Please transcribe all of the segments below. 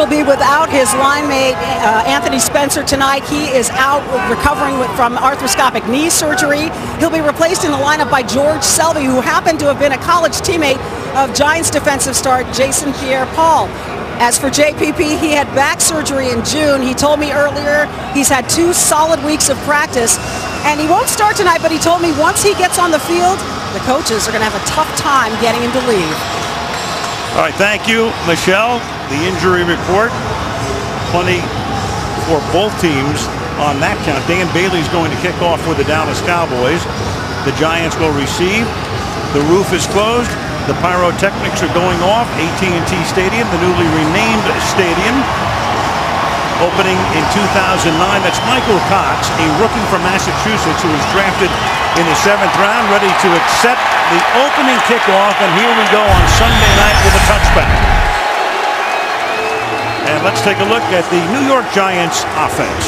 will be without his line mate, Anthony Spencer, tonight. He is out recovering from arthroscopic knee surgery. He'll be replaced in the lineup by George Selvey, who happened to have been a college teammate of Giants defensive star Jason Pierre-Paul. As for JPP, he had back surgery in June. He told me earlier he's had 2 solid weeks of practice, and he won't start tonight, but he told me once he gets on the field, the coaches are going to have a tough time getting him to leave. All right, thank you, Michelle. The injury report, plenty for both teams on that count. Dan Bailey's going to kick off for the Dallas Cowboys. The Giants will receive. The roof is closed. The pyrotechnics are going off. AT&T Stadium, the newly renamed stadium, opening in 2009. That's Michael Cox, a rookie from Massachusetts who was drafted in the 7th round, ready to accept the opening kickoff. And here we go on Sunday night with a touchback. And let's take a look at the New York Giants offense.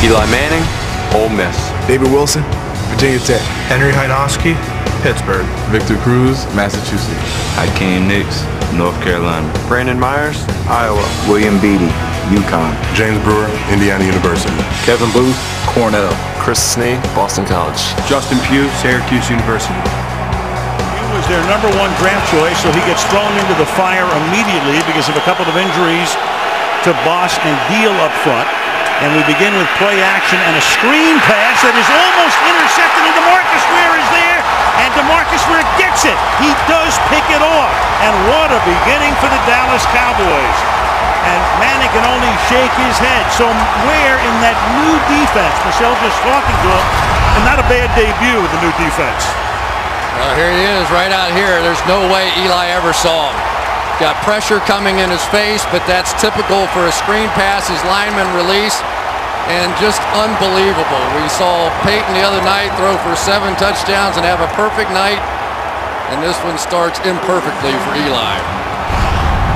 Eli Manning, Ole Miss. David Wilson, Virginia Tech. Henry Hainosky, Pittsburgh. Victor Cruz, Massachusetts. Hakeem Nicks, North Carolina. Brandon Myers, Iowa. William Beatty, UConn. James Brewer, Indiana University. Kevin Booth, Cornell. Chris Snee, Boston College. Justin Pugh, Syracuse University. He was their #1 draft choice, so he gets thrown into the fire immediately because of a couple of injuries to Boss and Deal up front. And we begin with play action and a screen pass that is almost intercepted, and DeMarcus Ware is there, and DeMarcus Ware gets it. He does pick it off, and what a beginning for the Dallas Cowboys. And Manning can only shake his head. So Ware in that new defense, Michelle just talking to him, and not a bad debut with the new defense. Well, here he is right out here. There's no way Eli ever saw him. Got pressure coming in his face, but that's typical for a screen pass. His lineman release, and just unbelievable. We saw Peyton the other night throw for 7 touchdowns and have a perfect night, and this one starts imperfectly for Eli.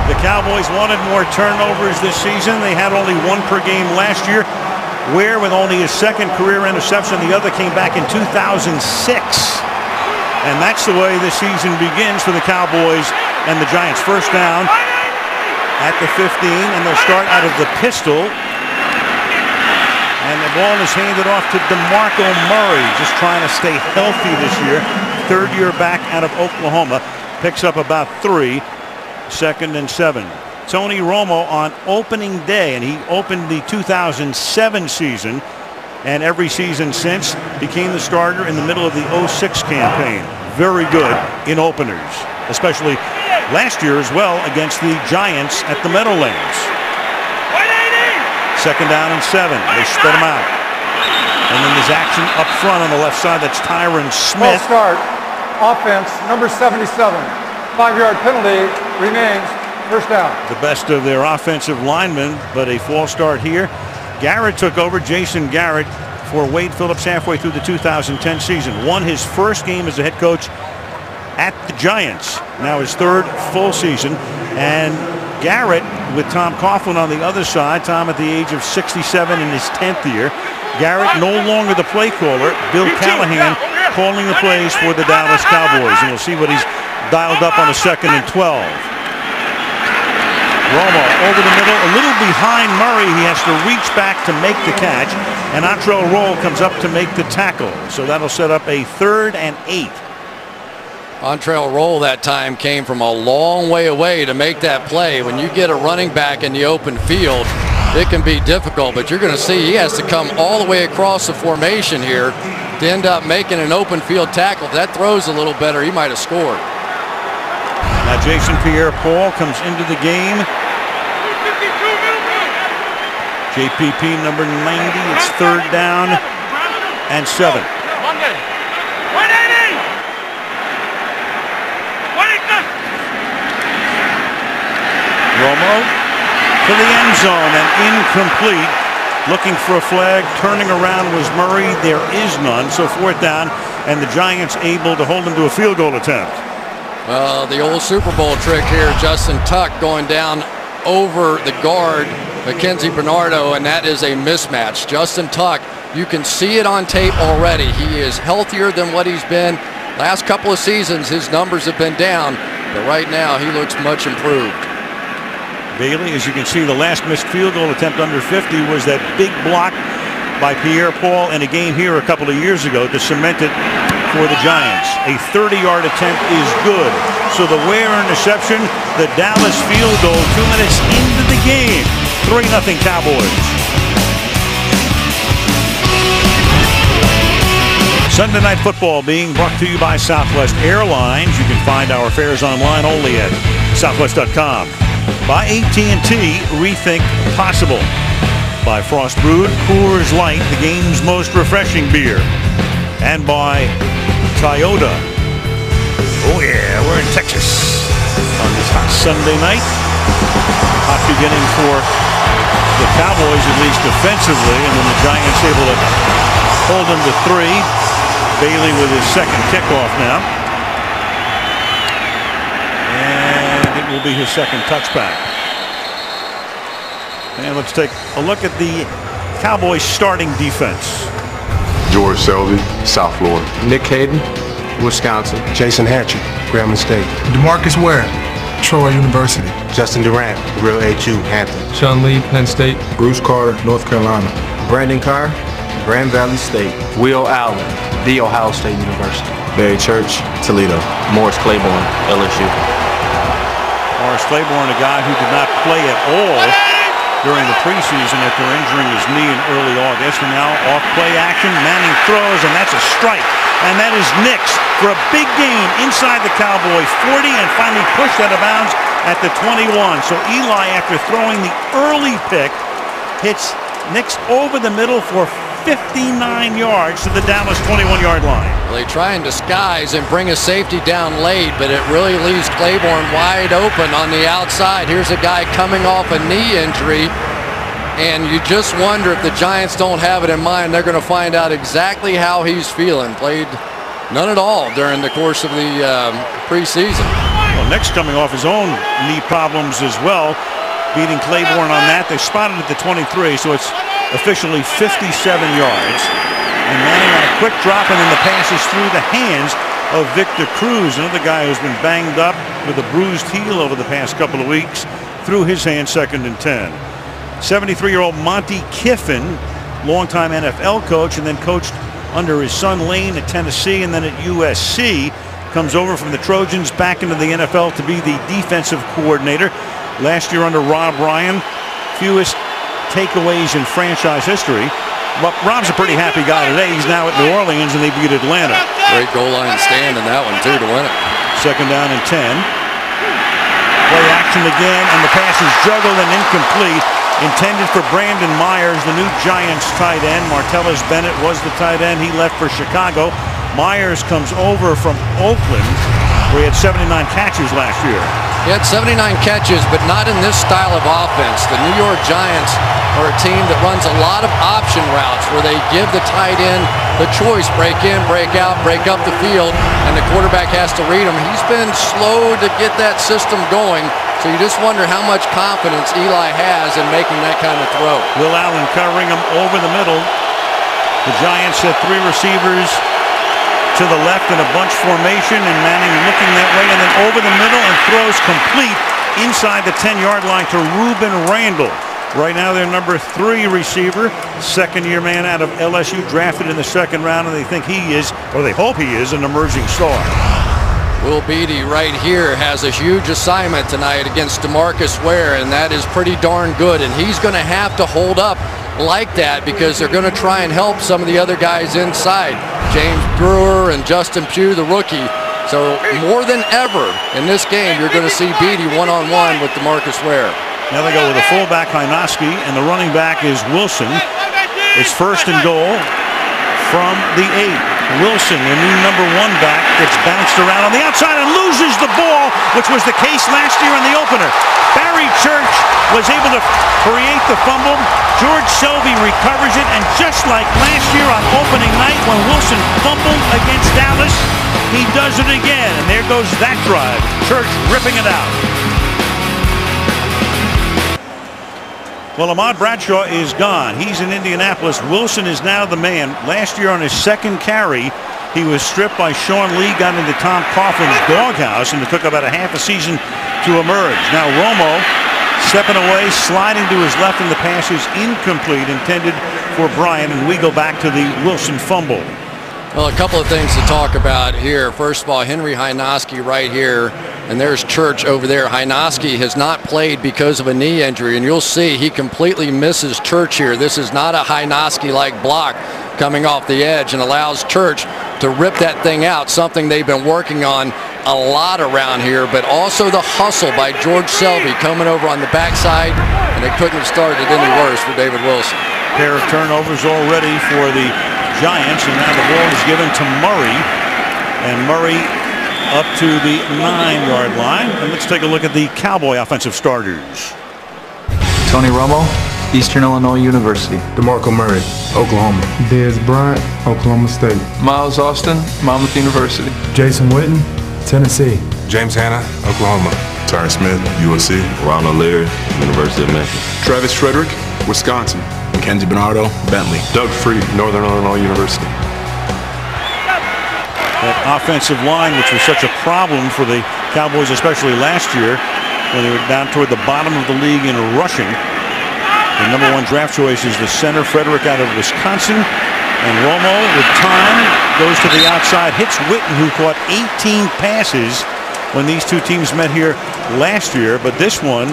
The Cowboys wanted more turnovers this season. They had only 1 per game last year. Ware with only his 2nd career interception. The other came back in 2006. And that's the way the season begins for the Cowboys and the Giants. First down at the 15, and they'll start out of the pistol. And the ball is handed off to DeMarco Murray, just trying to stay healthy this year. 3rd year back out of Oklahoma. Picks up about 3. 2nd and 7. Tony Romo on opening day, and he opened the 2007 season. And every season since, became the starter in the middle of the 06 campaign. Very good in openers, especially last year as well against the Giants at the Meadowlands. 2nd down and 7. They spread him out. And then there's action up front on the left side. That's Tyron Smith. False start. Offense, number 77. 5-yard penalty remains. First down. The best of their offensive linemen, but a false start here. Garrett took over, Jason Garrett, for Wade Phillips halfway through the 2010 season. Won his first game as a head coach at the Giants. Now his 3rd full season. And Garrett with Tom Coughlin on the other side. Tom at the age of 67 in his 10th year. Garrett no longer the play caller. Bill Callahan calling the plays for the Dallas Cowboys. And we'll see what he's dialed up on a 2nd and 12. Romo over the middle, a little behind Murray. He has to reach back to make the catch, and Antrell Roll comes up to make the tackle. So that'll set up a 3rd and 8. Antrell Roll that time came from a long way away to make that play. When you get a running back in the open field, it can be difficult, but you're going to see he has to come all the way across the formation here to end up making an open field tackle. If that throws a little better, he might have scored. Now Jason Pierre-Paul comes into the game. JPP number 90. It's 3rd down and 7. Romo to the end zone and incomplete. Looking for a flag. Turning around was Murray. There is none. So 4th down, and the Giants able to hold him to a field goal attempt. The old Super Bowl trick here. Justin Tuck going down over the guard, Mackenzie Bernardo, and that is a mismatch. Justin Tuck, you can see it on tape already. He is healthier than what he's been. Last couple of seasons, his numbers have been down, but right now he looks much improved. Bailey, as you can see, the last missed field goal attempt under 50 was that big block by Pierre Paul in a game here a couple of years ago to cement it for the Giants. A 30-yard attempt is good. So the Ware interception, the Dallas field goal 2 minutes into the game. 3-0 Cowboys. Sunday Night Football being brought to you by Southwest Airlines. You can find our fares online only at southwest.com. By AT&T, rethink possible. By Frost Brewed Coors Light, the game's most refreshing beer. And by Toyota. Oh yeah, we're in Texas on this hot Sunday night. Hot beginning for the Cowboys, at least defensively, and then the Giants able to hold them to 3. Bailey with his second kickoff now. And it will be his second touchback. And let's take a look at the Cowboys starting defense. George Selvey, South Florida. Nick Hayden, Wisconsin. Jason Hatcher, Grambling State. DeMarcus Ware, Troy University. Justin Durant, Real HU, Hampton. Sean Lee, Penn State. Bruce Carter, North Carolina. Brandon Carr, Grand Valley State. Will Allen, The Ohio State University. Barry Church, Toledo. Morris Claiborne, LSU. Morris Claiborne, a guy who did not play at all during the preseason after injuring his knee in early August. And now off play action, Manning throws, and that's a strike. And that is Nix for a big gain inside the Cowboy 40 and finally pushed out of bounds at the 21. So Eli, after throwing the early pick, hits Nix over the middle for 59 yards to the Dallas 21-yard line. Well, they try and disguise and bring a safety down late, but it really leaves Claiborne wide open on the outside. Here's a guy coming off a knee injury, and you just wonder if the Giants don't have it in mind. They're going to find out exactly how he's feeling. Played none at all during the course of the preseason. Well, Nix coming off his own knee problems as well, beating Claiborne on that. They spotted at the 23, so it's officially 57 yards. And Manning on a quick drop, and then the pass is through the hands of Victor Cruz, another guy who's been banged up with a bruised heel over the past couple of weeks. Through his hands, 2nd and 10. 73-year-old Monty Kiffin, longtime NFL coach, and then coached under his son Lane at Tennessee and then at USC, comes over from the Trojans back into the NFL to be the defensive coordinator. Last year under Rob Ryan, fewest takeaways in franchise history. But Rob's a pretty happy guy today. He's now at New Orleans, and they beat Atlanta. Great goal line stand in that one, too, to win it. 2nd down and 10. Play action again, and the pass is juggled and incomplete. Intended for Brandon Myers, the new Giants tight end. Martellus Bennett was the tight end. He left for Chicago. Myers comes over from Oakland, where he had 79 catches last year. He had 79 catches, but not in this style of offense. The New York Giants are a team that runs a lot of option routes where they give the tight end the choice, break in, break out, break up the field, and the quarterback has to read him. He's been slow to get that system going, so you just wonder how much confidence Eli has in making that kind of throw. Will Allen covering him over the middle. The Giants had 3 receivers to the left in a bunch formation, and Manning looking that way, and then over the middle, and throws complete inside the 10-yard line to Reuben Randall. Right now their number 3 receiver, second-year man out of LSU, drafted in the 2nd round, and they think he is, or they hope he is, an emerging star. Will Beatty right here has a huge assignment tonight against DeMarcus Ware, and that is pretty darn good, and he's going to have to hold up like that because they're going to try and help some of the other guys inside. James Brewer and Justin Pugh, the rookie. So more than ever in this game, you're going to see Beatty one-on-one with DeMarcus Ware. Now they go with a fullback, Hynoski, and the running back is Wilson. It's 1st and goal from the 8. Wilson, the new number 1 back, gets bounced around on the outside and loses the ball, which was the case last year in the opener. Barry Church was able to create the fumble. George Selvey recovers it, and just like last year on opening night when Wilson fumbled against Dallas, he does it again, and there goes that drive. Church ripping it out. Well, Ahmad Bradshaw is gone. He's in Indianapolis. Wilson is now the man. Last year on his 2nd carry, he was stripped by Sean Lee, got into Tom Coughlin's doghouse, and it took about a half a season to emerge. Now Romo stepping away, sliding to his left, and the pass is incomplete, intended for Bryant, and we go back to the Wilson fumble. Well, a couple of things to talk about here. First of all, Henry Hynoski right here, and there's Church over there. Hynoski has not played because of a knee injury, and you'll see he completely misses Church here. This is not a Hynoski-like block coming off the edge and allows Church to rip that thing out, something they've been working on a lot around here, but also the hustle by George Selvey coming over on the backside, and it couldn't have started any worse for David Wilson. Pair of turnovers already for the Giants, and now the ball is given to Murray, and Murray up to the 9-yard line. And let's take a look at the Cowboy offensive starters. Tony Romo, Eastern Illinois University. DeMarco Murray, Oklahoma. Dez Bryant, Oklahoma State. Miles Austin, Monmouth University. Jason Witten, Tennessee. James Hanna, Oklahoma. Tyron Smith, USC. Ronald Leary, University of Memphis. Travis Frederick, Wisconsin. Mackenzie Bernardo, Bentley. Doug Free, Northern Illinois University. That offensive line, which was such a problem for the Cowboys, especially last year, when they were down toward the bottom of the league in rushing. The number 1 draft choice is the center, Frederick, out of Wisconsin. And Romo, with time, goes to the outside, hits Witten, who caught 18 passes when these two teams met here last year. But this one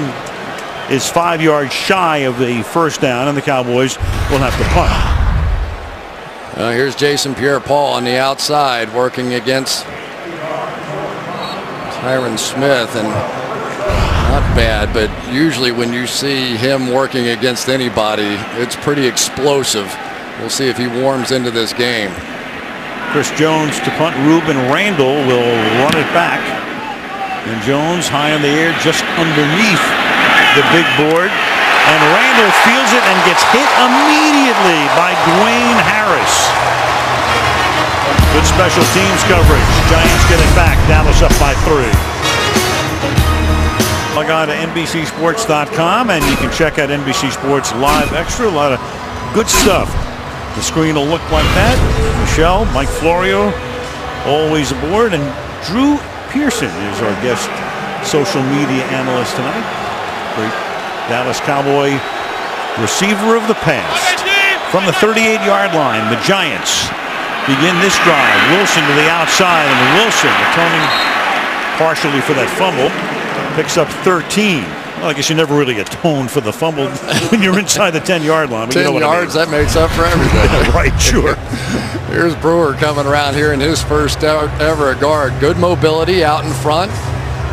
is 5 yards shy of the first down, and the Cowboys will have to punt. Here's Jason Pierre-Paul on the outside working against Tyron Smith, and not bad, but usually when you see him working against anybody, it's pretty explosive. We'll see if he warms into this game. Chris Jones to punt. Ruben Randall will run it back, and Jones high in the air just underneath the big board, and Randall fields it and gets hit immediately by Dwayne Harris. Good special teams coverage. Giants get it back. Dallas up by 3. Log on to NBCSports.com and you can check out NBC Sports Live Extra. A lot of good stuff. The screen will look like that. Michelle, Mike Florio, always aboard, and Drew Pearson is our guest social media analyst tonight. Great Dallas Cowboy receiver of the past. From the 38-yard line, the Giants begin this drive. Wilson to the outside, and Wilson atoning partially for that fumble. Picks up 13. Well, I guess you never really atone for the fumble when you're inside the 10-yard line. 10 yards, that makes up for everything. Right, sure. Here's Brewer coming around here in his first ever guard. Good mobility out in front.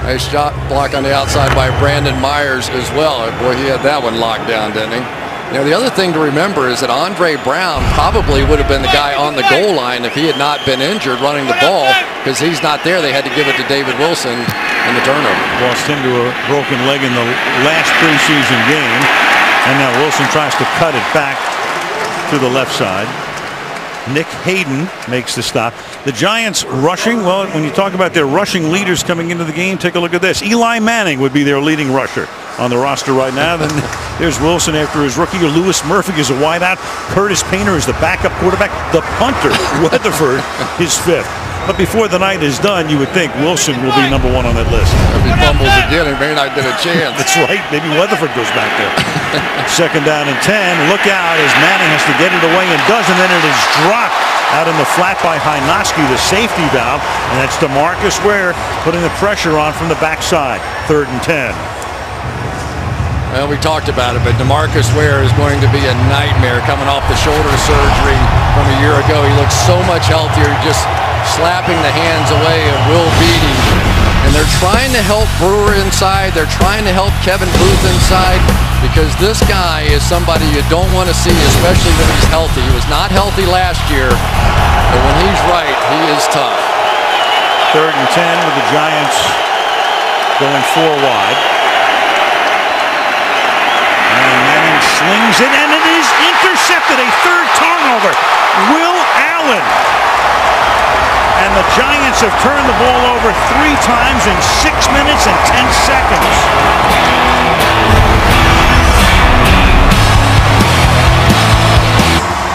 Nice shot block on the outside by Brandon Myers as well. Boy, he had that one locked down, didn't he? You know, the other thing to remember is that Andre Brown probably would have been the guy on the goal line if he had not been injured running the ball, because he's not there. They had to give it to David Wilson in the turnover. Lost him to a broken leg in the last preseason game, and now Wilson tries to cut it back to the left side. Nick Hayden makes the stop. The Giants rushing, well, when you talk about their rushing leaders coming into the game, take a look at this. Eli Manning would be their leading rusher on the roster right now. Then there's Wilson after his rookie year. Lewis Murphy is a wideout. Curtis Painter is the backup quarterback. The punter, Weatherford, is 5th. But before the night is done, you would think Wilson will be number 1 on that list. If he fumbles again, he may not get a chance. That's right. Maybe Weatherford goes back there. 2nd down and 10. Look out as Manning has to get it away and does, and then it is dropped out in the flat by Hynoski, the safety valve, and that's DeMarcus Ware putting the pressure on from the backside. 3rd and 10. Well, we talked about it, but DeMarcus Ware is going to be a nightmare coming off the shoulder surgery from a year ago. He looks so much healthier, just slapping the hands away of Will Beatty. And they're trying to help Brewer inside. They're trying to help Kevin Booth inside, because this guy is somebody you don't want to see, especially when he's healthy. He was not healthy last year, but when he's right, he is tough. 3rd and 10 with the Giants going 4 wide. And Manning slings it, and it is intercepted. A 3rd turnover. Will Allen. And the Giants have turned the ball over 3 times in 6 minutes and 10 seconds.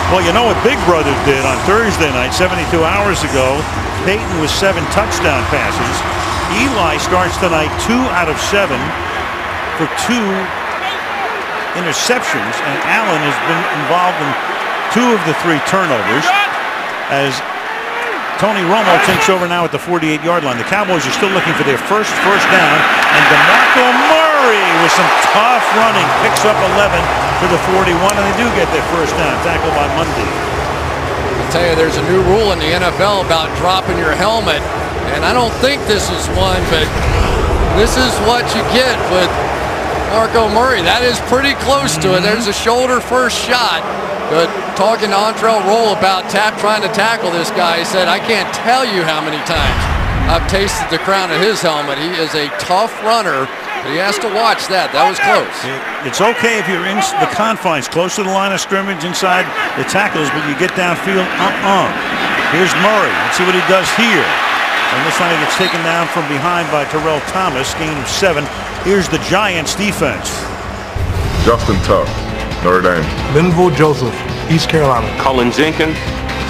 Well, you know what Big Brother did on Thursday night, 72 hours ago. Peyton with 7 touchdown passes. Eli starts tonight 2 out of 7 for 2 interceptions, and Allen has been involved in 2 of the 3 turnovers as Tony Romo takes over now at the 48-yard line. The Cowboys are still looking for their first down, and DeMarco Murray with some tough running picks up 11 to the 41, and they do get their first down, tackled by Mundy. I'll tell you, there's a new rule in the NFL about dropping your helmet, and I don't think this is one, but this is what you get with Marco Murray. That is pretty close to it. There's a shoulder first shot. But talking to Antrell Roll about trying to tackle this guy, he said, I can't tell you how many times I've tasted the crown of his helmet. He is a tough runner, but he has to watch that. That was close. It's okay if you're in the confines, close to the line of scrimmage, inside the tackles, but you get downfield, Here's Murray. Let's see what he does here. And this time he gets taken down from behind by Terrell Thomas, gain of 7. Here's the Giants defense. Justin Tuck, Notre Dame. Linville Joseph, East Carolina. Colin Jenkins,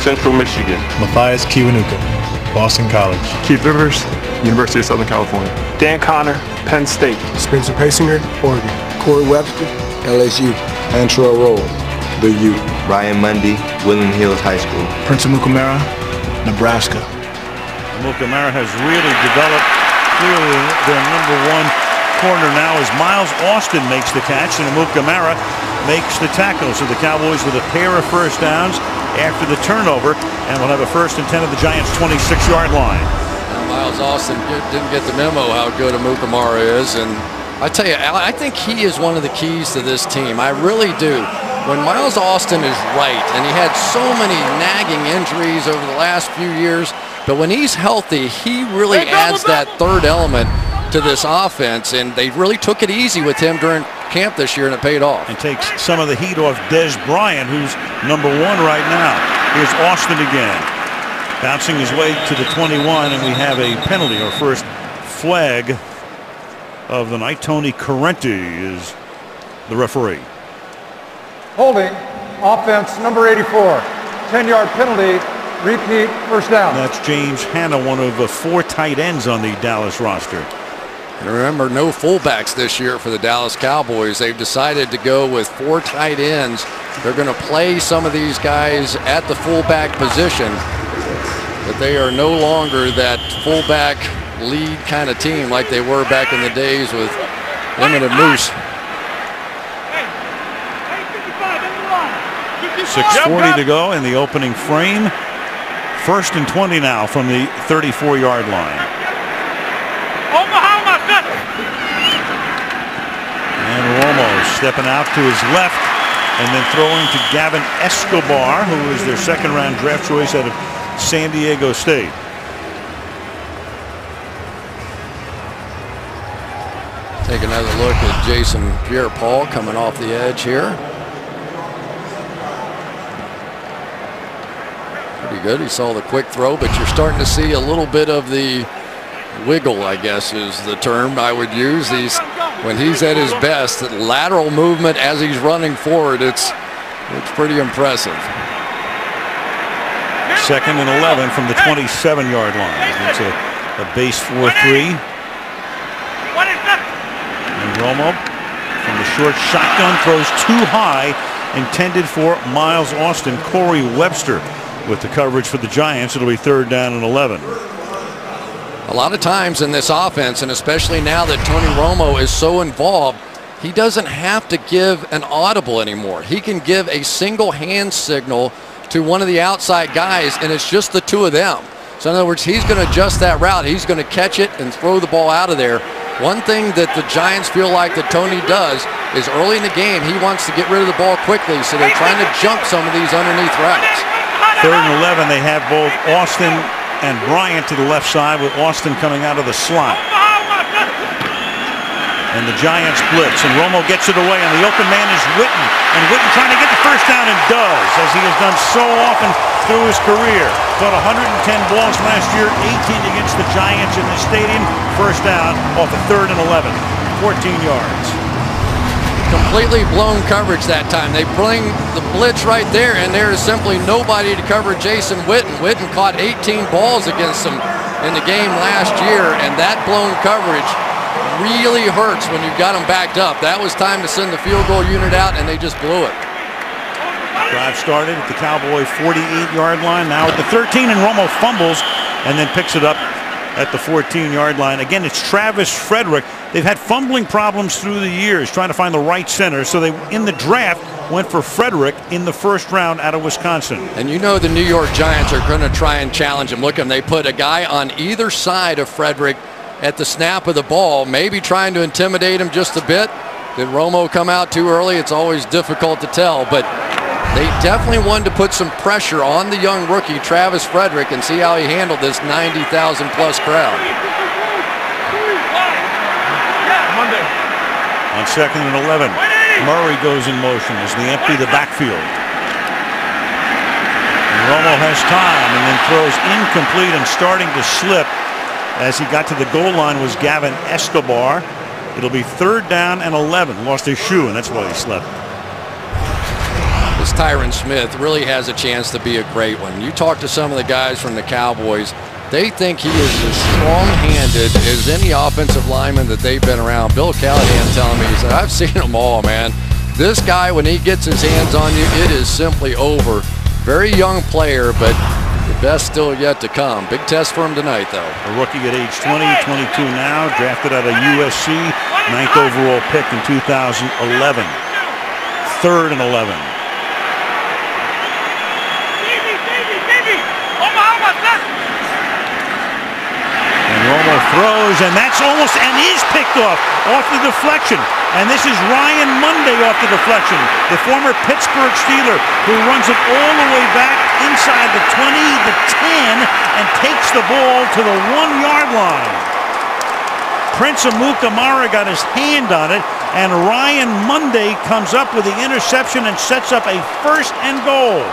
Central Michigan. Matthias Kiwanuka, Boston College. Keith Rivers, University of Southern California. Dan Connor, Penn State. Spencer Paysinger, Oregon. Corey Webster, LSU. Antrell Roll, the U. Ryan Mundy, Woodland Hills High School. Prince Amukamara, Nebraska. Amukamara has really developed clearly their #1 corner now as Miles Austin makes the catch and Amukamara makes the tackle. So the Cowboys with a pair of first downs after the turnover, and will have a 1st and 10 at the Giants' 26-yard line. Now, Miles Austin didn't get the memo how good Amukamara is, and I tell you, I think he is one of the keys to this team. I really do. When Miles Austin is right, and he had so many nagging injuries over the last few years, but when he's healthy, he really adds that 3rd element to this offense, and they really took it easy with him during camp this year, and it paid off. And takes some of the heat off Des Bryant, who's #1 right now. Here's Austin again, bouncing his way to the 21, and we have a penalty, our first flag of the night. Tony Correnti is the referee. Holding, offense number 84, 10-yard penalty, repeat first down. That's James Hanna, one of the 4 tight ends on the Dallas roster. And remember, no fullbacks this year for the Dallas Cowboys. They've decided to go with 4 tight ends. They're going to play some of these guys at the fullback position, but they are no longer that fullback lead kind of team like they were back in the days with Emmett and Moose. 6:40 to go in the opening frame. 1st and 20 now from the 34-yard line. And Romo stepping out to his left and then throwing to Gavin Escobar, who is their 2nd-round draft choice out of San Diego State. Take another look at Jason Pierre-Paul coming off the edge here. Pretty good. He saw the quick throw, but you're starting to see a little bit of the wiggle, I guess is the term I would use. When he's at his best, that lateral movement as he's running forward, it's pretty impressive. 2nd and 11 from the 27-yard line. It's a base 4-3. And Romo from the short shotgun throws too high, intended for Miles Austin. Corey Webster with the coverage for the Giants. It'll be 3rd down and 11. A lot of times in this offense, and especially now that Tony Romo is so involved, he doesn't have to give an audible anymore. He can give a single hand signal to one of the outside guys, and it's just the 2 of them. So in other words, he's going to adjust that route. He's going to catch it and throw the ball out of there. One thing that the Giants feel like that Tony does is early in the game, he wants to get rid of the ball quickly, so they're trying to jump some of these underneath routes. 3rd and 11, they have both Austin and Bryant to the left side, with Austin coming out of the slot. And the Giants blitz, and Romo gets it away, and the open man is Witten. And Witten trying to get the first down, and does, as he has done so often through his career. Caught 110 balls last year, 18 against the Giants in the stadium. First down off of 3rd and 11, 14 yards. Completely blown coverage that time. They bring the blitz right there, and there is simply nobody to cover Jason Witten. Witten caught 18 balls against him in the game last year, and that blown coverage really hurts when you've got them backed up. That was time to send the field goal unit out, and they just blew it. Drive started at the Cowboy 48-yard line. Now at the 13, and Romo fumbles and then picks it up at the 14-yard line. Again, it's Travis Frederick. They've had fumbling problems through the years trying to find the right center. So they, in the draft, went for Frederick in the first round out of Wisconsin. And you know the New York Giants are going to try and challenge him. Look at them. They put a guy on either side of Frederick at the snap of the ball, maybe trying to intimidate him just a bit. Did Romo come out too early? It's always difficult to tell, but they definitely wanted to put some pressure on the young rookie, Travis Frederick, and see how he handled this 90,000-plus crowd. On 2nd and 11, Murray goes in motion as they empty the backfield. And Romo has time and then throws incomplete, and starting to slip as he got to the goal line was Gavin Escobar. It'll be 3rd down and 11. Lost his shoe, and that's why he slept. This Tyron Smith really has a chance to be a great one. You talk to some of the guys from the Cowboys, they think he is as strong-handed as any offensive lineman that they've been around. Bill Callahan telling me, he said, I've seen them all, man. This guy, when he gets his hands on you, it is simply over. Very young player, but the best still yet to come. Big test for him tonight, though. A rookie at age 20, 22 now, drafted out of USC, 9th overall pick in 2011. 3rd and 11. And Romo throws, and that's almost and is picked off the deflection. And this is Ryan Monday off the deflection, the former Pittsburgh Steeler, who runs it all the way back inside the 20, the 10, and takes the ball to the 1-yard line. Prince Amukamara got his hand on it, and Ryan Monday comes up with the interception and sets up a 1st and goal.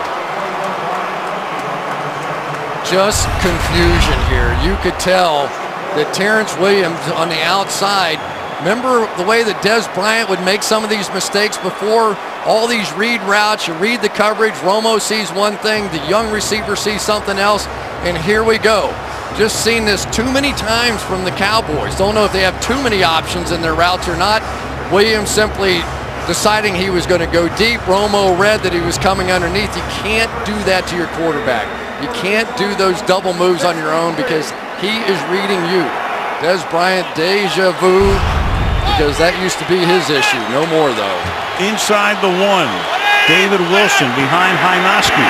Just confusion here. You could tell that Terrence Williams on the outside, remember the way that Dez Bryant would make some of these mistakes before? All these read routes, you read the coverage, Romo sees one thing, the young receiver sees something else, and here we go. Just seen this too many times from the Cowboys. Don't know if they have too many options in their routes or not. Williams simply deciding he was going to go deep. Romo read that he was coming underneath. You can't do that to your quarterback. You can't do those double moves on your own because he is reading you. Dez Bryant, deja vu, because that used to be his issue. No more, though. Inside the 1, David Wilson behind Hynoski.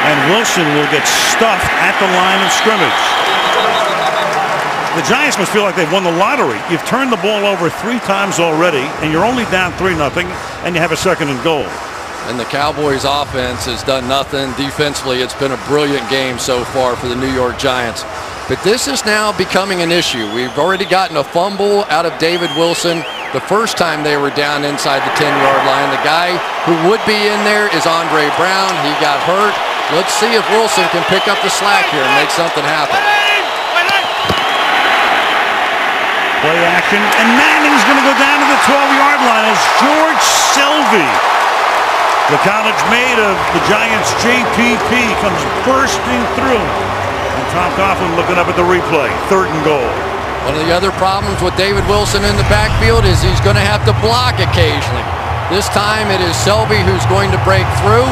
And Wilson will get stuffed at the line of scrimmage. The Giants must feel like they've won the lottery. You've turned the ball over 3 times already, and you're only down 3-0, and you have a 2nd and goal. And the Cowboys offense has done nothing. Defensively, it's been a brilliant game so far for the New York Giants. But this is now becoming an issue. We've already gotten a fumble out of David Wilson the first time they were down inside the 10-yard line. The guy who would be in there is Andre Brown. He got hurt. Let's see if Wilson can pick up the slack here and make something happen. Play action, and Manning's going to go down to the 12-yard line as George Selvey, the college mate of the Giants' JPP, comes bursting through. And Tom Coughlin looking up at the replay. 3rd and goal. One of the other problems with David Wilson in the backfield is he's going to have to block occasionally. This time it is Selvey who's going to break through.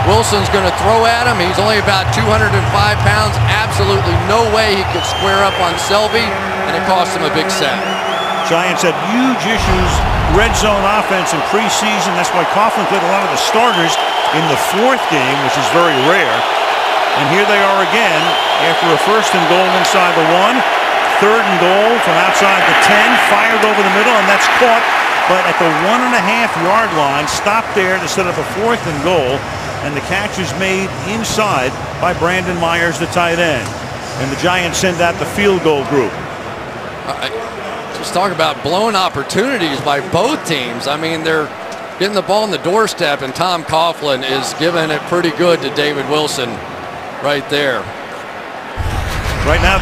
Wilson's going to throw at him. He's only about 205 pounds. Absolutely no way he could square up on Selvey, and it cost him a big sack. Giants had huge issues, red zone offense in preseason. That's why Coughlin played a lot of the starters in the 4th game, which is very rare. And here they are again after a 1st and goal inside the 1. 3rd and goal from outside the 10, fired over the middle, and that's caught. But at the 1.5-yard line, stopped there to set up a 4th and goal. And the catch is made inside by Brandon Myers, the tight end. And the Giants send out the field goal group. Just talk about blown opportunities by both teams. I mean, they're getting the ball on the doorstep, and Tom Coughlin is giving it pretty good to David Wilson right there. Right now,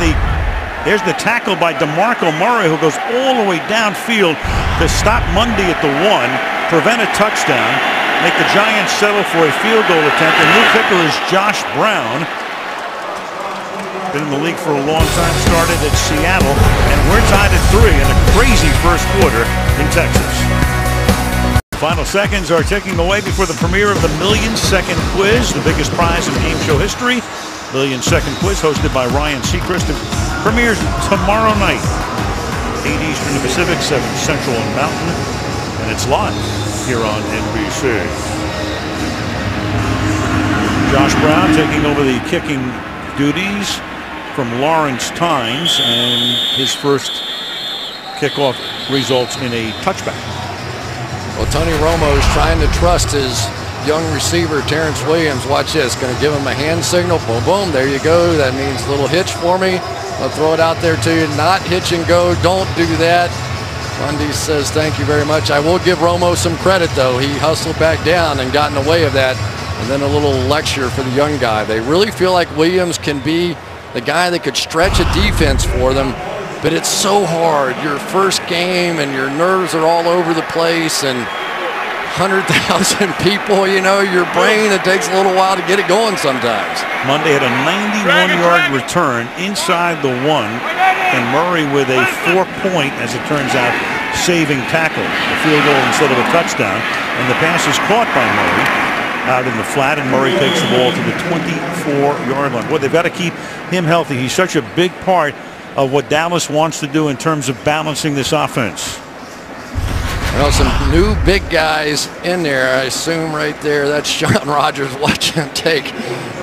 there's the tackle by DeMarco Murray, who goes all the way downfield to stop Monday at the 1, prevent a touchdown, make the Giants settle for a field goal attempt. The new kicker is Josh Brown. Been in the league for a long time, started at Seattle, and we're tied at 3 in a crazy first quarter in Texas. Final seconds are ticking away before the premiere of the million-second quiz, the biggest prize in game show history. Million-second quiz hosted by Ryan Seacrest. It premieres tomorrow night, 8 Eastern and Pacific, 7 Central and Mountain, and it's live here on NBC. Josh Brown taking over the kicking duties from Lawrence Tynes, and his first kickoff results in a touchback. Well, Tony Romo is trying to trust his young receiver, Terrence Williams. Watch this. Going to give him a hand signal. Boom, boom. There you go. That means a little hitch for me. I'll throw it out there to you. Not hitch and go. Don't do that. Bundy says thank you very much. I will give Romo some credit, though. He hustled back down and got in the way of that. And then a little lecture for the young guy. They really feel like Williams can be the guy that could stretch a defense for them. But it's so hard. Your first game and your nerves are all over the place, and 100,000 people, you know, your brain, it takes a little while to get it going sometimes. Monday had a 91-yard return inside the 1, and Murray with a 4-point, as it turns out, saving tackle. A field goal instead of a touchdown, and the pass is caught by Murray out in the flat, and Murray takes the ball to the 24-yard line. Boy, they've got to keep him healthy. He's such a big part of what Dallas wants to do in terms of balancing this offense. Well, some new big guys in there, I assume right there. That's Shaun Rogers. Watch him take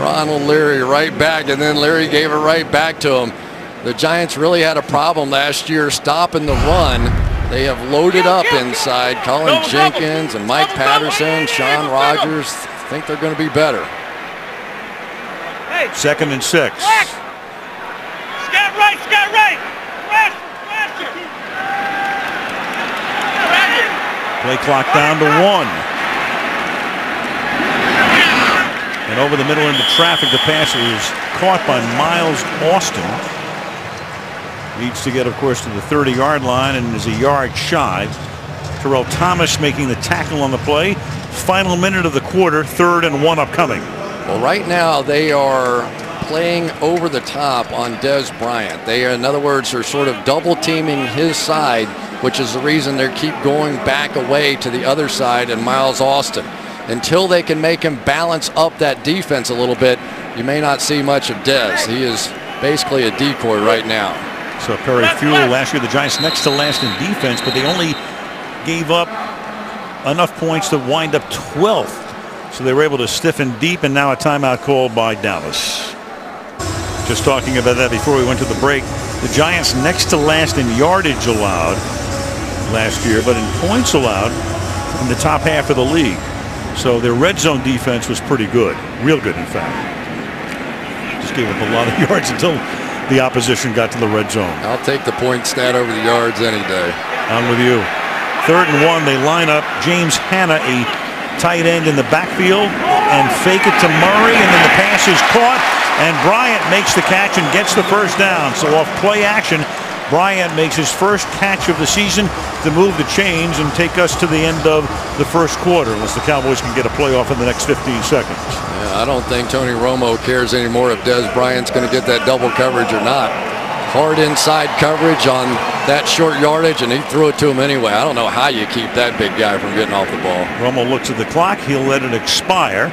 Ronald Leary right back, and then Leary gave it right back to him. The Giants really had a problem last year stopping the run. They have loaded up inside. Colin Jenkins and Mike Patterson, Shaun Rogers. I think they're going to be better. 2nd and 6. Scott right. Play clock down to 1. And over the middle into traffic, the pass is caught by Miles Austin. Needs to get, of course, to the 30-yard line and is a yard shy. Terrell Thomas making the tackle on the play. Final minute of the quarter, 3rd and 1 upcoming. Well, right now they are playing over the top on Dez Bryant. They, in other words, are sort of double teaming his side, which is the reason they keep going back away to the other side and Miles Austin. Until they can make him balance up that defense a little bit, you may not see much of Dez. He is basically a decoy right now. So Perry Fuel, last year the Giants next to last in defense, but they only gave up enough points to wind up 12th. So they were able to stiffen deep, and now a timeout called by Dallas. Just talking about that before we went to the break. The Giants next to last in yardage allowed last year, but in points allowed in the top half of the league. So their red zone defense was pretty good. Real good, in fact. Just gave up a lot of yards until the opposition got to the red zone. I'll take the point stat over the yards any day. I'm with you. 3rd and 1, they line up James Hanna, a tight end in the backfield, and fake it to Murray, and then the pass is caught, and Bryant makes the catch and gets the first down. So off play action, Bryant makes his first catch of the season to move the chains and take us to the end of the first quarter, unless the Cowboys can get a playoff in the next 15 seconds. Yeah, I don't think Tony Romo cares anymore if Dez Bryant's going to get that double coverage or not. Hard inside coverage on that short yardage, and he threw it to him anyway. I don't know how you keep that big guy from getting off the ball. Romo looks at the clock. He'll let it expire.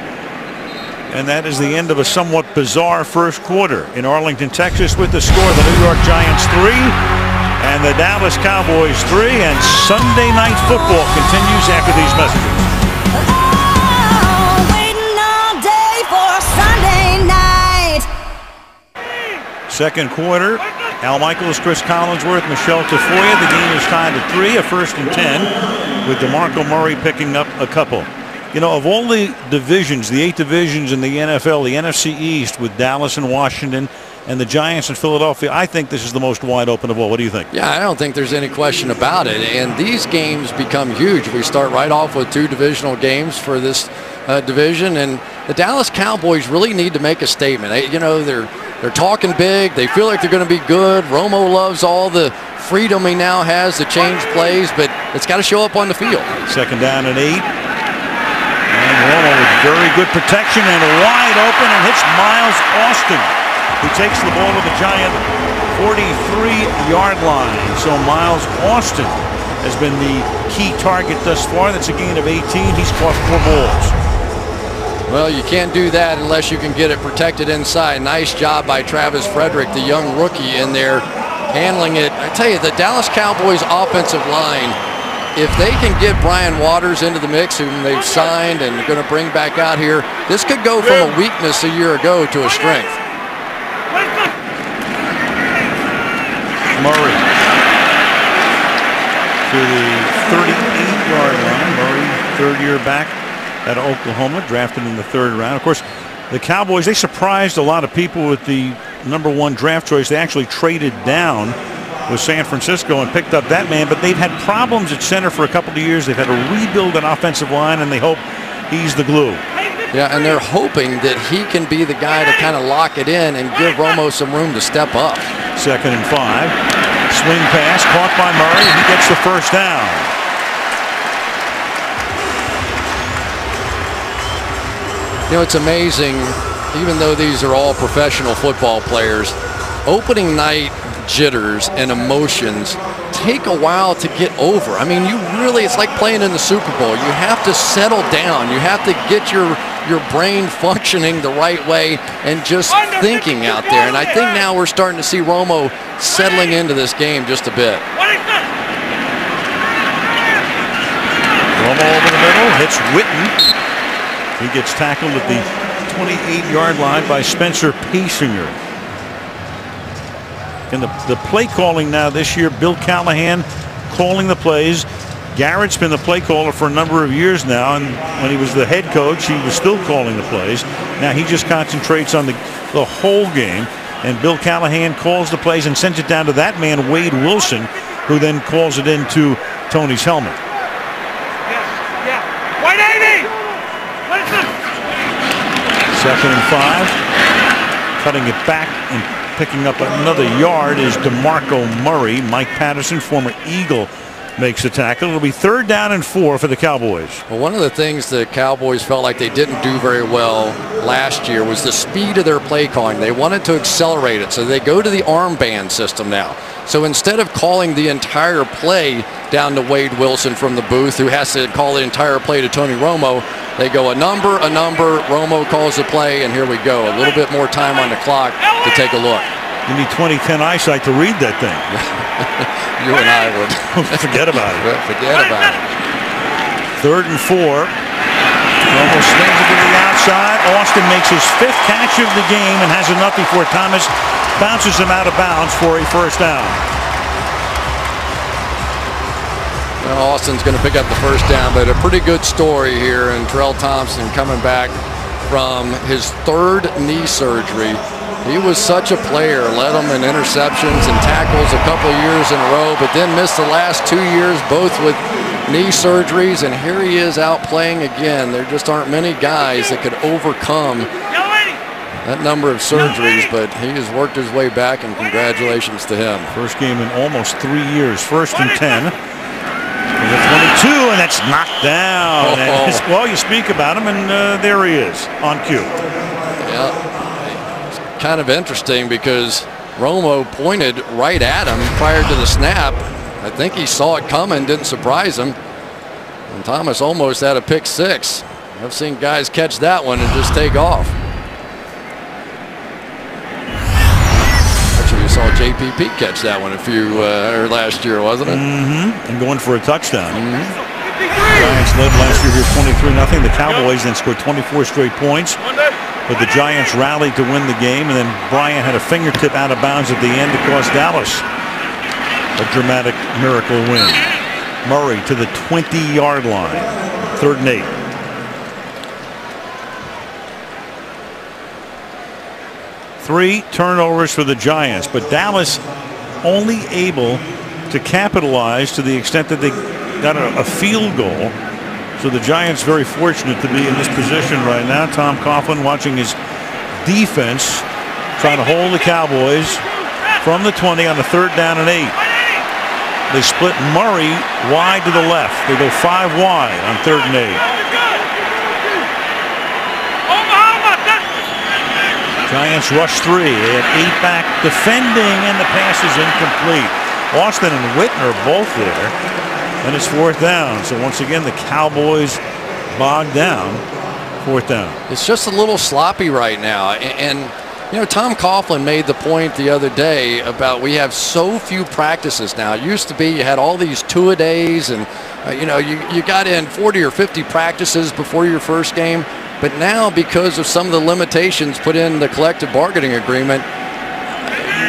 And that is the end of a somewhat bizarre first quarter in Arlington, Texas, with the score: the New York Giants 3 and the Dallas Cowboys 3. And Sunday Night Football continues after these messages. Waiting all day for Sunday night. Second quarter, Al Michaels, Chris Collinsworth, Michelle Tafoya. The game is tied at 3, a 1st and 10, with DeMarco Murray picking up a couple. You know, of all the divisions, the 8 divisions in the NFL, the NFC East with Dallas and Washington and the Giants and Philadelphia, I think this is the most wide open of all. What do you think? Yeah, I don't think there's any question about it. And these games become huge. We start right off with 2 divisional games for this division, and the Dallas Cowboys really need to make a statement. You know, they're talking big. They feel like they're going to be good. Romo loves all the freedom he now has to change plays, but it's got to show up on the field. 2nd down and 8. And Romo with very good protection and wide open and hits Miles Austin. He takes the ball to the Giant 43-yard line. So Miles Austin has been the key target thus far. That's a gain of 18. He's caught 4 balls. Well, you can't do that unless you can get it protected inside. Nice job by Travis Frederick, the young rookie in there, handling it. I tell you, the Dallas Cowboys offensive line, if they can get Brian Waters into the mix, whom they've signed and are going to bring back out here, this could go from a weakness a year ago to a strength. Murray to the 38-yard line. Murray, third-year back out of Oklahoma, drafted in the 3rd round. Of course, the Cowboys, they surprised a lot of people with the #1 draft choice. They actually traded down with San Francisco and picked up that man, but they've had problems at center for a couple of years. They've had to rebuild an offensive line, and they hope he's the glue. Yeah, and they're hoping that he can be the guy to kind of lock it in and give Romo some room to step up. 2nd and 5. Swing pass caught by Murray. He gets the first down. You know, it's amazing, even though these are all professional football players, opening night jitters and emotions take a while to get over. I mean, it's like playing in the Super Bowl. You have to settle down. You have to get your brain functioning the right way and just thinking out there. And I think now we're starting to see Romo settling into this game just a bit. Romo over the middle, hits Witten. He gets tackled at the 28-yard line by Spencer Paysinger. And the play calling now this year, Bill Callahan calling the plays. Garrett's been the play caller for a number of years now, and when he was the head coach, he was still calling the plays. Now he just concentrates on the whole game, and Bill Callahan calls the plays and sends it down to that man, Wade Wilson, who then calls it into Tony's helmet. White 80! 2nd and 5. Cutting it back and picking up another yard is DeMarco Murray. Mike Patterson, former Eagle, makes the tackle. It'll be 3rd down and 4 for the Cowboys. Well, one of the things the Cowboys felt like they didn't do very well last year was the speed of their play calling. They wanted to accelerate it, so they go to the armband system now. So instead of calling the entire play down to Wade Wilson from the booth, who has to call the entire play to Tony Romo, they go a number, Romo calls the play, and here we go. A little bit more time on the clock to take a look. You need 20/10 eyesight to read that thing. You and I would. Forget about it. Forget about it. 3rd and 4. Romo swings it to the outside. Austin makes his 5th catch of the game and has enough before Thomas bounces him out of bounds for a first down. Well, Austin's going to pick up the first down, but a pretty good story here. And Terrell Thompson coming back from his 3rd knee surgery. He was such a player, led them in interceptions and tackles a couple of years in a row, but then missed the last 2 years, both with knee surgeries, and here he is out playing again. There just aren't many guys that could overcome that number of surgeries, but he has worked his way back, and congratulations to him. First game in almost 3 years. 1st and 10. And the 22, and that's knocked down. And well, you speak about him, and there he is on cue. Yeah. Kind of interesting because Romo pointed right at him prior to the snap. I think he saw it coming, didn't surprise him. And Thomas almost had a pick 6. I've seen guys catch that one and just take off. Actually, you saw JPP catch that one or last year, wasn't it? Mm-hmm. And going for a touchdown. Giants led last year here 23-0. The Cowboys then scored 24 straight points. But the Giants rallied to win the game, and then Bryant had a fingertip out of bounds at the end to cost Dallas a dramatic miracle win. Murray to the 20-yard line. 3rd and 8. Three turnovers for the Giants, but Dallas only able to capitalize to the extent that they got a field goal. So the Giants very fortunate to be in this position right now. Tom Coughlin watching his defense trying to hold the Cowboys from the 20 on the 3rd down and 8. They split Murray wide to the left. They go 5 wide on 3rd and 8. Giants rush 3. They had 8 back defending, and the pass is incomplete. Austin and Whitner both there, and it's 4th down. So once again, the Cowboys bogged down. 4th down. It's just a little sloppy right now, and you know, Tom Coughlin made the point the other day about we have so few practices now. It used to be you had all these two-a-days, and you know, you got in 40 or 50 practices before your first game. But now, because of some of the limitations put in the collective bargaining agreement,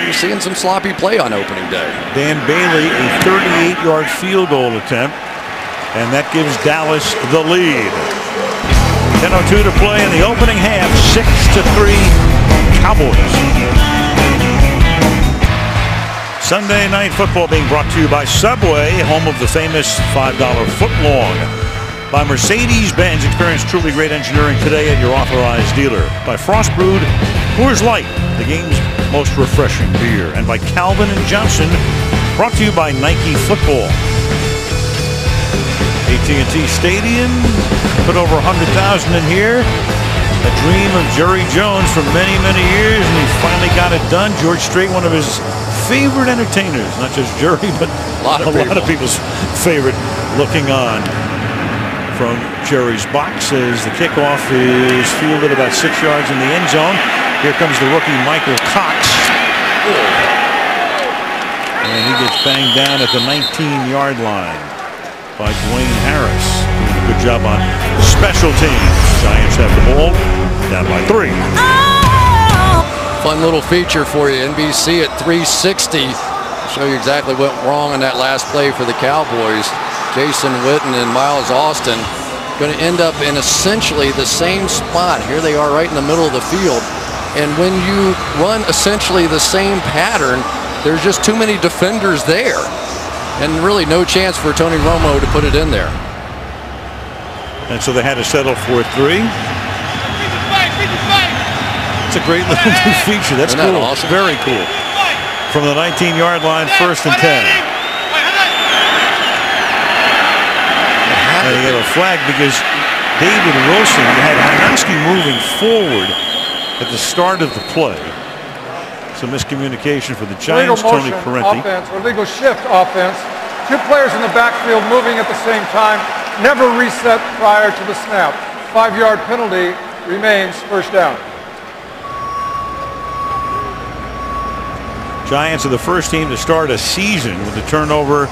you're seeing some sloppy play on opening day. Dan Bailey, a 38-yard field goal attempt, and that gives Dallas the lead. 10:02 to play in the opening half. 6-3 Cowboys. Sunday Night Football being brought to you by Subway, home of the famous $5 footlong. By Mercedes-Benz, experience truly great engineering today at your authorized dealer. By Frost Brewed Coors Light, the game's most refreshing beer. And by Calvin & Johnson, brought to you by Nike Football. AT&T Stadium, put over 100,000 in here. A dream of Jerry Jones for many, many years, and he finally got it done. George Strait, one of his favorite entertainers, not just Jerry, but a lot of people's favorite, looking on from Jerry's box as the kickoff is fielded about 6 yards in the end zone. Here comes the rookie Michael Cox. And he gets banged down at the 19-yard line by Dwayne Harris. Doing a good job on special teams. Giants have the ball, down by 3. Fun little feature for you, NBC at 360. Show you exactly what went wrong in that last play for the Cowboys. Jason Witten and Miles Austin going to end up in essentially the same spot. Here they are right in the middle of the field. And when you run essentially the same pattern, there's just too many defenders there. And really no chance for Tony Romo to put it in there. And so they had to settle for 3. It's a great little new feature. That's cool. Awesome? Very cool. From the 19-yard line, 1st and 10. And they get a flag because David Wilson had Hanowski moving forward at the start of the play. Some miscommunication for the Giants. Tony Parenti. Illegal shift offense. 2 players in the backfield moving at the same time. Never reset prior to the snap. 5-yard penalty remains 1st down. Giants are the first team to start a season with a turnover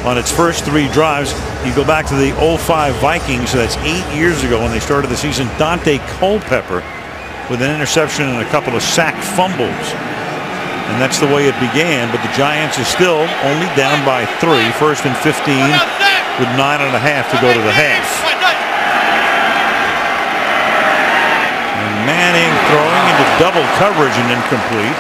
on its first 3 drives. You go back to the 05 Vikings, so that's 8 years ago when they started the season. Dante Culpepper with an interception and a couple of sack fumbles. And that's the way it began, but the Giants are still only down by 3. 1st and 15 with 9.5 to go to the half. And Manning throwing into double coverage and incomplete.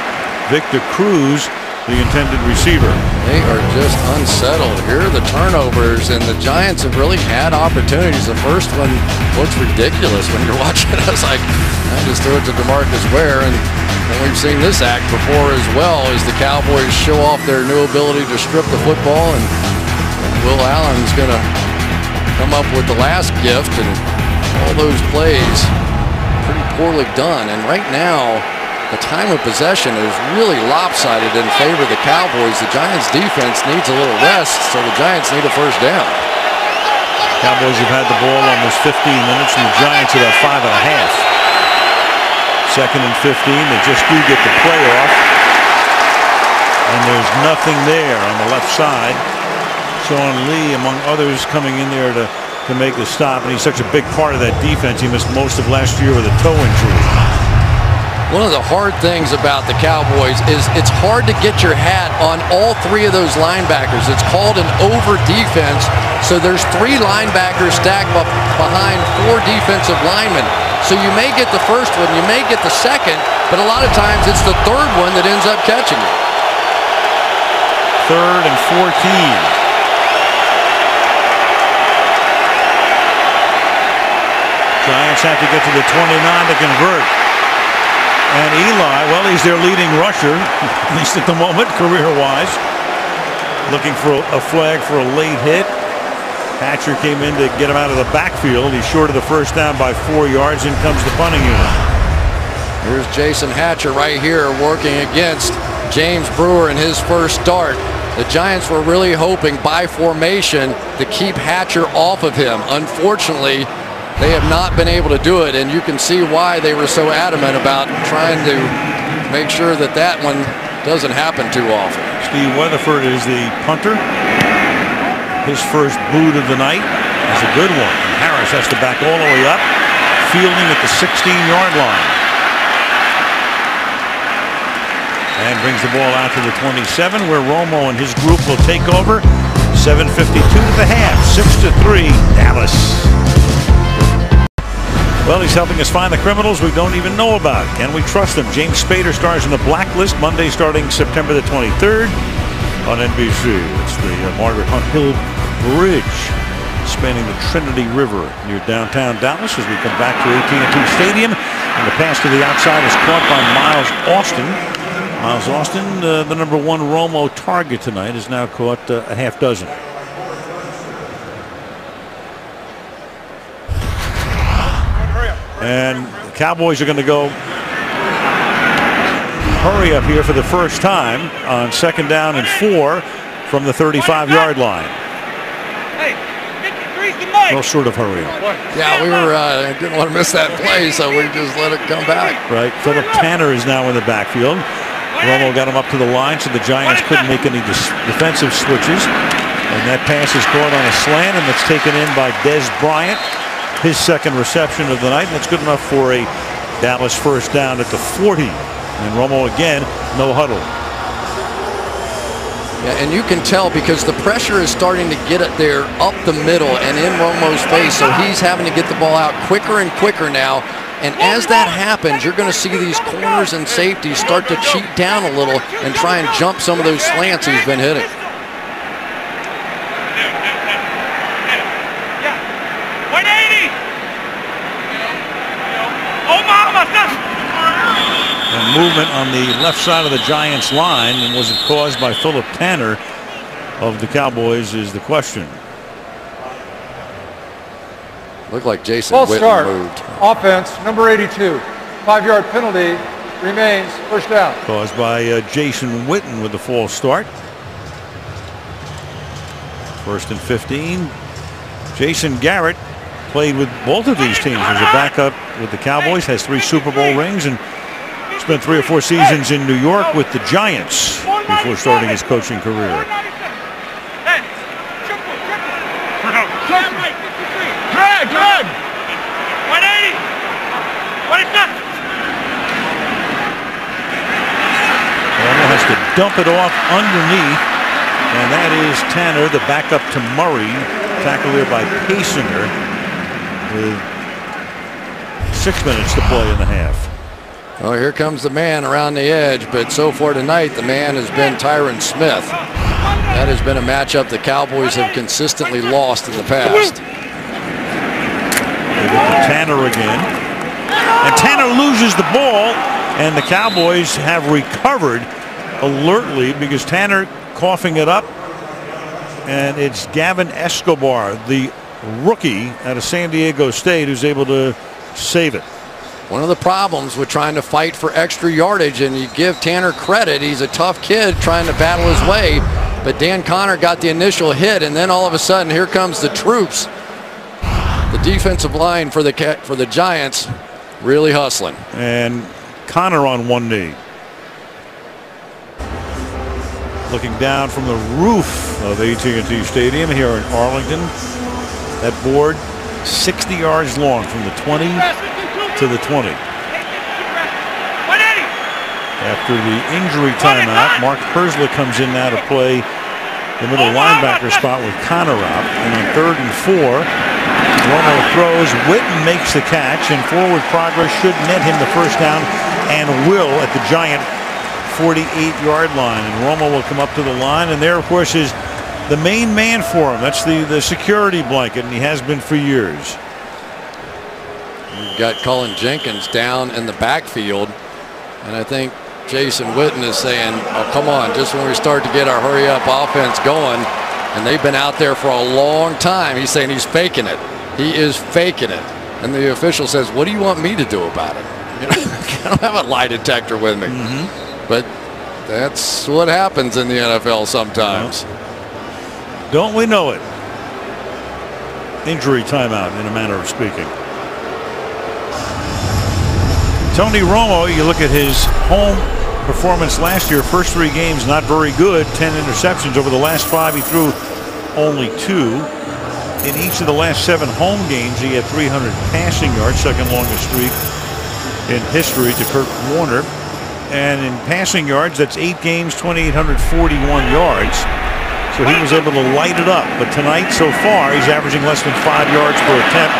Victor Cruz, the intended receiver. They are just unsettled. Here are the turnovers, and the Giants have really had opportunities. The first one looks ridiculous when you're watching it. I was like, I just threw it to DeMarcus Ware, and we've seen this act before as well, as the Cowboys show off their new ability to strip the football, and Will Allen's going to come up with the last gift, and all those plays pretty poorly done. And right now, the time of possession is really lopsided in favor of the Cowboys. The Giants defense needs a little rest, so the Giants need a 1st down. Cowboys have had the ball almost 15 minutes, and the Giants have 5.5. 2nd and 15. They just do get the play off. And there's nothing there on the left side. Sean Lee, among others, coming in there to make the stop, and he's such a big part of that defense. He missed most of last year with a toe injury. One of the hard things about the Cowboys is it's hard to get your hat on all 3 of those linebackers. It's called an over defense. So there's 3 linebackers stacked up behind 4 defensive linemen. So you may get the first one, you may get the second, but a lot of times it's the 3rd one that ends up catching you. 3rd and 14. Giants have to get to the 29 to convert. And Eli, well, he's their leading rusher, at least at the moment, career-wise. Looking for a flag for a late hit. Hatcher came in to get him out of the backfield. He's short of the 1st down by 4 yards. In comes the punting unit. Here's Jason Hatcher right here working against James Brewer in his first start. The Giants were really hoping by formation to keep Hatcher off of him. Unfortunately, they have not been able to do it, and you can see why they were so adamant about trying to make sure that that one doesn't happen too often. Steve Weatherford is the punter. His first boot of the night is a good one. Harris has to back all the way up, fielding at the 16-yard line. And brings the ball out to the 27, where Romo and his group will take over. 7:52 to the half, 6-3, Dallas. Well, he's helping us find the criminals we don't even know about. Can we trust them? James Spader stars in the Blacklist Monday starting September the 23rd on NBC. It's the Margaret Hunt Hill Bridge spanning the Trinity River near downtown Dallas as we come back to AT&T Stadium. And the pass to the outside is caught by Miles Austin. Miles Austin, the #1 Romo target tonight, has now caught a half dozen. And the Cowboys are going to go hurry up here for the first time on 2nd down and 4 from the 35-yard line. No sort of hurry up. Yeah, we were didn't want to miss that play, so we just let it come back. Right. Philip Tanner is now in the backfield. Romo got him up to the line, so the Giants couldn't make any defensive switches. And that pass is caught on a slant, and it's taken in by Des Bryant. His second reception of the night, and that's good enough for a Dallas first down at the 40. And Romo again, no huddle. Yeah, and you can tell because the pressure is starting to get it there up the middle and in Romo's face, so he's having to get the ball out quicker and quicker now. And as that happens, you're going to see these corners and safeties start to cheat down a little and try and jump some of those slants he's been hitting. Movement on the left side of the Giants line, and was it caused by Philip Tanner of the Cowboys is the question. Looked like Jason False Witten start. moved. Offense, number 82. 5-yard penalty, remains first down. Caused by Jason Witten with the false start. 1st and 15. Jason Garrett played with both of these teams as a backup with the Cowboys, has 3 Super Bowl rings, and spent 3 or 4 seasons in New York with the Giants before starting his coaching career. Drag! 180! What is that? Romo has to dump it off underneath, and that is Tanner, the backup to Murray, tackled there by Pasinger with 6 minutes to play in the half. Oh, here comes the man around the edge, but so far tonight, the man has been Tyron Smith. That has been a matchup the Cowboys have consistently lost in the past. They go to Tanner again. And Tanner loses the ball, and the Cowboys have recovered alertly because Tanner coughing it up, and it's Gavin Escobar, the rookie out of San Diego State, who's able to save it. One of the problems with trying to fight for extra yardage, and you give Tanner credit, he's a tough kid trying to battle his way, but Dan Connor got the initial hit, and then all of a sudden here comes the troops. The defensive line for the Giants really hustling. And Connor on one knee. Looking down from the roof of AT&T Stadium here in Arlington. That board 60 yards long from the 20 to the 20. After the injury timeout, Mark Herzlich comes in now to play the middle linebacker spot with Connor out. And on 3rd and 4, Romo throws. Witten makes the catch, and forward progress should net him the first down, and will at the Giant 48-yard line. And Romo will come up to the line, and there, of course, is the main man for him. That's the security blanket, and he has been for years. You've got Cullen Jenkins down in the backfield, and I think Jason Witten is saying, oh, come on, just when we start to get our hurry-up offense going, and they've been out there for a long time, he's saying he's faking it. He is faking it. And the official says, what do you want me to do about it? You know, I don't have a lie detector with me. But that's what happens in the NFL sometimes. Well, don't we know it? Injury timeout, in a manner of speaking. Tony Romo, you look at his home performance last year, first 3 games not very good, 10 interceptions. Over the last 5 he threw only 2. In each of the last 7 home games he had 300 passing yards, second longest streak in history to Kurt Warner. And in passing yards, that's 8 games, 2,841 yards. So he was able to light it up. But tonight so far he's averaging less than 5 yards per attempt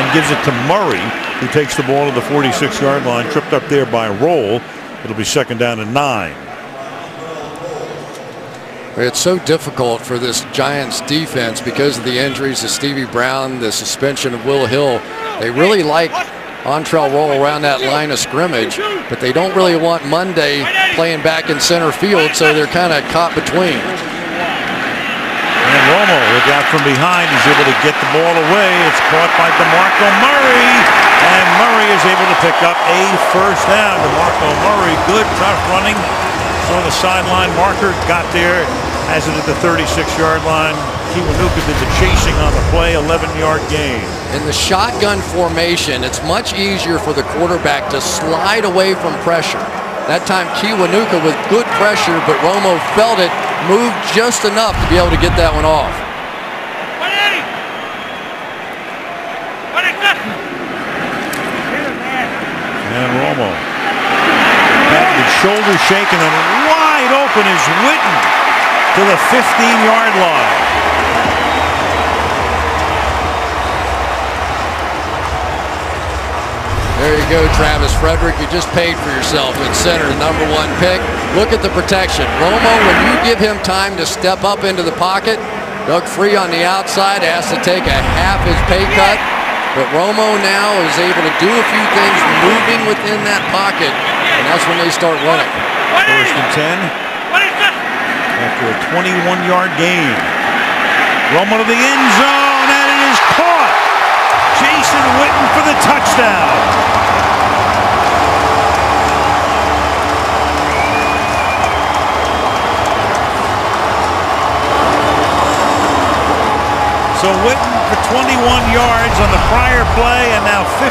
and gives it to Murray, who takes the ball to the 46-yard line, tripped up there by Roll. It'll be second down and 9. It's so difficult for this Giants defense because of the injuries to Stevie Brown, the suspension of Will Hill. They really like Antrell Roll around that line of scrimmage, but they don't really want Monday playing back in center field, so they're kind of caught between. And Romo, look out from behind. He's able to get the ball away. It's caught by DeMarco Murray, and Murray is able to pick up a first down. DeMarco Murray, good, tough running. Saw the sideline marker, got there, has it at the 36-yard line. Kiwanuka did the chasing on the play, 11-yard gain. In the shotgun formation, it's much easier for the quarterback to slide away from pressure. That time Kiwanuka with good pressure, but Romo felt it, moved just enough to be able to get that one off. And Romo, with shoulders shaking and wide open is Witten to the 15-yard line. There you go, Travis Frederick. You just paid for yourself in center, number 1 pick. Look at the protection. Romo, when you give him time to step up into the pocket, Doug Free on the outside has to take a half his pay cut. But Romo now is able to do a few things moving within that pocket, and that's when they start running. First and 10 after a 21-yard gain. Romo to the end zone, and it is caught. Jason Witten for the touchdown. So Witten for 21 yards on the prior play, and now 15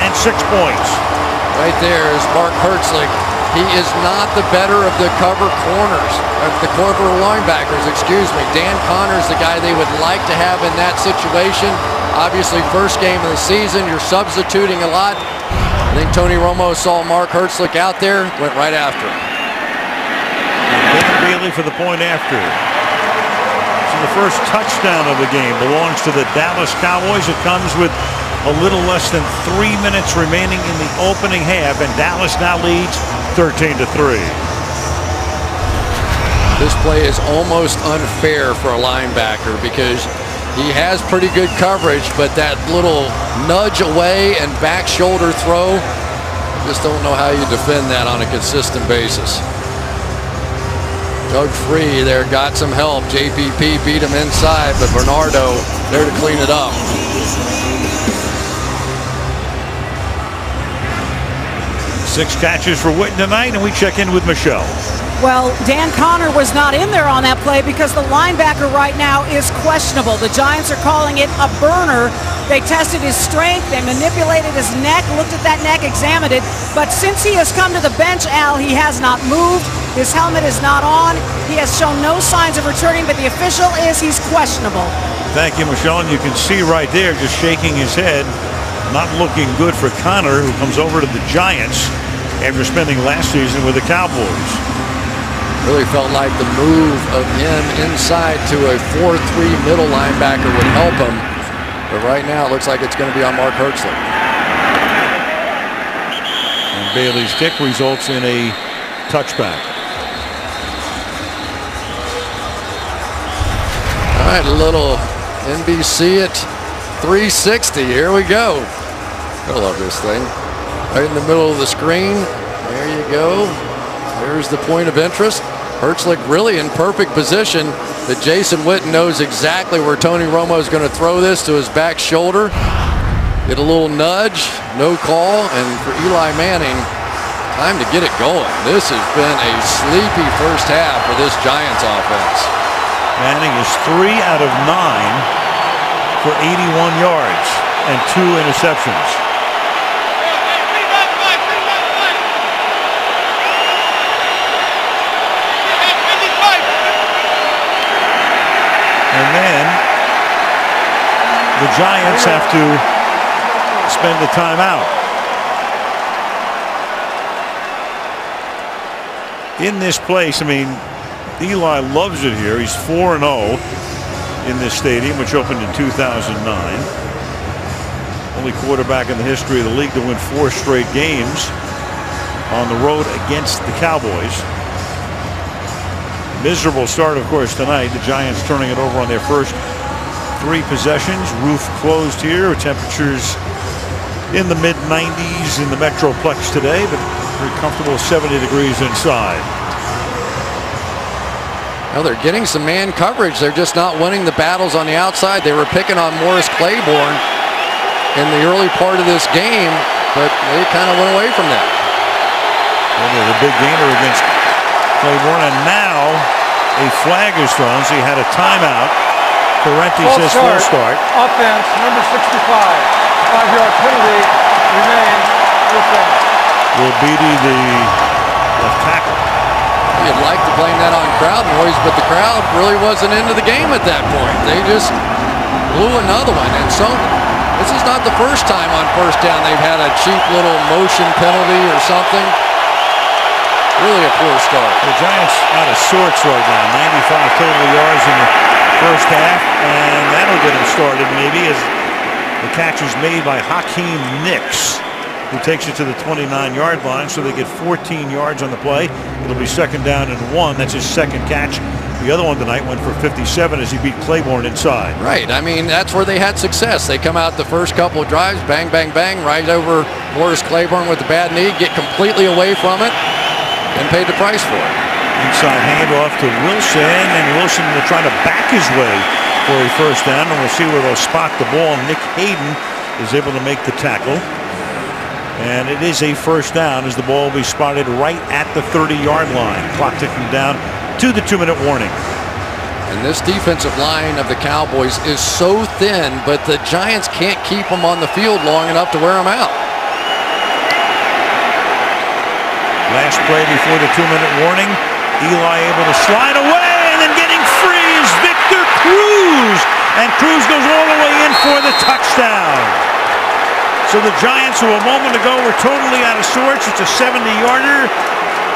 and 6 points. Right there is Mark Hertzlich. He is not the better of the cover corners, of the cover linebackers, excuse me. Dan Connor's the guy they would like to have in that situation. Obviously, first game of the season, you're substituting a lot. I think Tony Romo saw Mark Hertzlich out there, went right after him. Dan Bailey for the point after. So the first touchdown of the game belongs to the Dallas Cowboys. It comes with a little less than 3 minutes remaining in the opening half, and Dallas now leads 13-3. This play is almost unfair for a linebacker because he has pretty good coverage, but that little nudge away and back shoulder throw, I just don't know how you defend that on a consistent basis. Doug Free there got some help. JPP beat him inside, but Bernardo there to clean it up. Six catches for Witten tonight, and we check in with Michelle. Well, Dan Connor was not in there on that play because the linebacker right now is questionable. The Giants are calling it a burner. They tested his strength, they manipulated his neck, looked at that neck, examined it. But since he has come to the bench, Al, he has not moved. His helmet is not on. He has shown no signs of returning, but the official is he's questionable. Thank you, Michelle. And you can see right there just shaking his head. Not looking good for Connor, who comes over to the Giants after spending last season with the Cowboys. Really felt like the move of him inside to a 4-3 middle linebacker would help him. But right now it looks like it's going to be on Mark Hertzlich. And Bailey's kick results in a touchback. All right, a little NBC at 360. Here we go. I love this thing. Right in the middle of the screen. There you go. There's the point of interest. Hertzlich really in perfect position that Jason Witten knows exactly where Tony Romo is going to throw this to his back shoulder. Get a little nudge, no call, and for Eli Manning, time to get it going. This has been a sleepy first half for this Giants offense. Manning is 3 out of 9 for 81 yards and 2 interceptions. And then the Giants have to spend the timeout. In this place, I mean, Eli loves it here. He's 4-0 in this stadium, which opened in 2009. Only quarterback in the history of the league to win 4 straight games on the road against the Cowboys. Miserable start, of course, tonight. The Giants turning it over on their first 3 possessions. Roof closed here. Temperatures in the mid-90s in the Metroplex today, but very comfortable 70 degrees inside. Well, they're getting some man coverage. They're just not winning the battles on the outside. They were picking on Morris Claiborne in the early part of this game, but they kind of went away from that. Well, they're the big gainer against Claiborne, and now a flag is thrown, so he had a timeout. Parenti says full start. Offense, number 65. 5-yard penalty remains. Will Beatty, the left tackle. You'd like to blame that on crowd noise, but the crowd really wasn't into the game at that point. They just blew another one. And so this is not the first time on first down they've had a cheap little motion penalty or something. Really a poor start. The Giants out of sorts right now. 95 total yards in the first half, and that'll get them started maybe as the catch is made by Hakeem Nicks, who takes it to the 29-yard line, so they get 14 yards on the play. It'll be 2nd down and 1. That's his second catch. The other one tonight went for 57 as he beat Claiborne inside. Right. I mean, that's where they had success. They come out the first couple of drives, bang, bang, bang, right over Morris Claiborne with the bad knee, get completely away from it, and paid the price for it. Inside handoff to Wilson, and Wilson will try to back his way for a first down, and we'll see where they'll spot the ball. Nick Hayden is able to make the tackle. And it is a first down as the ball will be spotted right at the 30-yard line. Clock ticking down to the 2-minute warning. And this defensive line of the Cowboys is so thin, but the Giants can't keep them on the field long enough to wear them out. Last play before the 2-minute warning. Eli able to slide away, and then getting free is Victor Cruz. And Cruz goes all the way in for the touchdown. So the Giants, who a moment ago were totally out of sorts, it's a 70-yarder.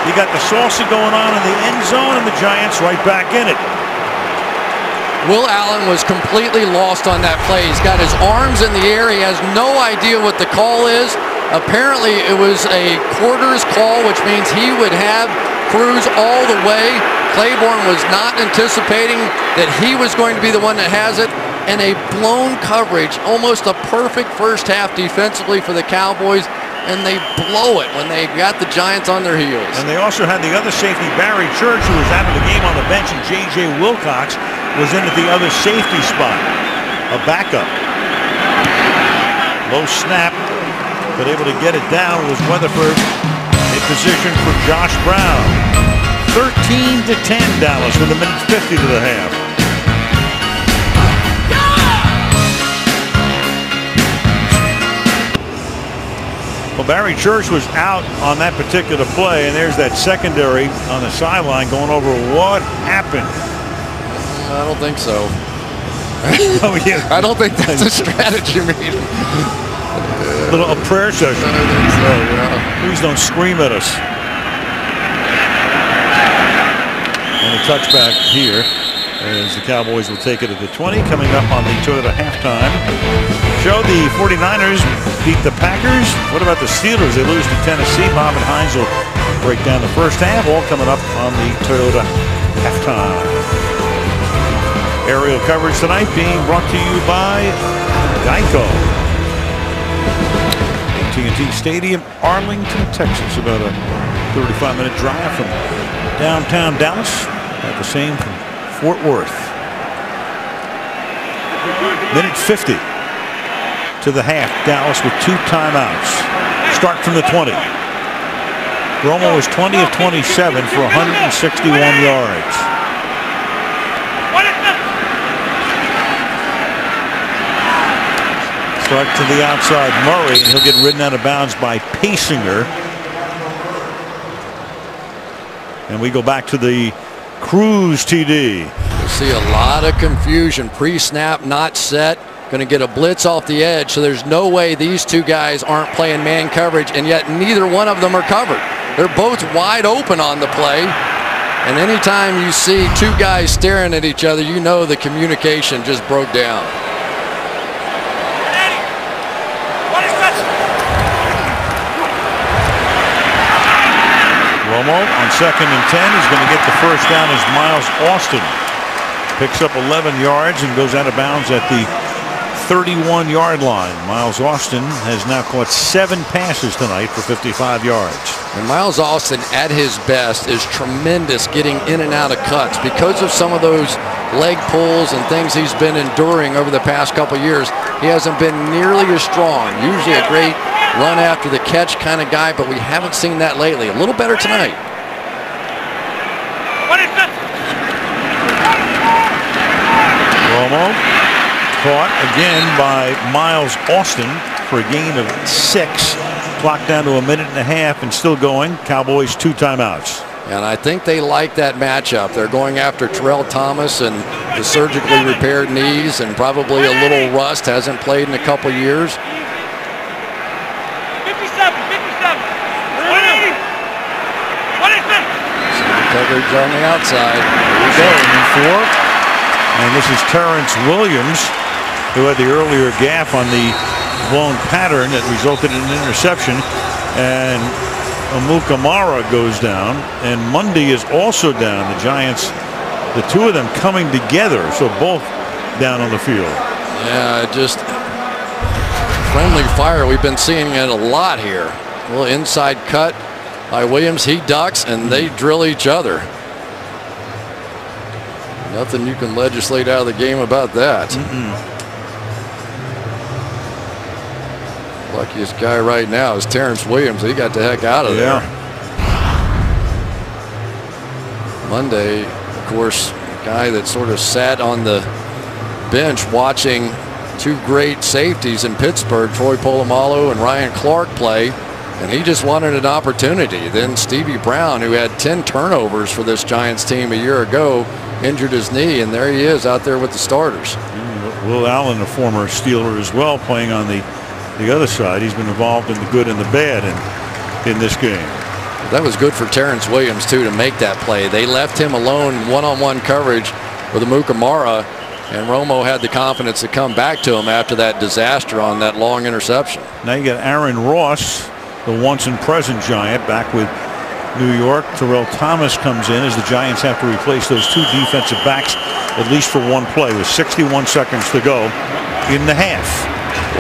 You got the salsa going on in the end zone, and the Giants right back in it. Will Allen was completely lost on that play. He's got his arms in the air. He has no idea what the call is. Apparently, it was a quarters call, which means he would have Cruz all the way. Claiborne was not anticipating that he was going to be the one that has it. And a blown coverage, almost a perfect first half defensively for the Cowboys, and they blow it when they got the Giants on their heels. And they also had the other safety, Barry Church, who was out of the game on the bench, and J.J. Wilcox was in at the other safety spot, a backup. Low snap, but able to get it down was Weatherford in position for Josh Brown. 13-10 Dallas with 1:50 to the half. Well, Barry Church was out on that particular play, and there's that secondary on the sideline going over what happened. I don't think so. Oh, yeah. I don't think that's a strategy meeting. A prayer session. I don't think so, yeah. Please don't scream at us. And a touchback here as the Cowboys will take it at the 20. Coming up on the Toyota halftime show, the 49ers beat the Packers. What about the Steelers? They lose to Tennessee. Bob and Hines will break down the first half. All coming up on the Toyota halftime. Aerial coverage tonight being brought to you by Geico. AT&T Stadium, Arlington, Texas. About a 35-minute drive from downtown Dallas. About the same from Fort Worth. 1:50. to the half. Dallas with 2 timeouts. Start from the 20. Romo was 20 of 27 for 161 yards. Start to the outside, Murray, and he'll get ridden out of bounds by Pasinger. And we go back to the Cruz TD. We'll see a lot of confusion. Pre-snap, not set. Going to get a blitz off the edge, so there's no way these two guys aren't playing man coverage, and yet neither one of them are covered. They're both wide open on the play, and anytime you see two guys staring at each other, you know the communication just broke down. Romo on 2nd and 10 is going to get the first down as Miles Austin picks up 11 yards and goes out of bounds at the 31-yard line. Miles Austin has now caught 7 passes tonight for 55 yards. And Miles Austin at his best is tremendous getting in and out of cuts because of some of those leg pulls and things he's been enduring over the past couple years. He hasn't been nearly as strong. Usually a great run after the catch kind of guy, but we haven't seen that lately. A little better tonight. Romo caught again by Miles Austin for a gain of 6. Clock down to a minute and a half and still going. Cowboys 2 timeouts. And I think they like that matchup. They're going after Terrell Thomas and the surgically repaired knees and probably a little rust. Hasn't played in a couple years. 57. Coverage on the outside. There we go. 4. And this is Terrence Williams, who had the earlier gaffe on the blown pattern that resulted in an interception. And Amukamara goes down, and Mundy is also down. The Giants, the two of them coming together, so both down on the field. Yeah, just friendly fire. We've been seeing it a lot here. A little inside cut by Williams. He ducks, and they drill each other. Nothing you can legislate out of the game about that. Luckiest guy right now is Terrence Williams. He got the heck out of there. Monday, of course, a guy that sort of sat on the bench watching 2 great safeties in Pittsburgh, Troy Polamalu and Ryan Clark, play, and he just wanted an opportunity. Then Stevie Brown, who had 10 turnovers for this Giants team a year ago, injured his knee, and there he is out there with the starters. Will Allen, a former Steeler as well, playing on the other side. He's been involved in the good and the bad in this game. That was good for Terrence Williams too to make that play. They left him alone one-on-one coverage with Amukamara, and Romo had the confidence to come back to him after that disaster on that long interception. Now you got Aaron Ross, the once and present Giant, back with New York. Terrell Thomas comes in as the Giants have to replace those 2 defensive backs at least for 1 play with 61 seconds to go in the half.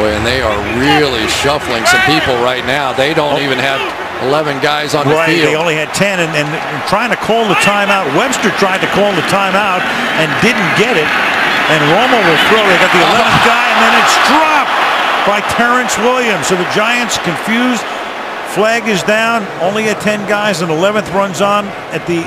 Boy, and they are really shuffling some people right now. They don't even have 11 guys on the field. They only had 10, and trying to call the timeout. Webster tried to call the timeout and didn't get it. And Romo will throw. They got the 11th guy, and then it's dropped by Terrence Williams. So the Giants confused. Flag is down. Only at 10 guys, and 11th runs on at the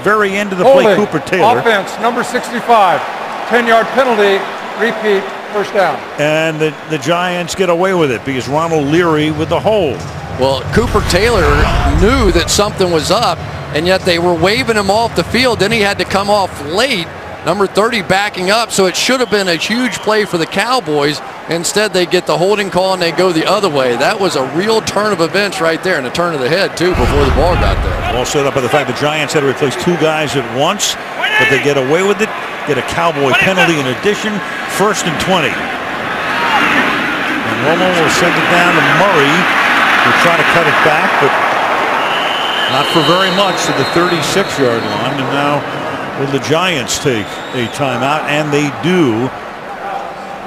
very end of the play. Cooper Taylor. Offense, number 65. 10-yard penalty. Repeat. First down. And the Giants get away with it because Ronald Leary with the hold. Well, Cooper Taylor knew that something was up, and yet they were waving him off the field. Then he had to come off late. Number 30 backing up, so it should have been a huge play for the Cowboys. Instead, they get the holding call and they go the other way. That was a real turn of events right there, and a turn of the head too before the ball got there. All set up by the fact the Giants had to replace 2 guys at once, but they get away with it. Get a Cowboy penalty in addition. 1st and 20. And Romo will send it down to Murray. Will try to cut it back, but not for very much to the 36-yard line. And now will the Giants take a timeout? And they do,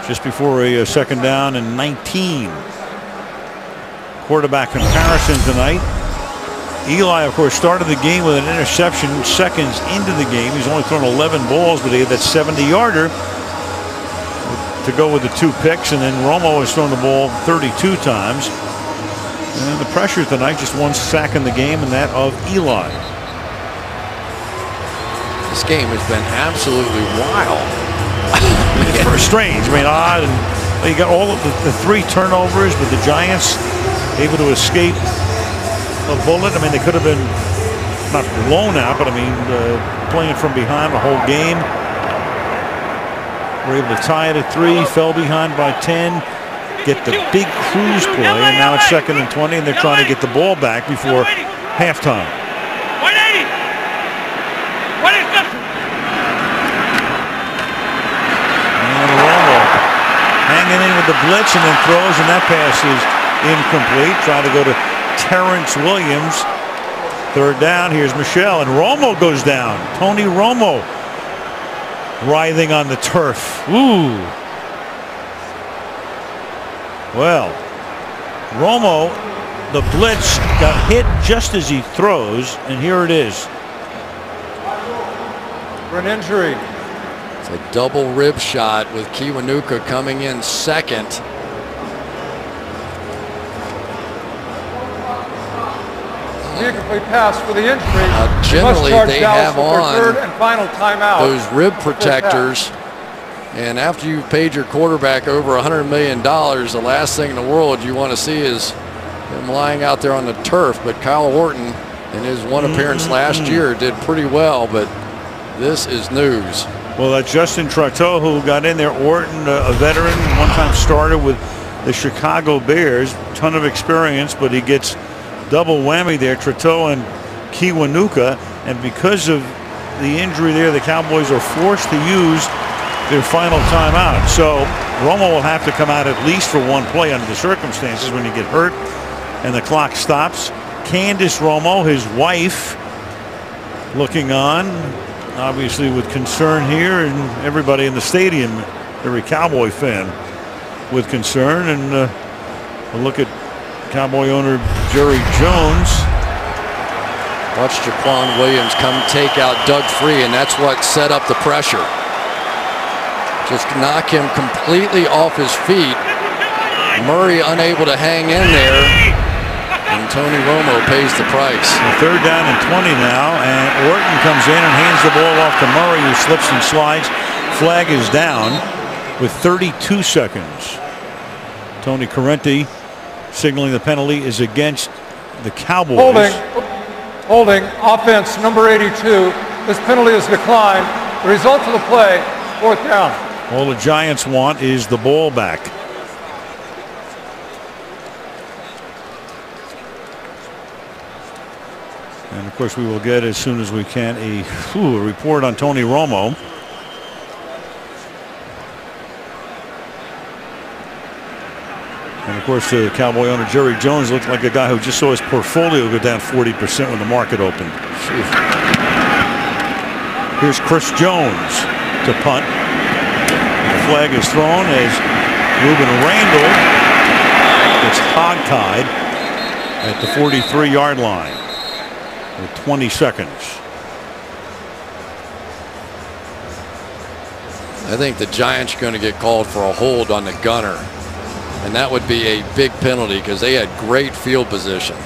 just before a 2nd down and 19. Quarterback comparison tonight. Eli, of course, started the game with an interception seconds into the game. He's only thrown 11 balls, but he had that 70-yarder to to go with the 2 picks, and then Romo has thrown the ball 32 times. And the pressure tonight, just 1 sack in the game, and that of Eli. This game has been absolutely wild. It's very strange. I mean, odd, and you got all of the 3 turnovers, but the Giants able to escape a bullet. I mean, they could have been not blown out, but I mean, playing from behind the whole game. Were able to tie it at 3, fell behind by 10, get the big cruise play, and now it's 2nd and 20, and they're trying to get the ball back before halftime. 180. What is this? And Romo hanging in with the blitz and then throws, and that pass is incomplete. Trying to go to Terrence Williams. 3rd down. Here's Michelle, and Romo goes down. Tony Romo writhing on the turf. Ooh. Well, Romo, the blitz got hit just as he throws, and here it is. For an injury. It's a double rib shot with Kiwanuka coming in 2nd. Incomplete pass for the injury. Generally, they have on 3rd and final timeout. those rib protectors, and after you've paid your quarterback over $100 million, the last thing in the world you want to see is him lying out there on the turf. But Kyle Orton, in his 1 appearance last year, did pretty well, but this is news. Well, that's Justin Trotteau who got in there. Orton, a veteran, 1-time starter with the Chicago Bears, ton of experience, but he gets double whammy there, Trotteau and Kiwanuka, and because of the injury there, the Cowboys are forced to use their final timeout. So Romo will have to come out at least for 1 play under the circumstances when you get hurt and the clock stops. Candace Romo, his wife, looking on, obviously with concern here, and everybody in the stadium, every Cowboy fan with concern. And a look at Cowboy owner Jerry Jones. Watch Jaquan Williams come take out Doug Free, and that's what set up the pressure. Just knock him completely off his feet. Murray unable to hang in there, and Tony Romo pays the price. 3rd down and 20 now, and Orton comes in and hands the ball off to Murray, who slips and slides. Flag is down with 32 seconds. Tony Correnti signaling the penalty is against the Cowboys. Holding, offense number 82. This penalty is declined. The result of the play, 4th down. All the Giants want is the ball back. And of course we will get, as soon as we can, a report on Tony Romo. And of course, Cowboy owner Jerry Jones looked like a guy who just saw his portfolio go down 40% when the market opened. Here's Chris Jones to punt. The flag is thrown as Ruben Randall gets hogtied at the 43-yard line with 20 seconds. I think the Giants are going to get called for a hold on the gunner. And that would be a big penalty because they had great field position.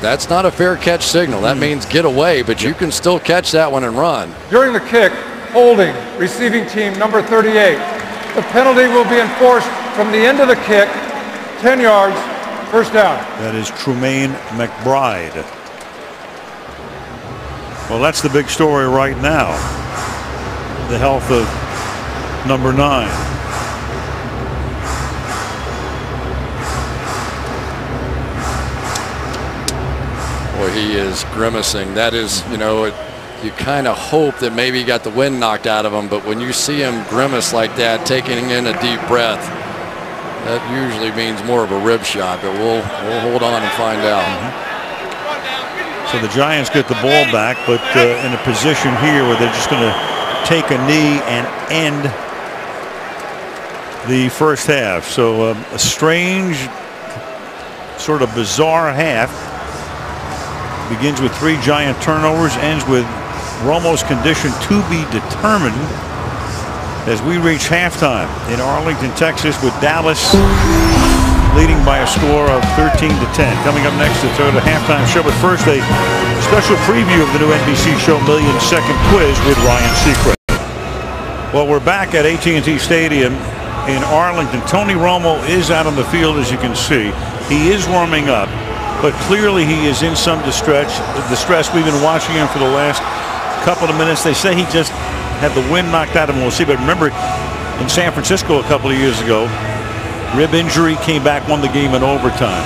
That's not a fair catch signal. That means get away, but you can still catch that one and run. During the kick, holding, receiving team number 38. The penalty will be enforced from the end of the kick, 10 yards, 1st down. That is Trumaine McBride. Well, that's the big story right now. The health of number 9. Boy, he is grimacing. That is, you know, you kind of hope that maybe he got the wind knocked out of him, but when you see him grimace like that, taking in a deep breath, that usually means more of a rib shot, but we'll hold on and find out. So the Giants get the ball back, but in a position here where they're just going to take a knee and end the first half. So a strange, sort of bizarre half. Begins with 3 Giant turnovers, ends with Romo's condition to be determined. as we reach halftime in Arlington, Texas, with Dallas leading by a score of 13-10. Coming up next, it's the halftime show. But first, a special preview of the new NBC show Million Second Quiz with Ryan Seacrest. Well, we're back at AT&T Stadium in Arlington. Tony Romo is out on the field, as you can see. He is warming up, but clearly he is in some distress. We've been watching him for the last couple of minutes. They say he just had the wind knocked out of him. We'll see. But remember, in San Francisco a couple of years ago, rib injury, came back, won the game in overtime.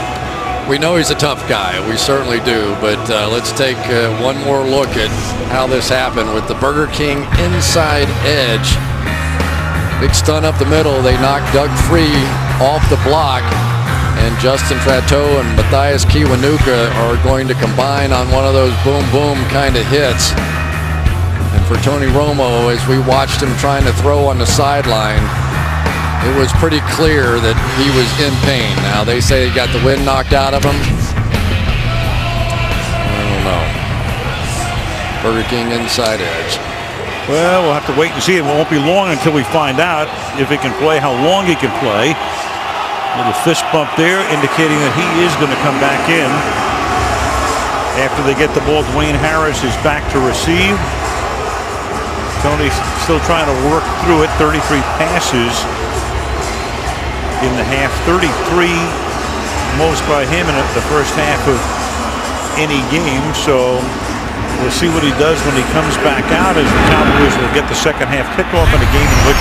We know he's a tough guy. We certainly do. But let's take one more look at how this happened with the Burger King inside edge. Big stun up the middle. They knocked Doug Free off the block. And Justin Fateau and Matthias Kiwanuka are going to combine on one of those boom-boom kind of hits. And for Tony Romo, as we watched him trying to throw on the sideline, it was pretty clear that he was in pain. Now, they say he got the wind knocked out of him. I don't know. Burger King inside edge. Well, we'll have to wait and see. It won't be long until we find out if he can play, how long he can play. Little fist bump there, indicating that he is going to come back in. After they get the ball, Dwayne Harris is back to receive. Tony's still trying to work through it. 33 passes in the half, 33 most by him in the first half of any game. So we'll see what he does when he comes back out, as the Cowboys will get the second half kickoff in a game in which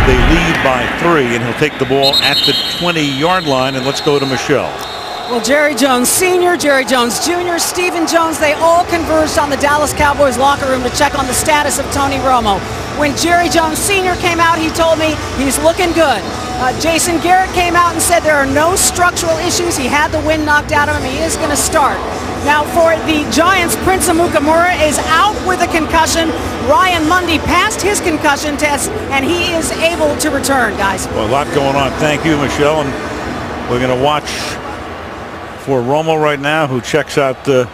they lead by 3, and he'll take the ball at the 20-yard line. And let's go to Michelle. Well, Jerry Jones Sr., Jerry Jones Jr., Stephen Jones, they all converged on the Dallas Cowboys locker room to check on the status of Tony Romo. When Jerry Jones Sr. came out, he told me he's looking good. Jason Garrett came out and said there are no structural issues. He had the wind knocked out of him. He is going to start. Now, for the Giants, Prince Amukamura is out with a concussion. Ryan Mundy passed his concussion test, and he is able to return, guys. Well, a lot going on. Thank you, Michelle. And we're going to watch for Romo right now, who checks out the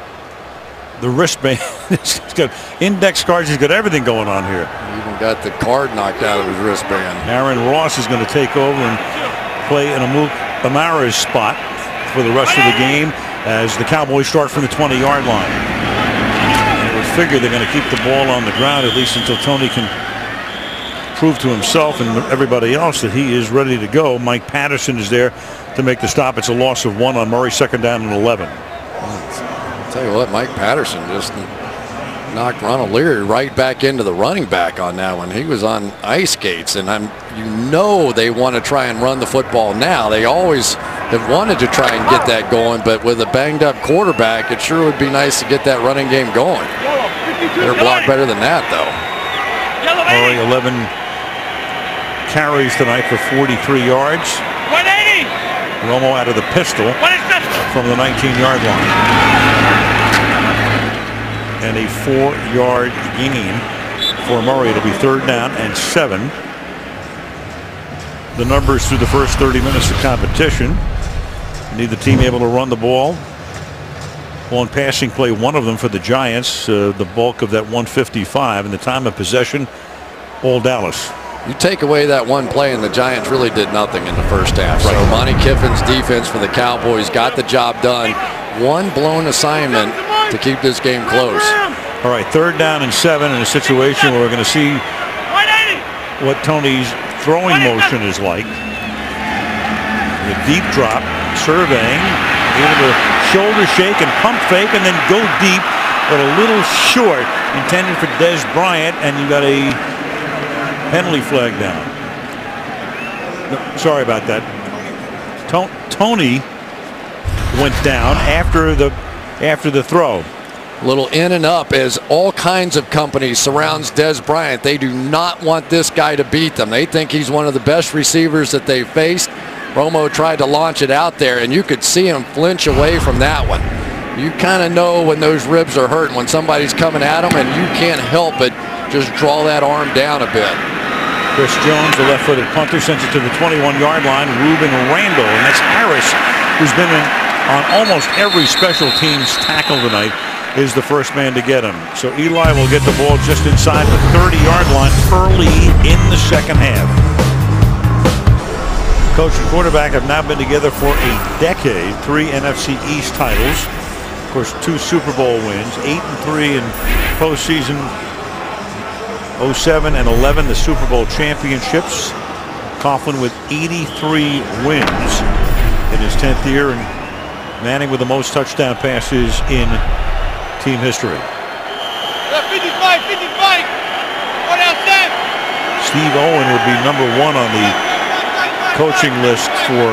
wristband. He's got index cards. He's got everything going on here. He even got the card knocked out of his wristband. Aaron Ross is going to take over and play in Amara's spot for the rest of the game as the Cowboys start from the 20-yard line. And it would figure they're going to keep the ball on the ground, at least until Tony can prove to himself and everybody else that he is ready to go. Mike Patterson is there to make the stop. It's a loss of 1 on Murray, second down and 11. I'll tell you what, Mike Patterson just knocked Ronald Leary right back into the running back on that one. He was on ice skates, and they want to try and run the football now. They always have wanted to try and get that going, but with a banged up quarterback, it sure would be nice to get that running game going. They're blocked better than that, though. Murray 11 carries tonight for 43 yards. 180. Romo out of the pistol from the 19-yard line. And a 4-yard gain for Murray. It'll be third down and 7. The numbers through the first 30 minutes of competition. Neither team able to run the ball. On passing play, one of them for the Giants, the bulk of that 155, and the time of possession, all Dallas. You take away that one play, and the Giants really did nothing in the first half. Right. So Monty Kiffin's defense for the Cowboys got the job done. One blown assignment to keep this game close. All right, third down and 7 in a situation where we're going to see what Tony's throwing motion is like. The deep drop, surveying, able to shoulder shake and pump fake and then go deep, but a little short, intended for Dez Bryant, and you got a penalty flag down. No, sorry about that. Tony went down after the throw. A little in and up as all kinds of companies surrounds Dez Bryant. They do not want this guy to beat them. They think he's one of the best receivers that they've faced. Romo tried to launch it out there, and you could see him flinch away from that one. You kind of know when those ribs are hurting, when somebody's coming at him, and you can't help but just draw that arm down a bit. Chris Jones, the left-footed punter, sends it to the 21-yard line. Ruben Randall, and that's Harris, who's been on almost every special teams tackle tonight. is the first man to get him. So Eli will get the ball just inside the 30-yard line early in the second half. Coach and quarterback have now been together for a decade. 3 NFC East titles. Of course, 2 Super Bowl wins. 8-3 in postseason. 07 and 11, the Super Bowl championships. Coughlin with 83 wins in his 10th year, and Manning with the most touchdown passes in team history. 55, 55. What else then? Steve Owen would be number 1 on the coaching list for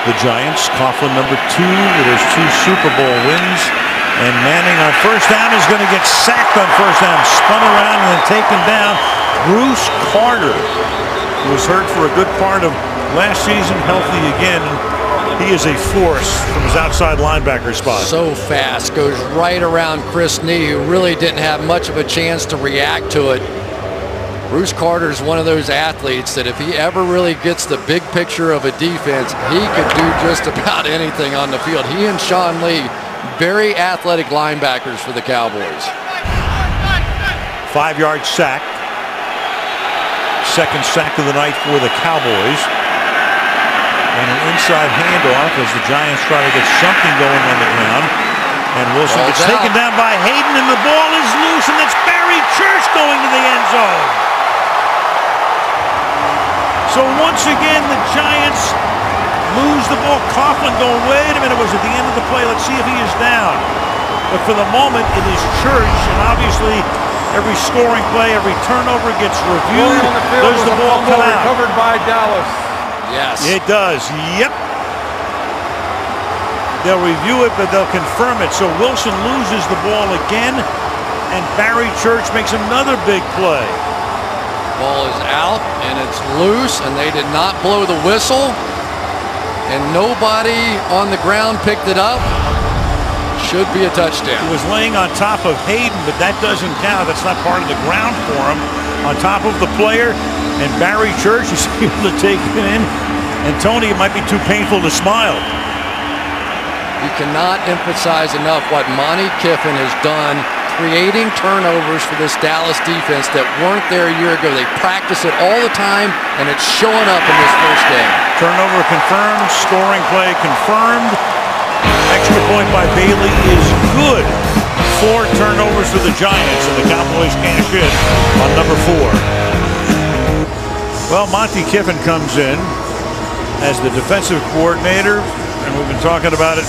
the Giants. Coughlin number 2 with his 2 Super Bowl wins. And Manning on first down is going to get sacked on first down, spun around and then taken down. Bruce Carter, who was hurt for a good part of last season, healthy again. He is a force from his outside linebacker spot. So fast, goes right around Chris Nee, who really didn't have much of a chance to react to it. Bruce Carter is one of those athletes that if he ever really gets the big picture of a defense, he could do just about anything on the field. He and Sean Lee, very athletic linebackers for the Cowboys. 5-yard sack. Second sack of the night for the Cowboys. And an inside handoff as the Giants try to get something going on the ground. And Wilson gets taken down by Hayden, and the ball is loose, and it's Barry Church going to the end zone. So once again, the Giants lose the ball. Coughlin going, wait a minute, was at the end of the play. Let's see if he is down. But for the moment, it is Church, and obviously every scoring play, every turnover gets reviewed. Does the ball come out? Recovered by Dallas. Yes. It does. Yep. They'll review it, but they'll confirm it. So Wilson loses the ball again, and Barry Church makes another big play. Ball is out, and it's loose, and they did not blow the whistle. And nobody on the ground picked it up. Should be a touchdown. He was laying on top of Hayden, but that doesn't count. That's not part of the ground for him. On top of the player, and Barry Church is able to take it in. And Tony, it might be too painful to smile. You cannot emphasize enough what Monty Kiffin has done, creating turnovers for this Dallas defense that weren't there a year ago. They practice it all the time, and it's showing up in this first game. Turnover confirmed, scoring play confirmed. Extra point by Bailey is good. 4 turnovers for the Giants, and the Cowboys cash in on number 4. Well, Monty Kiffin comes in as the defensive coordinator, and we've been talking about it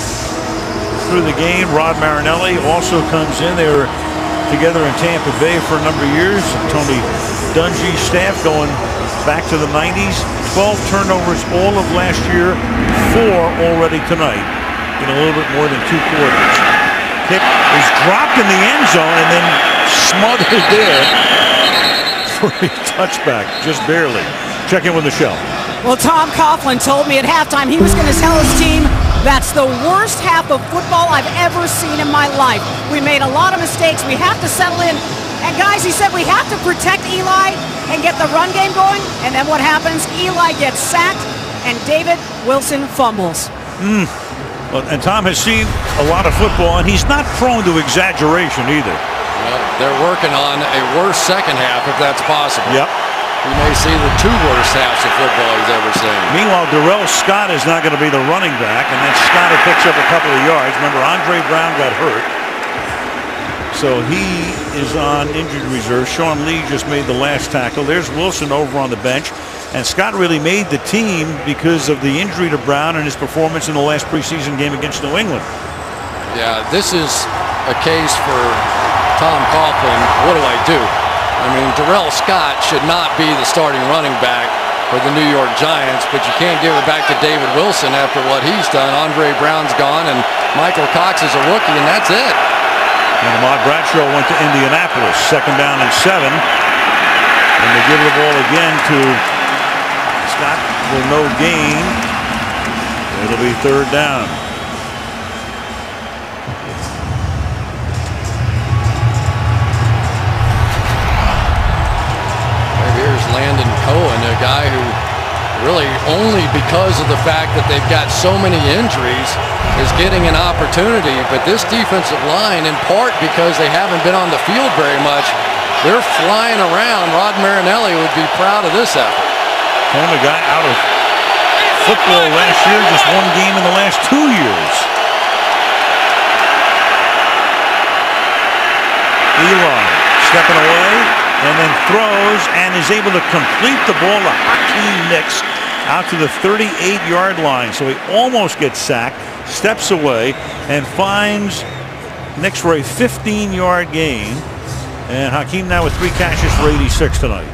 through the game. Rod Marinelli also comes in. They were together in Tampa Bay for a number of years. Tony Dungy's staff going back to the 90s. 12 turnovers all of last year, 4 already tonight in a little bit more than 2 quarters. Kick is dropped in the end zone and then smothered there for a touchback, just barely. Check in with Michelle. Well, Tom Coughlin told me at halftime he was going to tell his team that's the worst half of football I've ever seen in my life. We made a lot of mistakes. We have to settle in. And guys, he said we have to protect Eli and get the run game going. And then what happens? Eli gets sacked and David Wilson fumbles. Well, and Tom has seen a lot of football, and he's not prone to exaggeration either. Well, they're working on a worse second half, if that's possible. Yep. We may see the 2 worst halves of football he's ever seen. Meanwhile, Darrell Scott is not going to be the running back, and then Scott picks up a couple of yards. Remember, Andre Brown got hurt, so he is on injured reserve. Sean Lee just made the last tackle. There's Wilson over on the bench. And Scott really made the team because of the injury to Brown and his performance in the last preseason game against New England. Yeah, this is a case for Tom Coughlin. What do I do? I mean, Darrell Scott should not be the starting running back for the New York Giants, but you can't give it back to David Wilson after what he's done. Andre Brown's gone, and Michael Cox is a rookie, and that's it. And Ahmad Bradshaw went to Indianapolis, 2nd down and 7. And they give the ball again to Scott for no gain. It'll be 3rd down. Here's Landon Cohen, a guy who really really only because of the fact that they've got so many injuries is getting an opportunity. But this defensive line, in part because they haven't been on the field very much, they're flying around. Rod Marinelli would be proud of this effort. Tampa got out of football last year, just one game in the last 2 years. Eli stepping away and then throws and is able to complete the ball to Hakeem Nicks out to the 38-yard line. So he almost gets sacked, steps away, and finds Nicks for a 15-yard gain. And Hakeem now with 3 catches for 86 tonight.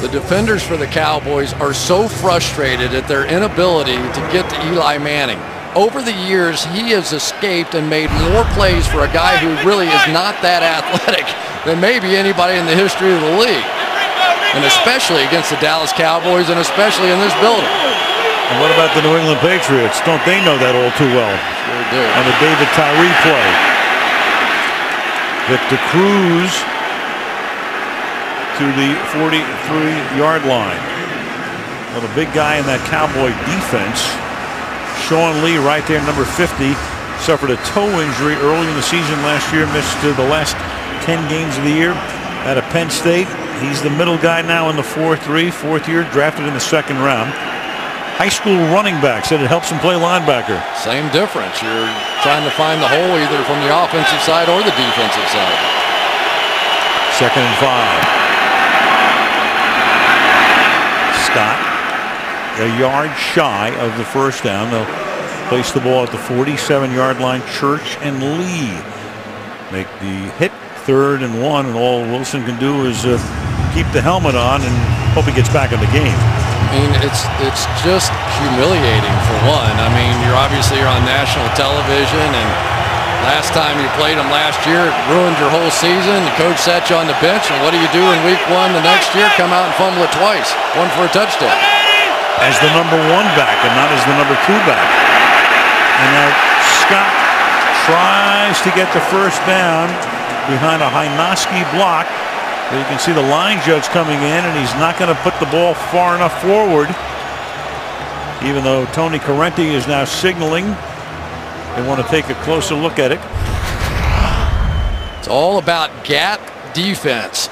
The defenders for the Cowboys are so frustrated at their inability to get to Eli Manning. Over the years, he has escaped and made more plays for a guy who really is not that athletic than maybe anybody in the history of the league. And especially against the Dallas Cowboys, and especially in this building. And what about the New England Patriots? Don't they know that all too well? Sure do. On the David Tyree play. Victor Cruz to the 43-yard line. Well, the big guy in that Cowboy defense, Sean Lee, right there, number 50, suffered a toe injury early in the season last year, missed the last 10 games of the year out of Penn State. He's the middle guy now in the 4-3, fourth year, drafted in the 2nd round. High school running back, said it helps him play linebacker. Same difference. You're trying to find the hole either from the offensive side or the defensive side. 2nd and 5. Scott, a yard shy of the first down. They'll place the ball at the 47-yard line. Church and Lee make the hit, 3rd and 1, and all Wilson can do is keep the helmet on and hope he gets back in the game. I mean, it's just humiliating for one. I mean, you're on national television, and last time you played them last year, it ruined your whole season. The coach sat you on the bench, and what do you do in week 1 the next year? Come out and fumble it twice, one for a touchdown. As the number 1 back and not as the number 2 back. And now Scott tries to get the first down behind a Hynoski block. But you can see the line judge coming in, and he's not going to put the ball far enough forward. Even though Tony Correnti is now signaling they want to take a closer look at it. It's all about gap defense.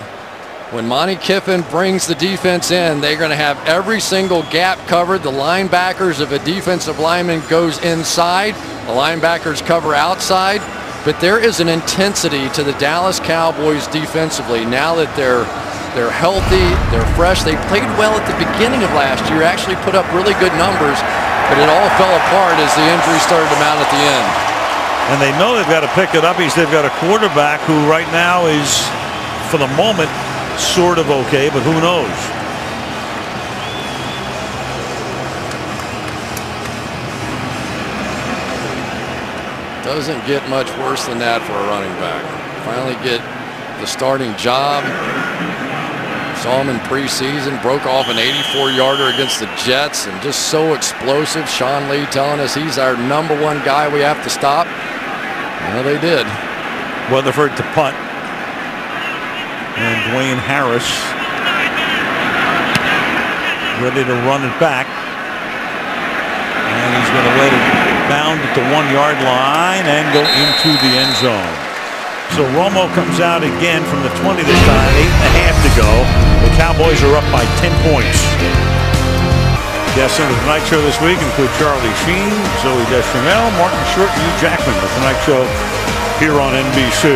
When Monty Kiffin brings the defense in, they're going to have every single gap covered. The linebackers, if a defensive lineman goes inside, the linebackers cover outside. But there is an intensity to the Dallas Cowboys defensively now that they're healthy, they're fresh. They played well at the beginning of last year, actually put up really good numbers, but it all fell apart as the injuries started to mount at the end. And they know they've got to pick it up because they've got a quarterback who right now is, for the moment, sort of okay, but who knows? Doesn't get much worse than that for a running back. Finally get the starting job. Saw him in preseason, broke off an 84-yarder against the Jets, and just so explosive. Sean Lee telling us he's our number 1 guy we have to stop. Well, they did. Weatherford to punt. And Dwayne Harris ready to run it back. And he's going to let it bound at the 1-yard line and go into the end zone. So Romo comes out again from the 20 this time, 8.5 to go. The Cowboys are up by 10 points. Guests on the Tonight Show this week include Charlie Sheen, Zoe Deschanel, Martin Short, and Hugh Jackman. The Tonight Show here on NBC.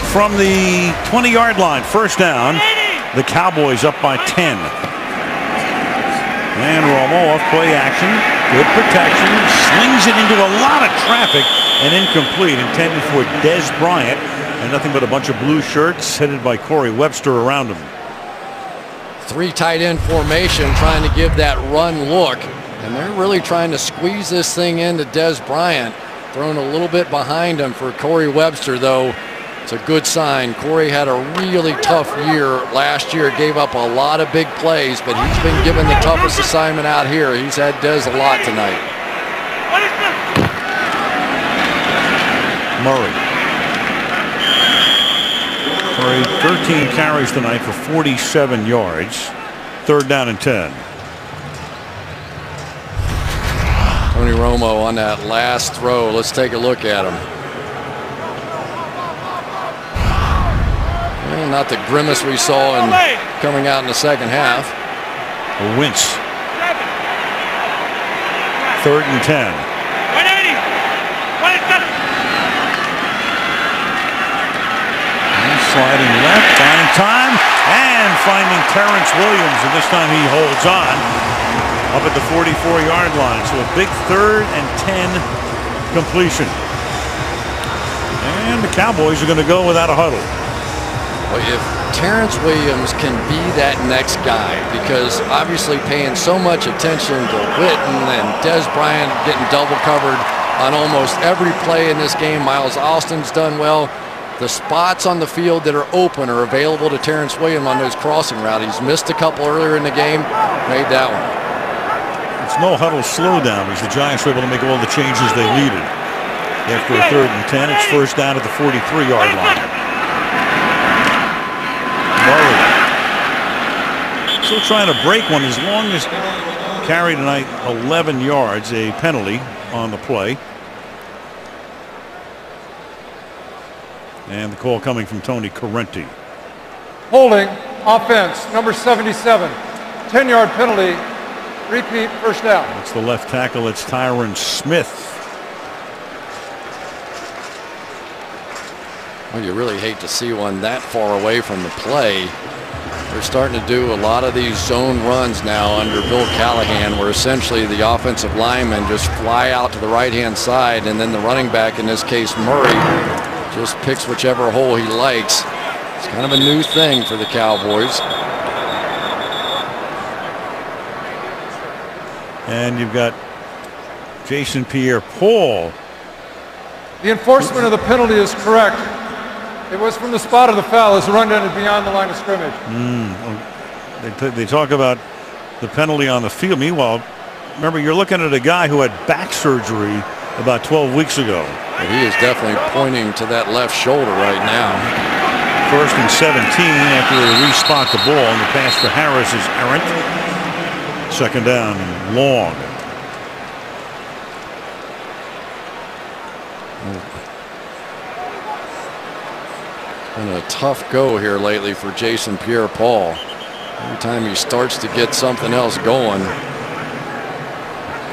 From the 20-yard line, first down, the Cowboys up by 10. And Romo off play action, good protection, slings it into a lot of traffic and incomplete, intended for Dez Bryant, and nothing but a bunch of blue shirts headed by Corey Webster around him. 3 tight end formation, trying to give that run look, and they're really trying to squeeze this thing into Dez Bryant, thrown a little bit behind him for Corey Webster, though. It's a good sign. Corey had a really tough year last year, gave up a lot of big plays, but he's been given the toughest assignment out here. He's had Dez a lot tonight. Murray. 13 carries tonight for 47 yards. 3rd down and 10. Tony Romo on that last throw. Let's take a look at him. Well, not the grimace we saw coming out in the second half. A wince. 3rd and 10. 180. 187. Sliding left, finding time, and finding Terrence Williams, and this time he holds on up at the 44-yard line. So a big 3rd and 10 completion. And the Cowboys are going to go without a huddle. Well, if Terrence Williams can be that next guy, because obviously paying so much attention to Witten and Des Bryant getting double covered on almost every play in this game. Miles Austin's done well. The spots on the field that are open are available to Terrence Williams on those crossing routes. He's missed a couple earlier in the game, made that one. It's no huddle slowdown as the Giants were able to make all the changes they needed. After a 3rd and 10, it's 1st down at the 43-yard line. Murray still trying to break one, as long as carry tonight 11 yards, a penalty on the play. And the call coming from Tony Correnti. Holding, offense, number 77. 10-yard penalty, repeat, 1st down. It's the left tackle. It's Tyron Smith. Well, you really hate to see one that far away from the play. They're starting to do a lot of these zone runs now under Bill Callahan, where essentially the offensive linemen just fly out to the right-hand side, and then the running back, in this case Murray, just picks whichever hole he likes. It's kind of a new thing for the Cowboys. And you've got Jason Pierre-Paul. The enforcement of the penalty is correct. It was from the spot of the foul as the run ended beyond the line of scrimmage. They talk about the penalty on the field. Meanwhile, remember, you're looking at a guy who had back surgery about 12 weeks ago. Well, he is definitely pointing to that left shoulder right now. 1st and 17 after they re-spot the ball, and the pass for Harris is errant. 2nd down and long. Been a tough go here lately for Jason Pierre-Paul. Every time he starts to get something else going,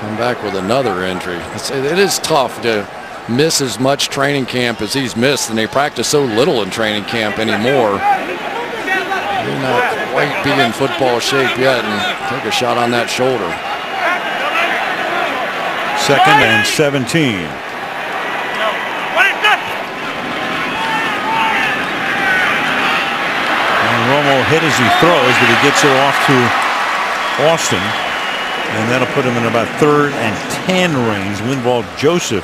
come back with another injury. It is tough to miss as much training camp as he's missed, and they practice so little in training camp anymore. They're not quite be in football shape yet, and take a shot on that shoulder. 2nd and 17. Romo hit as he throws, but he gets it off to Austin, and that'll put him in about 3rd and 10 range. Linval Joseph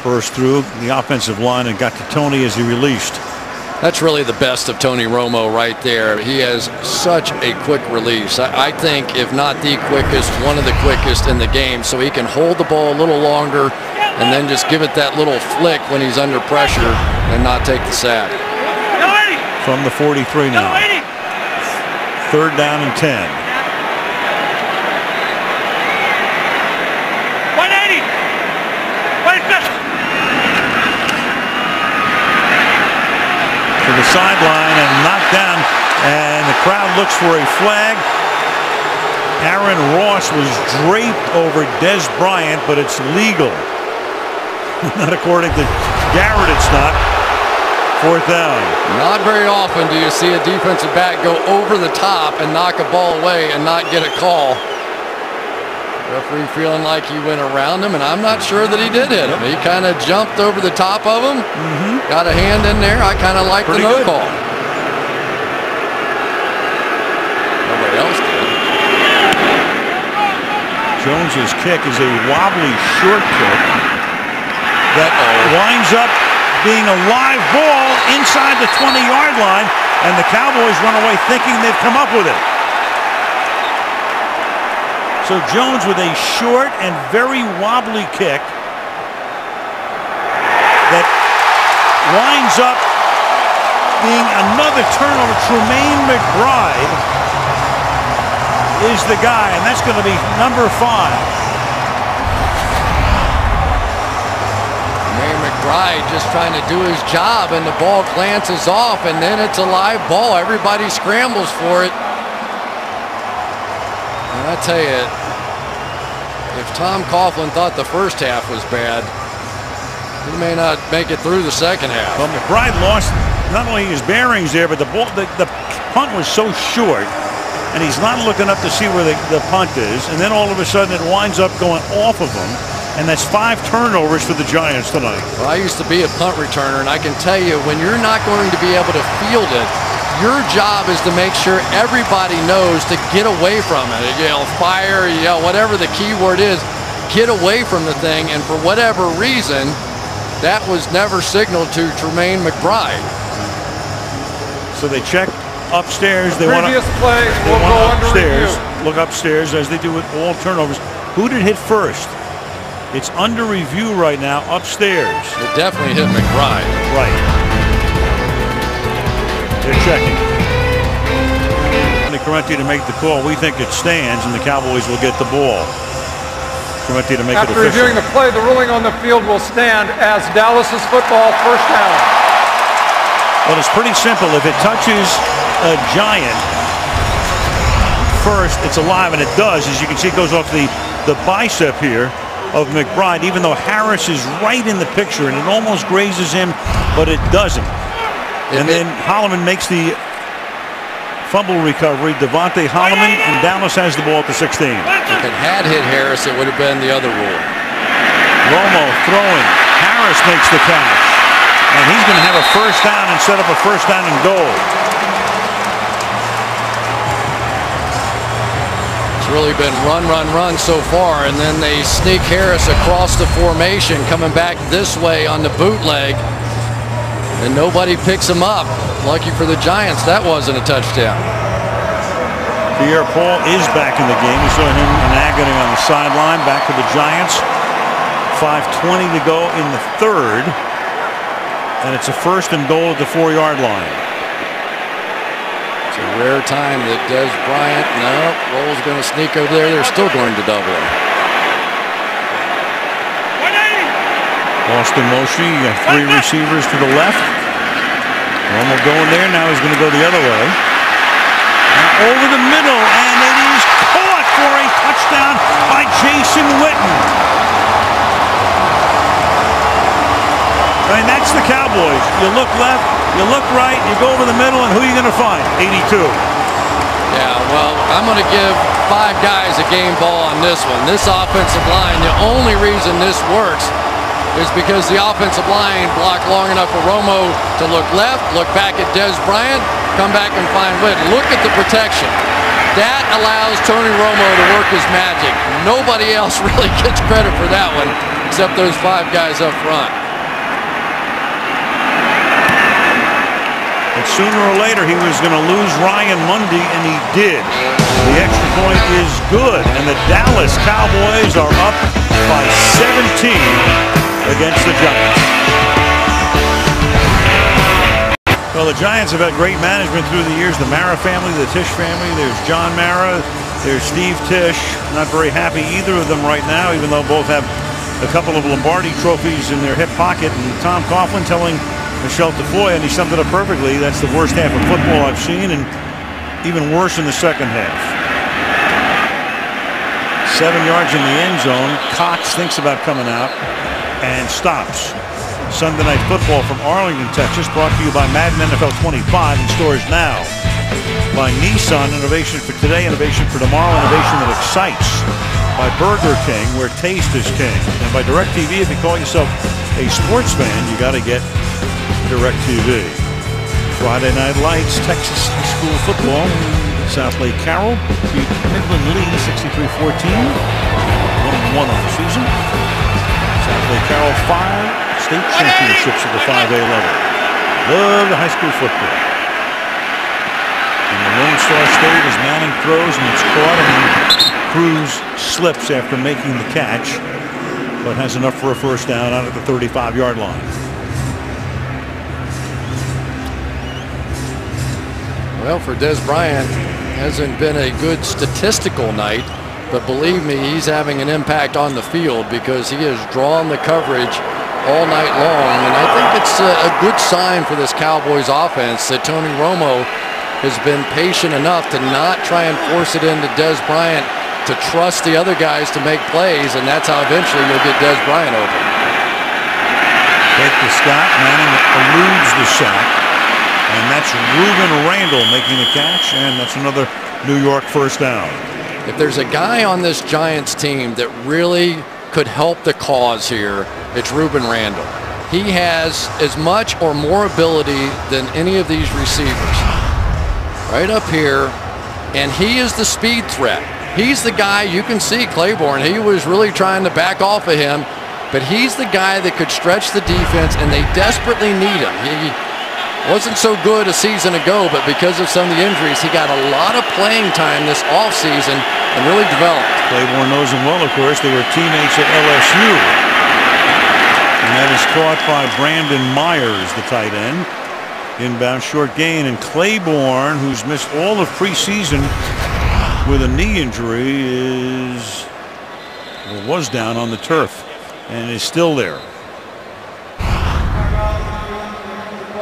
burst through the offensive line and got to Tony as he released. That's really the best of Tony Romo right there. He has such a quick release. I think, if not the quickest, one of the quickest in the game, so he can hold the ball a little longer and then just give it that little flick when he's under pressure and not take the sack. From the 43 now. 3rd down and 10. 180. 150. To the sideline and knocked down, and the crowd looks for a flag. Aaron Ross was draped over Des Bryant, but it's legal. Not according to Garrett, it's not. 4th down. Not very often do you see a defensive back go over the top and knock a ball away and not get a call. Referee feeling like he went around him, and I'm not sure that he did hit him. He kind of jumped over the top of him, got a hand in there. I kind of like the no call. Nobody else did. Jones's kick is a wobbly short kick that winds up being a live ball inside the 20-yard line, and the Cowboys run away thinking they've come up with it. So Jones with a short and very wobbly kick that winds up being another turnover. Tremaine McBride is the guy, and that's going to be number 5. McBride just trying to do his job, and the ball glances off, and then it's a live ball. Everybody scrambles for it. And I tell you, if Tom Coughlin thought the first half was bad, he may not make it through the second half. Well, McBride lost not only his bearings there, but the punt was so short, and he's not looking up to see where the punt is, and then all of a sudden it winds up going off of him. And that's 5 turnovers for the Giants tonight. Well, I used to be a punt returner, and I can tell you, when you're not going to be able to field it, your job is to make sure everybody knows to get away from it. You yell fire, you yell whatever the key word is, get away from the thing. And for whatever reason, that was never signaled to Tremaine McBride. So they check upstairs. They want Previous play will go under upstairs. review. Look upstairs as they do with all turnovers. Who did hit first? It's under review right now upstairs. It definitely hit McBride. Right. They're checking. Correnti to make the call. We think it stands, and the Cowboys will get the ball. Correnti to make it official. After reviewing the play, the ruling on the field will stand as Dallas's football, first down. Well, it's pretty simple. If it touches a Giant first, it's alive, and it does. As you can see, it goes off the bicep here of McBride, even though Harris is right in the picture, and it almost grazes him, but it doesn't. And then Holloman makes the fumble recovery. Devontae Holloman, and Dallas has the ball at the 16. If it had hit Harris, it would have been the other rule. Romo throwing. Harris makes the catch, and he's going to have a first down and set up a first down and goal. Really been run so far, and then they sneak Harris across the formation, coming back this way on the bootleg, and nobody picks him up. Lucky for the Giants, that wasn't a touchdown. Pierre Paul is back in the game. We saw him in agony on the sideline. Back to the Giants. 5:20 to go in the third, and it's a first and goal at the 4-yard line. It's a rare time that Des Bryant, no, Roll's going to sneak over there. They're still going to double him. Austin Moshe, you got 3 receivers to the left. Romo going there. Now he's going to go the other way. Now over the middle, and it is caught for a touchdown by Jason Witten. I mean, that's the Cowboys. You look left, you look right, you go over the middle, and who are you going to find? 82. Yeah, well, I'm going to give 5 guys a game ball on this one. This offensive line, the only reason this works is because the offensive line blocked long enough for Romo to look left, look back at Des Bryant, come back and find Witten. Look at the protection. That allows Tony Romo to work his magic. Nobody else really gets credit for that one except those 5 guys up front. And sooner or later he was going to lose Ryan Mundy, and he did. The extra point is good, and the Dallas Cowboys are up by 17 against the Giants. Well, the Giants have had great management through the years. The Mara family, the Tisch family. There's John Mara. There's Steve Tisch. Not very happy either of them right now, even though both have a couple of Lombardi trophies in their hip pocket. And Tom Coughlin telling Michelle Tafoya, and he summed it up perfectly, that's the worst half of football I've seen, and even worse in the second half. 7 yards in the end zone. Cox thinks about coming out and stops. Sunday Night Football from Arlington, Texas, brought to you by Madden NFL 25 in stores now. By Nissan, innovation for today, innovation for tomorrow, innovation that excites. By Burger King, where taste is king. And by DirecTV, if you call yourself a sports fan, you got to get DirecTV. Friday Night Lights, Texas High School Football. South Lake Carroll beat Midland Lee 63-14. 1-1 on the season. South Lake Carroll 5 state championships at the 5A level. Love the high school football. And the Lone Star State as Manning throws, and it's caught, and then Cruz slips after making the catch, but has enough for a first down out at the 35-yard line. Well, for Des Bryant, hasn't been a good statistical night, but believe me, he's having an impact on the field because he has drawn the coverage all night long. And I think it's a good sign for this Cowboys offense that Tony Romo has been patient enough to not try and force it into Des Bryant, to trust the other guys to make plays, and that's how eventually you'll get Des Bryant open. Take to Scott. Manning eludes the sack. And that's Ruben Randall making the catch, and that's another New York first down. If there's a guy on this Giants team that really could help the cause here, it's Ruben Randall. He has as much or more ability than any of these receivers. Right up here, and he is the speed threat. He's the guy, you can see Claiborne, he was really trying to back off of him, but he's the guy that could stretch the defense, and they desperately need him. He wasn't so good a season ago, but because of some of the injuries, he got a lot of playing time this offseason and really developed. Claiborne knows him well, of course. They were teammates at LSU. And that is caught by Brandon Myers, the tight end. Inbound short gain, and Claiborne, who's missed all of preseason with a knee injury, was down on the turf and is still there.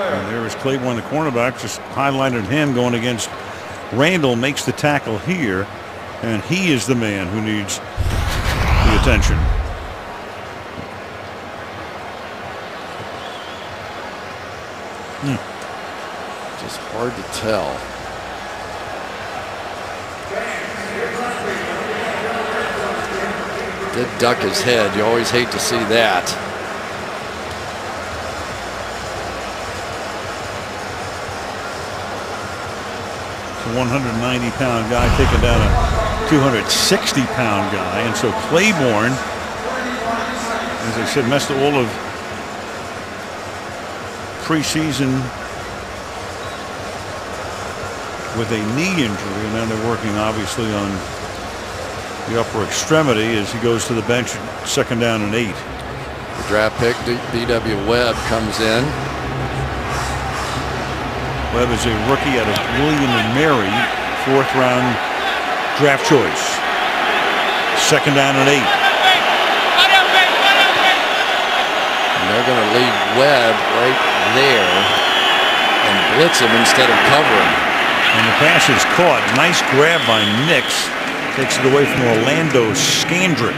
And there is Claiborne, the cornerback, just highlighted him going against Randall, makes the tackle here, and he is the man who needs the attention. Just hard to tell. Did duck his head. You always hate to see that. A 190-pound guy taking down a 260-pound guy, and so Claiborne, as I said, missed all of preseason with a knee injury, and now they're working obviously on the upper extremity as he goes to the bench at 2nd down and 8. The draft pick, B.W. Webb, comes in. Webb is a rookie out of William and Mary, 4th round draft choice. 2nd down and 8. And they're going to leave Webb right there and blitz him instead of covering. And the pass is caught. Nice grab by Nix. Takes it away from Orlando Scandrick.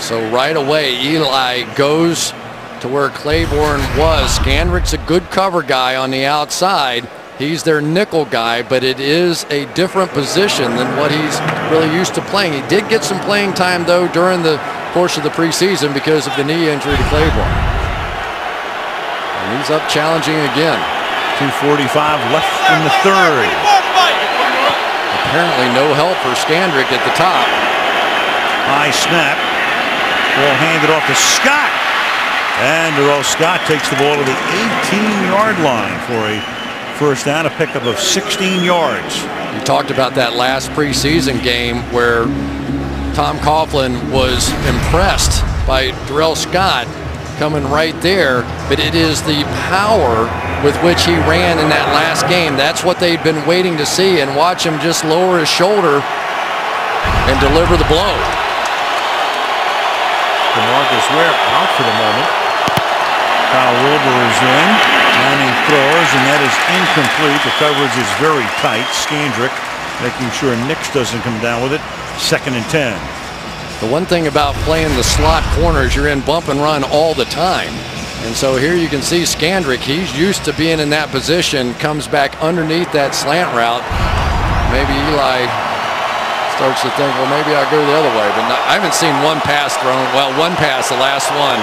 So right away, Eli goes to where Claiborne was. Scandrick's a good cover guy on the outside. He's their nickel guy, but it is a different position than what he's really used to playing. He did get some playing time, though, during the course of the preseason because of the knee injury to Claiborne. And he's up challenging again. 2:45 left in the 3rd. Apparently no help for Scandrick at the top. High snap. Ball handed off to Scott. And Darrell Scott takes the ball to the 18-yard line for a first down, a pickup of 16 yards. You talked about that last preseason game where Tom Coughlin was impressed by Darrell Scott coming right there, but it is the power with which he ran in that last game. That's what they'd been waiting to see, and watch him just lower his shoulder and deliver the blow. DeMarcus Ware out for the moment. Kyle Wilbur is in. Manning throws, and that is incomplete. The coverage is very tight. Scandrick making sure Nix doesn't come down with it. 2nd and 10. The one thing about playing the slot corners, you're in bump and run all the time. And so here you can see Scandrick, he's used to being in that position, comes back underneath that slant route. Maybe Eli starts to think, well, maybe I'll go the other way. But I haven't seen one pass thrown. Well, one pass, the last one,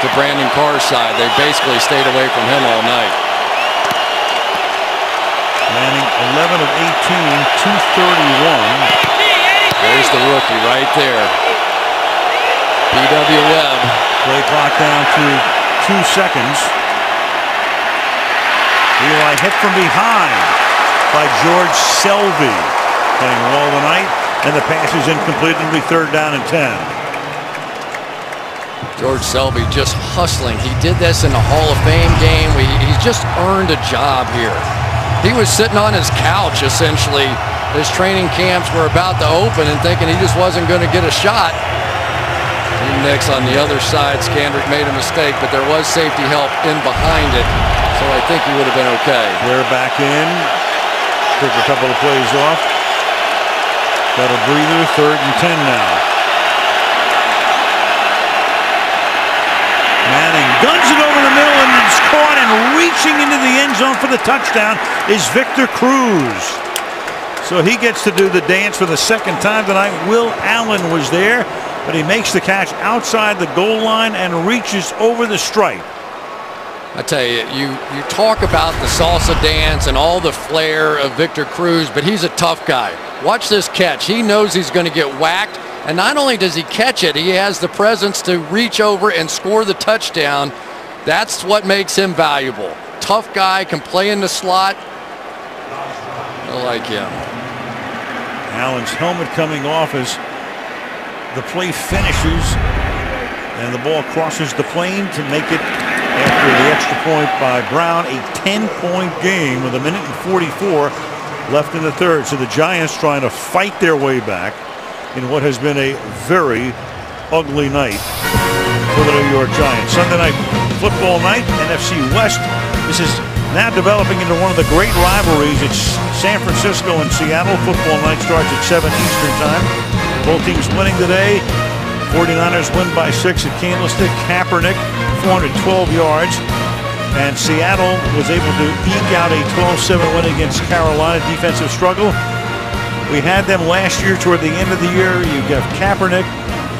to Brandon Carr's side. They basically stayed away from him all night. Manning 11 of 18, 231. There's the rookie right there. B.W. Webb. Play clock down to 2 seconds. Eli hit from behind by George Selvey. Playing well tonight, and the pass is incomplete. It'll be 3rd down and 10. George Selvey just hustling. He did this in the Hall of Fame game. He's just earned a job here. He was sitting on his couch, essentially. His training camps were about to open and thinking he just wasn't going to get a shot. Team Nix on the other side. Scandrick made a mistake, but there was safety help in behind it, so I think he would have been okay. They're back in. Took a couple of plays off. Got a breather, 3rd and 10 now. Manning guns it over the middle, and it's caught, and reaching into the end zone for the touchdown is Victor Cruz. So he gets to do the dance for the 2nd time tonight. Will Allen was there, but he makes the catch outside the goal line and reaches over the stripe. I tell you, you talk about the salsa dance and all the flair of Victor Cruz, but he's a tough guy. Watch this catch. He knows he's going to get whacked, and not only does he catch it, he has the presence to reach over and score the touchdown. That's what makes him valuable. Tough guy, can play in the slot. I like him. Allen's helmet coming off as the play finishes, and the ball crosses the plane to make it, after the extra point by Brown, a 10-point game with 1:44 left in the 3rd. So the Giants trying to fight their way back in what has been a very ugly night for the New York Giants. Sunday night football night, NFC West. This is now developing into one of the great rivalries. It's San Francisco and Seattle. Football night starts at 7 Eastern time. Both teams winning today. 49ers win by 6 at Candlestick. Kaepernick, 412 yards. And Seattle was able to eke out a 12-7 win against Carolina. Defensive struggle. We had them last year toward the end of the year. You've got Kaepernick,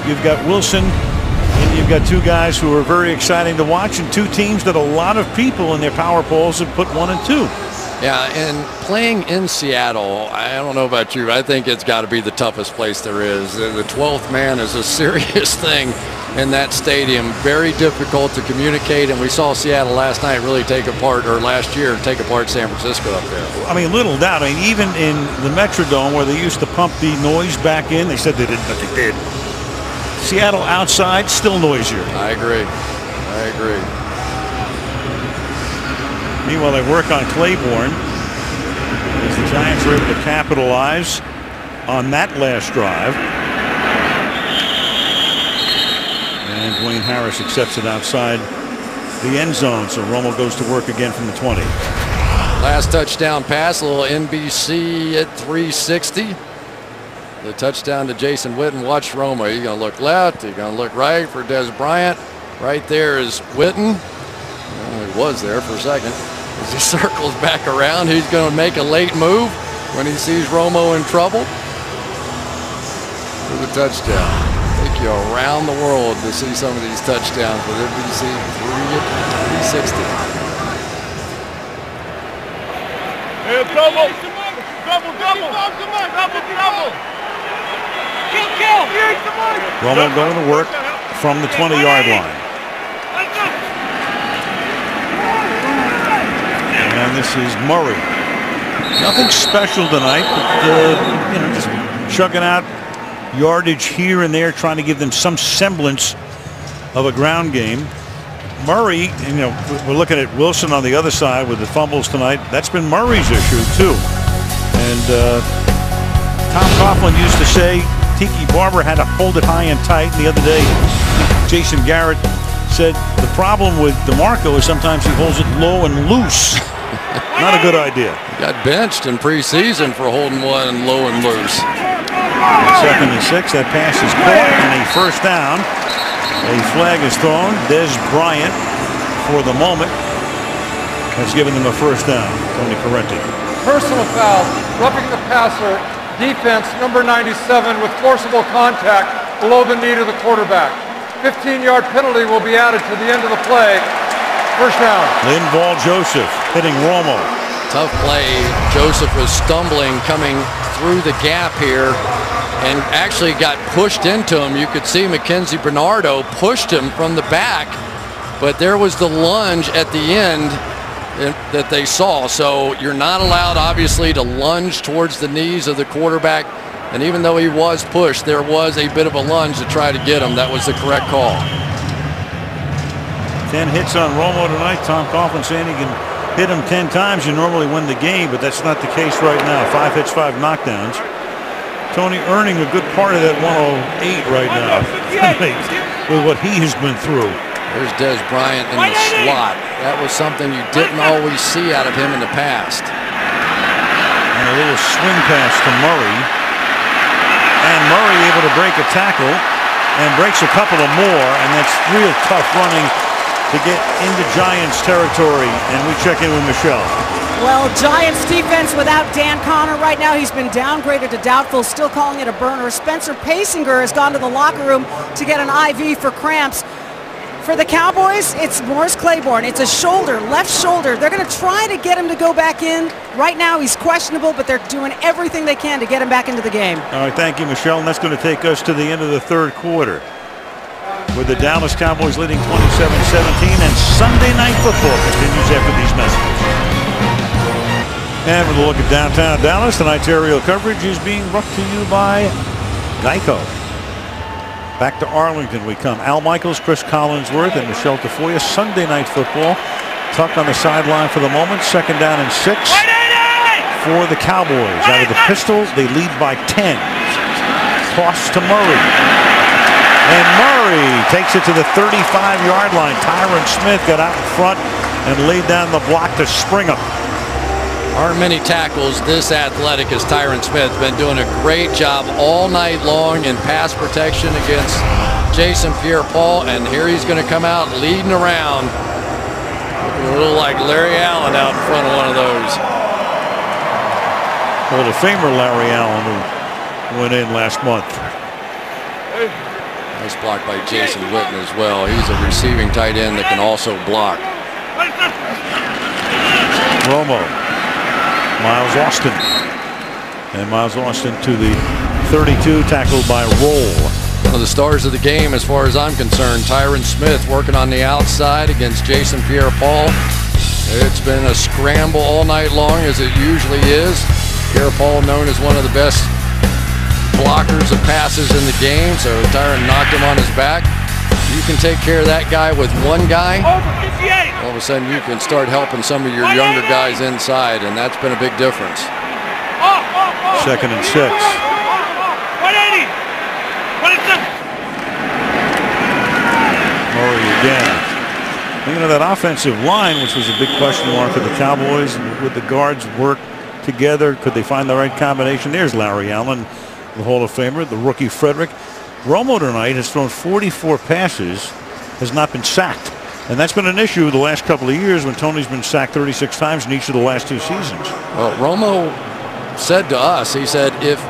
you've got Wilson, and you've got 2 guys who are very exciting to watch, and 2 teams that a lot of people in their power polls have put 1 and 2. Yeah, and playing in Seattle, I don't know about you, I think it's got to be the toughest place there is. The 12th man is a serious thing in that stadium. Very difficult to communicate, and we saw Seattle last night really take apart, or last year take apart San Francisco up there. I mean, little doubt. I mean, even in the Metrodome where they used to pump the noise back in, they said they didn't, but they did. Seattle outside, still noisier. I agree. I agree. Meanwhile, they work on Claiborne as the Giants are able to capitalize on that last drive. And Dwayne Harris accepts it outside the end zone, so Romo goes to work again from the 20. Last touchdown pass, a little NBC at 360. The touchdown to Jason Witten. Watch Romo. He's going to look left. He's going to look right for Des Bryant. Right there is Witten. Well, he was there for a second. As he circles back around, he's going to make a late move when he sees Romo in trouble for the touchdown. Take you around the world to see some of these touchdowns with NBC 360. Hey, double. Kill. Romo going to work from the 20-yard line. And this is Murray. Nothing special tonight, but just chugging out yardage here and there, trying to give them some semblance of a ground game. Murray, we're looking at Wilson on the other side with the fumbles tonight. That's been Murray's issue too. And Tom Coughlin used to say Tiki Barber had to hold it high and tight. And the other day, Jason Garrett said the problem with DeMarco is sometimes he holds it low and loose. Not a good idea. He got benched in preseason for holding one low and loose. 2nd and 6. That pass is caught and a first down. A flag is thrown. Des Bryant, for the moment, has given them a first down. Tony Correnti. Personal foul, roughing the passer, defense number 97 with forcible contact below the knee to the quarterback. 15-yard penalty will be added to the end of the play. First down. Linval Joseph hitting Romo. Tough play. Joseph was stumbling coming through the gap here and actually got pushed into him. You could see Mackenzie Bernardo pushed him from the back, but there was the lunge at the end that they saw. So you're not allowed, obviously, to lunge towards the knees of the quarterback. And even though he was pushed, there was a bit of a lunge to try to get him. That was the correct call. 10 hits on Romo tonight. Tom Coughlin saying he can hit him 10 times, you normally win the game, but that's not the case right now. 5 hits, 5 knockdowns. Tony earning a good part of that 108 right now with what he has been through. There's Des Bryant in the slot. That was something you didn't always see out of him in the past. And a little swing pass to Murray. And Murray able to break a tackle and breaks a couple of more, and that's real tough running to get into Giants territory. And we check in with Michelle. Well, Giants defense without Dan Connor right now. He's been downgraded to doubtful, still calling it a burner. Spencer Pasinger has gone to the locker room to get an IV for cramps. For the Cowboys, it's Morris Claiborne. It's a shoulder, left shoulder. They're going to try to get him to go back in. Right now, he's questionable, but they're doing everything they can to get him back into the game. All right, thank you, Michelle. And that's going to take us to the end of the third quarter, with the Dallas Cowboys leading 27-17, and Sunday Night Football continues after these messages. And with a look at downtown Dallas, tonight's aerial coverage is being brought to you by Geico. Back to Arlington we come. Al Michaels, Chris Collinsworth, and Michelle Tafoya. Sunday Night Football. Tuck on the sideline for the moment. 2nd down and 6 for the Cowboys. Out of the pistol, they lead by 10. Toss to Murray. And Murray takes it to the 35-yard line. Tyron Smith got out in front and laid down the block to spring him. Aren't many tackles this athletic as Tyron Smith. Been doing a great job all night long in pass protection against Jason Pierre-Paul, and here he's going to come out leading around. Looking a little like Larry Allen out in front of one of those. Hall of Famer Larry Allen, who went in last month. Nice block by Jason Witten as well. He's a receiving tight end that can also block. Romo. Miles Austin. And Miles Austin to the 32, tackled by Roll. One of the stars of the game as far as I'm concerned. Tyron Smith working on the outside against Jason Pierre-Paul. It's been a scramble all night long, as it usually is. Pierre-Paul known as one of the best blockers of passes in the game, so Tyron knocked him on his back. You can take care of that guy with one guy. All of a sudden you can start helping some of your younger guys inside, and that's been a big difference. 2nd and 6. 180. Murray again. You know, that offensive line, which was a big question mark for the Cowboys, would the guards work together? Could they find the right combination? There's Larry Allen, the Hall of Famer, the rookie Frederick. Romo tonight has thrown 44 passes, has not been sacked. And that's been an issue the last couple of years when Tony's been sacked 36 times in each of the last 2 seasons. Well, Romo said to us, he said, if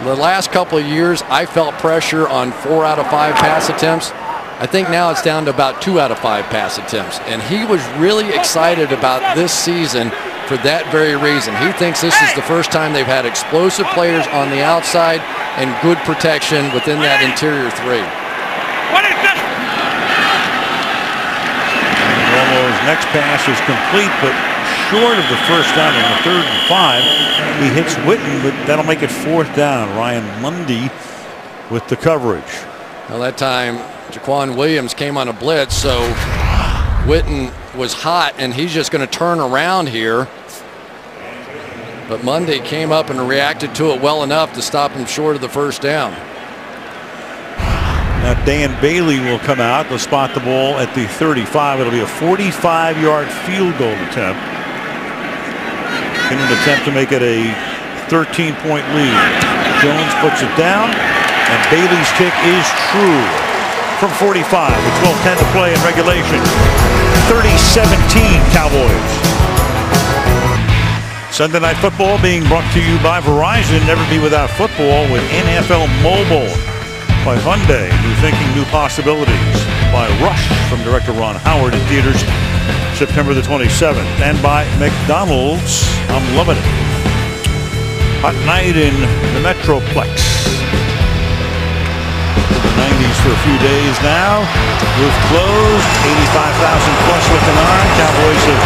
the last couple of years I felt pressure on 4 out of 5 pass attempts, I think now it's down to about 2 out of 5 pass attempts. And he was really excited about this season for that very reason. He thinks this is the first time they've had explosive players on the outside and good protection within that interior 3. Romo's next pass is complete, but short of the first down on the 3rd and 5. He hits Witten, but that'll make it 4th down. Ryan Mundy with the coverage. Well, that time Jaquan Williams came on a blitz, so Witten was hot, and he's just going to turn around here. But Mundy came up and reacted to it well enough to stop him short of the 1st down. Now Dan Bailey will come out. They'll spot the ball at the 35. It'll be a 45-yard field goal attempt. In an attempt to make it a 13-point lead. Jones puts it down, and Bailey's kick is true from 45 with 12:10 to play in regulation. 30-17 Cowboys. Sunday Night Football being brought to you by Verizon. Never be without football with NFL Mobile. By Hyundai, new thinking, new possibilities. By Rush from director Ron Howard in theaters September the 27th. And by McDonald's. I'm loving it. Hot night in the Metroplex. The 90s for a few days now. Roof closed. 85,000 plus looking on. Cowboys have,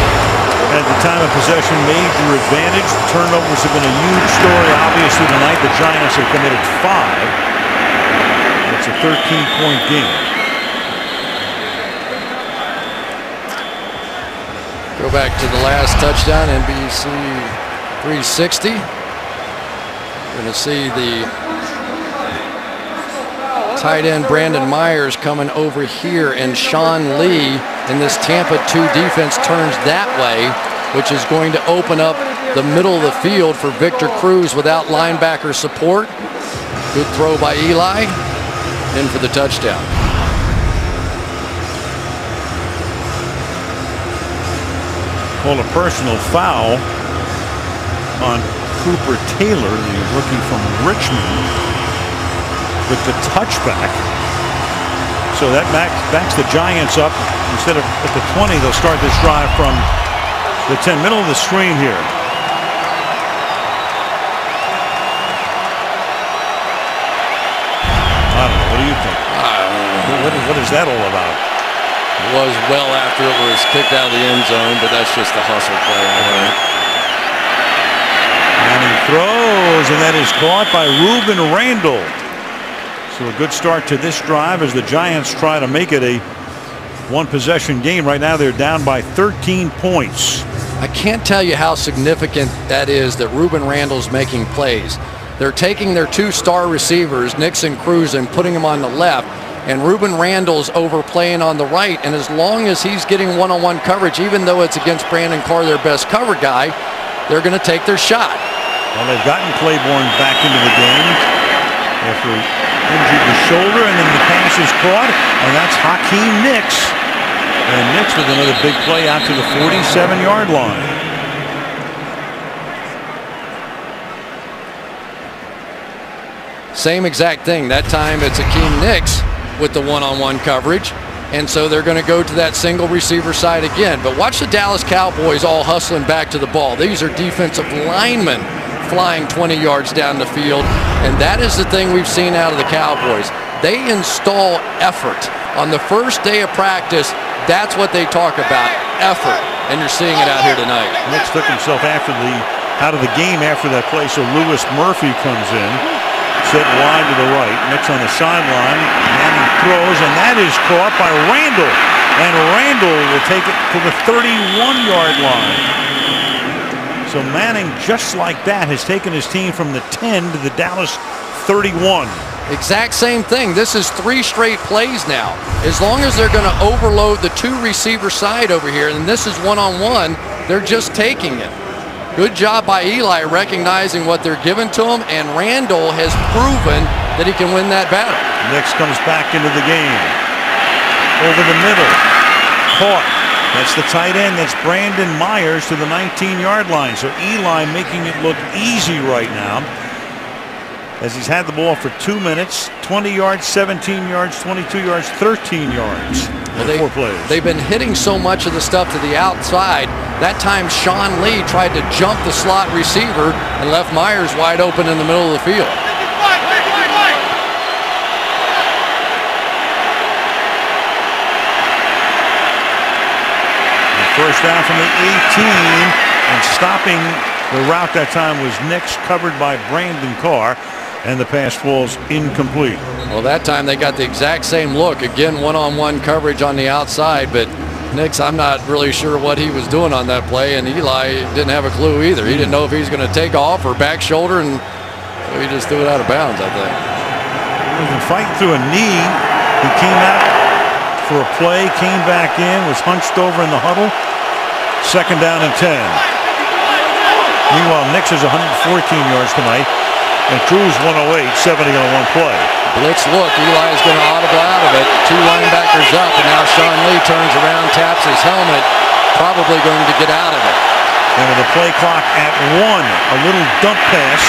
at the time of possession, major advantage. The turnovers have been a huge story. Obviously tonight the Giants have committed 5. It's a 13-point game. Go back to the last touchdown, NBC 360. We're going to see the tight end Brandon Myers coming over here, and Sean Lee in this Tampa 2 defense turns that way, which is going to open up the middle of the field for Victor Cruz without linebacker support. Good throw by Eli, in for the touchdown. Called a personal foul on Cooper Taylor, the rookie from Richmond, with the touchback. So that backs the Giants up. Instead of at the 20, they'll start this drive from the 10, middle of the screen here. I don't know. What do you think? What is that all about? It was well after it was kicked out of the end zone, but that's just the hustle play, I think. And he throws, and that is caught by Ruben Randall. So a good start to this drive as the Giants try to make it a one-possession game. Right now they're down by 13 points. I can't tell you how significant that is that Ruben Randall's making plays. They're taking their 2 star receivers, Nix and Cruz, and putting them on the left. And Ruben Randall's overplaying on the right, and as long as he's getting one-on-one coverage, even though it's against Brandon Carr, their best cover guy, they're going to take their shot. Well, they've gotten Claiborne back into the game after he injured the shoulder, and then the pass is caught, and that's Hakeem Nicks. And Nicks with another big play out to the 47-yard line. Same exact thing. That time it's Hakeem Nicks with the one-on-one coverage, and so they're going to go to that single receiver side again. But watch the Dallas Cowboys all hustling back to the ball. These are defensive linemen flying 20 yards down the field, and that is the thing we've seen out of the Cowboys. They install effort. On the first day of practice, that's what they talk about, effort, and you're seeing it out here tonight. Nicks took himself out of the game after that play, so Lewis Murphy comes in. Set wide to the right. Nicks on the sideline. Manning throws, and that is caught by Randall. And Randall will take it to the 31-yard line. So Manning, just like that, has taken his team from the 10 to the Dallas 31. Exact same thing. This is 3 straight plays now. As long as they're going to overload the 2 receiver side over here, and this is one-on-one, they're just taking it. Good job by Eli recognizing what they're giving to him, and Randall has proven that he can win that battle. Nicks comes back into the game. Over the middle. Caught. That's the tight end. That's Brandon Myers to the 19-yard line. So Eli making it look easy right now, as he's had the ball for 2 minutes, 20 yards, 17 yards, 22 yards, 13 yards. Well, 4 plays. They've been hitting so much of the stuff to the outside. That time Sean Lee tried to jump the slot receiver and left Myers wide open in the middle of the field. First down from the 18, and stopping the route that time was Nicks, covered by Brandon Carr, and the pass falls incomplete. Well, that time they got the exact same look. Again, one-on-one coverage on the outside, but Nicks, I'm not really sure what he was doing on that play, and Eli didn't have a clue either. He didn't know if he was going to take off or back shoulder, and so he just threw it out of bounds, I think. He was fighting through a knee. He came out for a play, came back in, was hunched over in the huddle. Second down and 10. Meanwhile, Nicks is 114 yards tonight, and Cruz 108, 70 on one play. Blitz look, Eli is going to audible out of it. 2 linebackers up, and now Sean Lee turns around, taps his helmet, probably going to get out of it. And with the play clock at 1, a little dump pass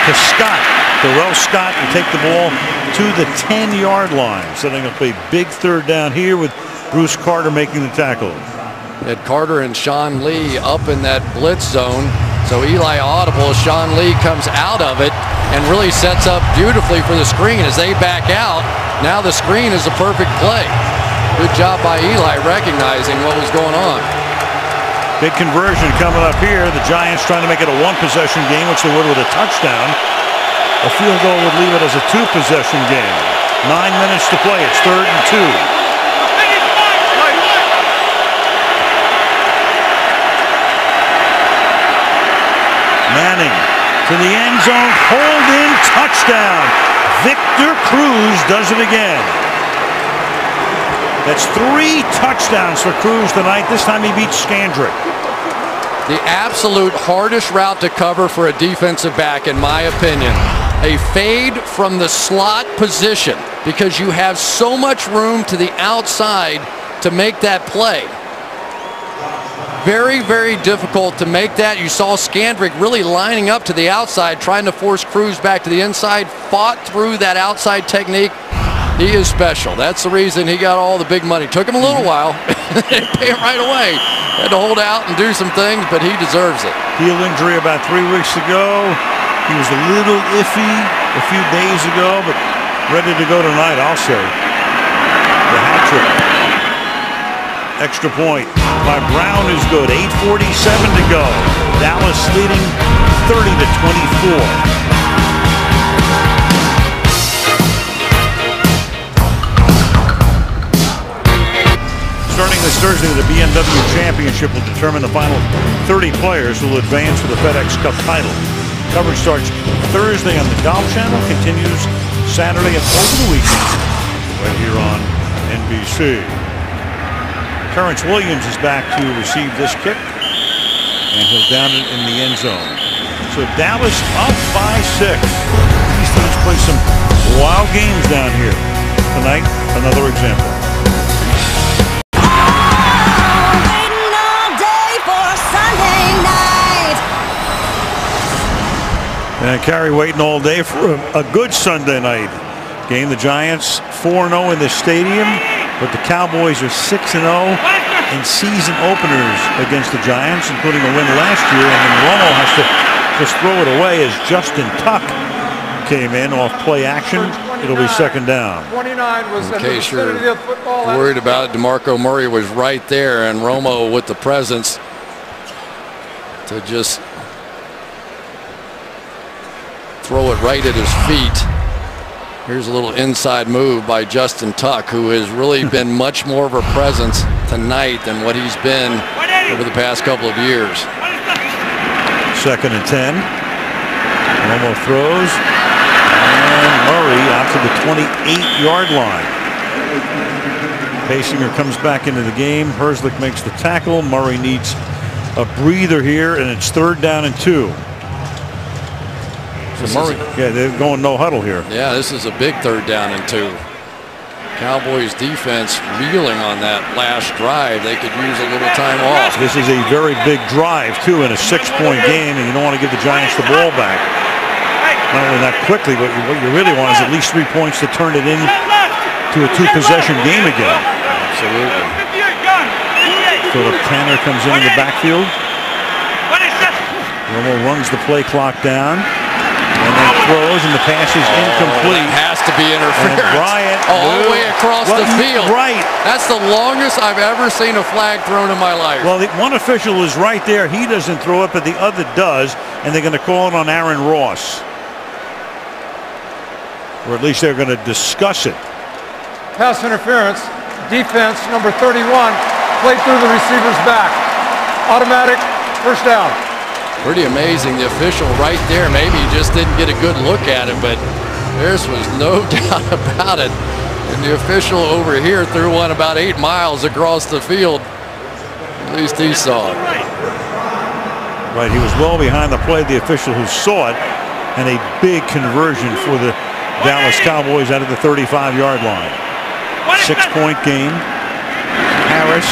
to Scott. Darrell Scott will take the ball to the 10-yard line, setting up a big third down here with Bruce Carter making the tackle. Had Carter and Sean Lee up in that blitz zone. So Eli audible, Sean Lee comes out of it and really sets up beautifully for the screen as they back out. Now the screen is a perfect play. Good job by Eli recognizing what was going on. Big conversion coming up here. The Giants trying to make it a one-possession game, which they would with a touchdown. A field goal would leave it as a two-possession game. 9 minutes to play. It's 3rd and 2. running to the end zone, pulled in, touchdown. Victor Cruz does it again. That's 3 touchdowns for Cruz tonight. This time he beats Scandrick. The absolute hardest route to cover for a defensive back, in my opinion. A fade from the slot position, because you have so much room to the outside to make that play. Very, very difficult to make that. You saw Scandrick really lining up to the outside, trying to force Cruz back to the inside, fought through that outside technique. He is special. That's the reason he got all the big money. Took him a little while. They pay him right away. Had to hold out and do some things, but he deserves it. Heel injury about 3 weeks ago. He was a little iffy a few days ago, but ready to go tonight, I'll say. The hat trick. Extra point by Brown is good. 8:47 to go. Dallas leading 30-24. Starting this Thursday, the BMW Championship will determine the final 30 players who will advance for the FedEx Cup title. Coverage starts Thursday on the Golf Channel, continues Saturday and over the weekend right here on NBC. Terrence Williams is back to receive this kick, and he'll down it in the end zone. So Dallas up by 6. These teams play some wild games down here tonight. Another example. And Carey waiting all day for a good Sunday night game. The Giants 4-0 in the stadium, but the Cowboys are 6-0 in season openers against the Giants, including a win last year. And then Romo has to just throw it away as Justin Tuck came in off play action. It'll be second down. 29 was in case you're worried about it, DeMarco Murray was right there, and Romo with the presence to just throw it right at his feet. Here's a little inside move by Justin Tuck, who has really been much more of a presence tonight than what he's been over the past couple of years. 2nd and 10. Romo throws, and Murray out to the 28-yard line. Basinger comes back into the game. Herzlich makes the tackle. Murray needs a breather here, and it's 3rd down and 2. Yeah, they're going no huddle here. Yeah, this is a big 3rd down and 2. Cowboys defense reeling on that last drive. They could use a little time off. This is a very big drive, too, in a 6-point game, and you don't want to give the Giants the ball back. Not only that quickly, but what you really want is at least 3 points to turn it into a 2-possession game again. Absolutely. Philip Tanner comes in the backfield. Romo runs the play clock down. And then throws, and the pass is incomplete. That has to be interference. And Bryant all the way across the field. Right. That's the longest I've ever seen a flag thrown in my life. Well, one official is right there. He doesn't throw it, but the other does, and they're going to call it on Aaron Ross. Or at least they're going to discuss it. Pass interference. Defense number 31 played through the receiver's back. Automatic first down. Pretty amazing. The official right there, maybe he just didn't get a good look at it, but there was no doubt about it. And the official over here threw one about 8 miles across the field. At least he saw it. Right, he was well behind the play, the official who saw it, and a big conversion for the Dallas Cowboys out of the 35-yard line. 6-point game. Harris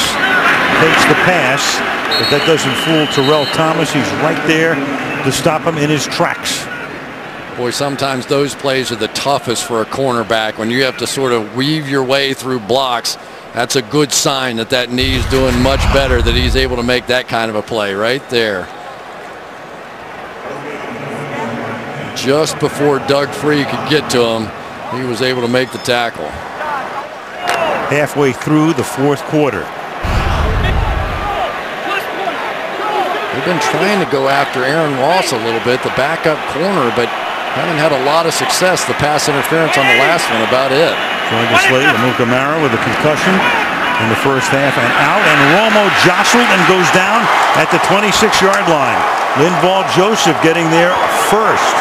takes the pass, but that doesn't fool Terrell Thomas. He's right there to stop him in his tracks. Boy, sometimes those plays are the toughest for a cornerback. When you have to sort of weave your way through blocks, that's a good sign that that knee's doing much better, that he's able to make that kind of a play right there. Just before Doug Free could get to him, he was able to make the tackle. Halfway through the 4th quarter. They've been trying to go after Aaron Ross a little bit, the backup corner, but haven't had a lot of success. The pass interference on the last one, about it. Joined us late, Amuka Mara with a concussion in the first half and out, and Romo jostled and goes down at the 26-yard line. Linval Joseph getting there first.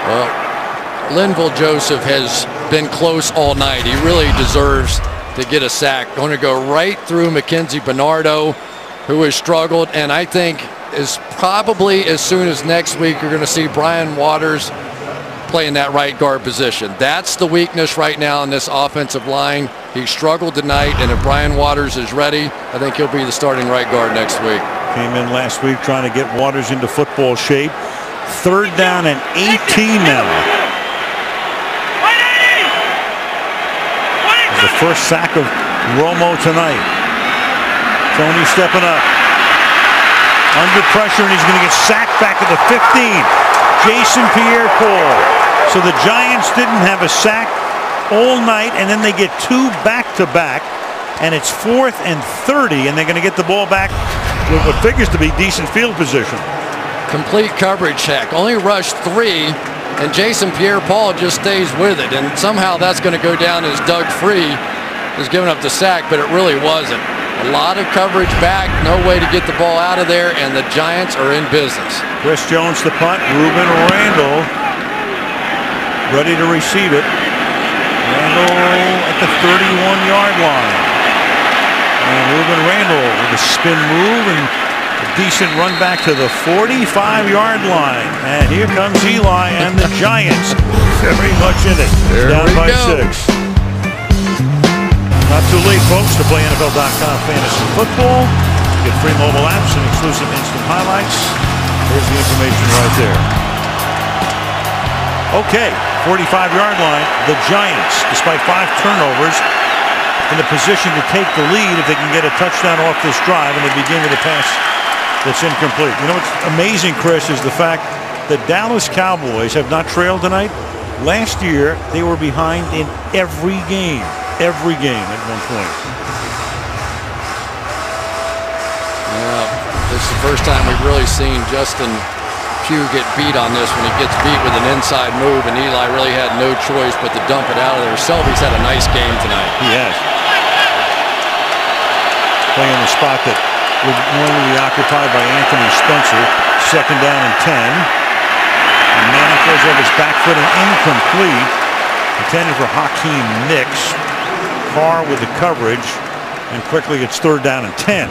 Well, Linval Joseph has been close all night. He really deserves to get a sack. Going to go right through Mackenzie Bernardo, who has struggled, and I think is probably as soon as next week you're going to see Brian Waters playing that right guard position. That's the weakness right now in this offensive line. He struggled tonight, and if Brian Waters is ready, I think he'll be the starting right guard next week. Came in last week trying to get Waters into football shape. 3rd down and 18 now. It's the first sack of Romo tonight. Tony stepping up. Under pressure, and he's going to get sacked back at the 15. Jason Pierre-Paul. So the Giants didn't have a sack all night, and then they get 2 back-to-back, and it's 4th and 30, and they're going to get the ball back with what figures to be decent field position. Complete coverage check. Only rushed 3, and Jason Pierre-Paul just stays with it, and somehow that's going to go down as Doug Free is giving up the sack, but it really wasn't. A lot of coverage back, no way to get the ball out of there, and the Giants are in business. Chris Jones to punt. Ruben Randall ready to receive it. Randall at the 31-yard line. And Ruben Randall with a spin move and a decent run back to the 45-yard line. And here comes Eli and the Giants. Very much in it. There down by go. 6. Not too late, folks, to play NFL.com fantasy football. Get free mobile apps and exclusive instant highlights. There's the information right there. Okay, 45-yard line. The Giants, despite 5 turnovers, in a position to take the lead if they can get a touchdown off this drive, and they begin with a pass that's incomplete. You know what's amazing, Chris, is the fact that Dallas Cowboys have not trailed tonight. Last year, they were behind in every game. Every game at one point. Yeah, this is the first time we've really seen Justin Pugh get beat on this when he gets beat with an inside move, and Eli really had no choice but to dump it out of there. Selby's had a nice game tonight. He has. Playing the spot that would normally be occupied by Anthony Spencer. 2nd down and 10. And Manning throws off his back foot and incomplete. Intended for Hakeem Nicks. Carr with the coverage, and quickly it's 3rd down and 10.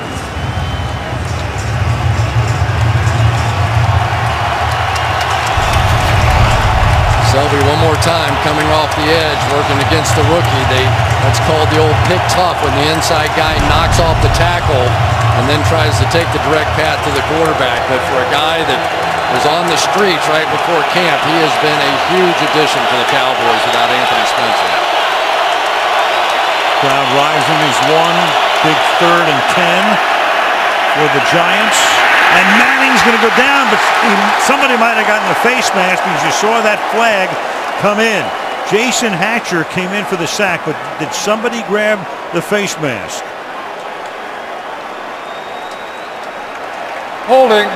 Selby one more time coming off the edge, working against the rookie. That's called the old pick tough, when the inside guy knocks off the tackle and then tries to take the direct path to the quarterback. But for a guy that was on the streets right before camp, he has been a huge addition for the Cowboys without Anthony Spencer. Crowd rising is 1. Big 3rd and 10 for the Giants. And Manning's going to go down, but somebody might have gotten a face mask because you saw that flag come in. Jason Hatcher came in for the sack, but did somebody grab the face mask? Holding,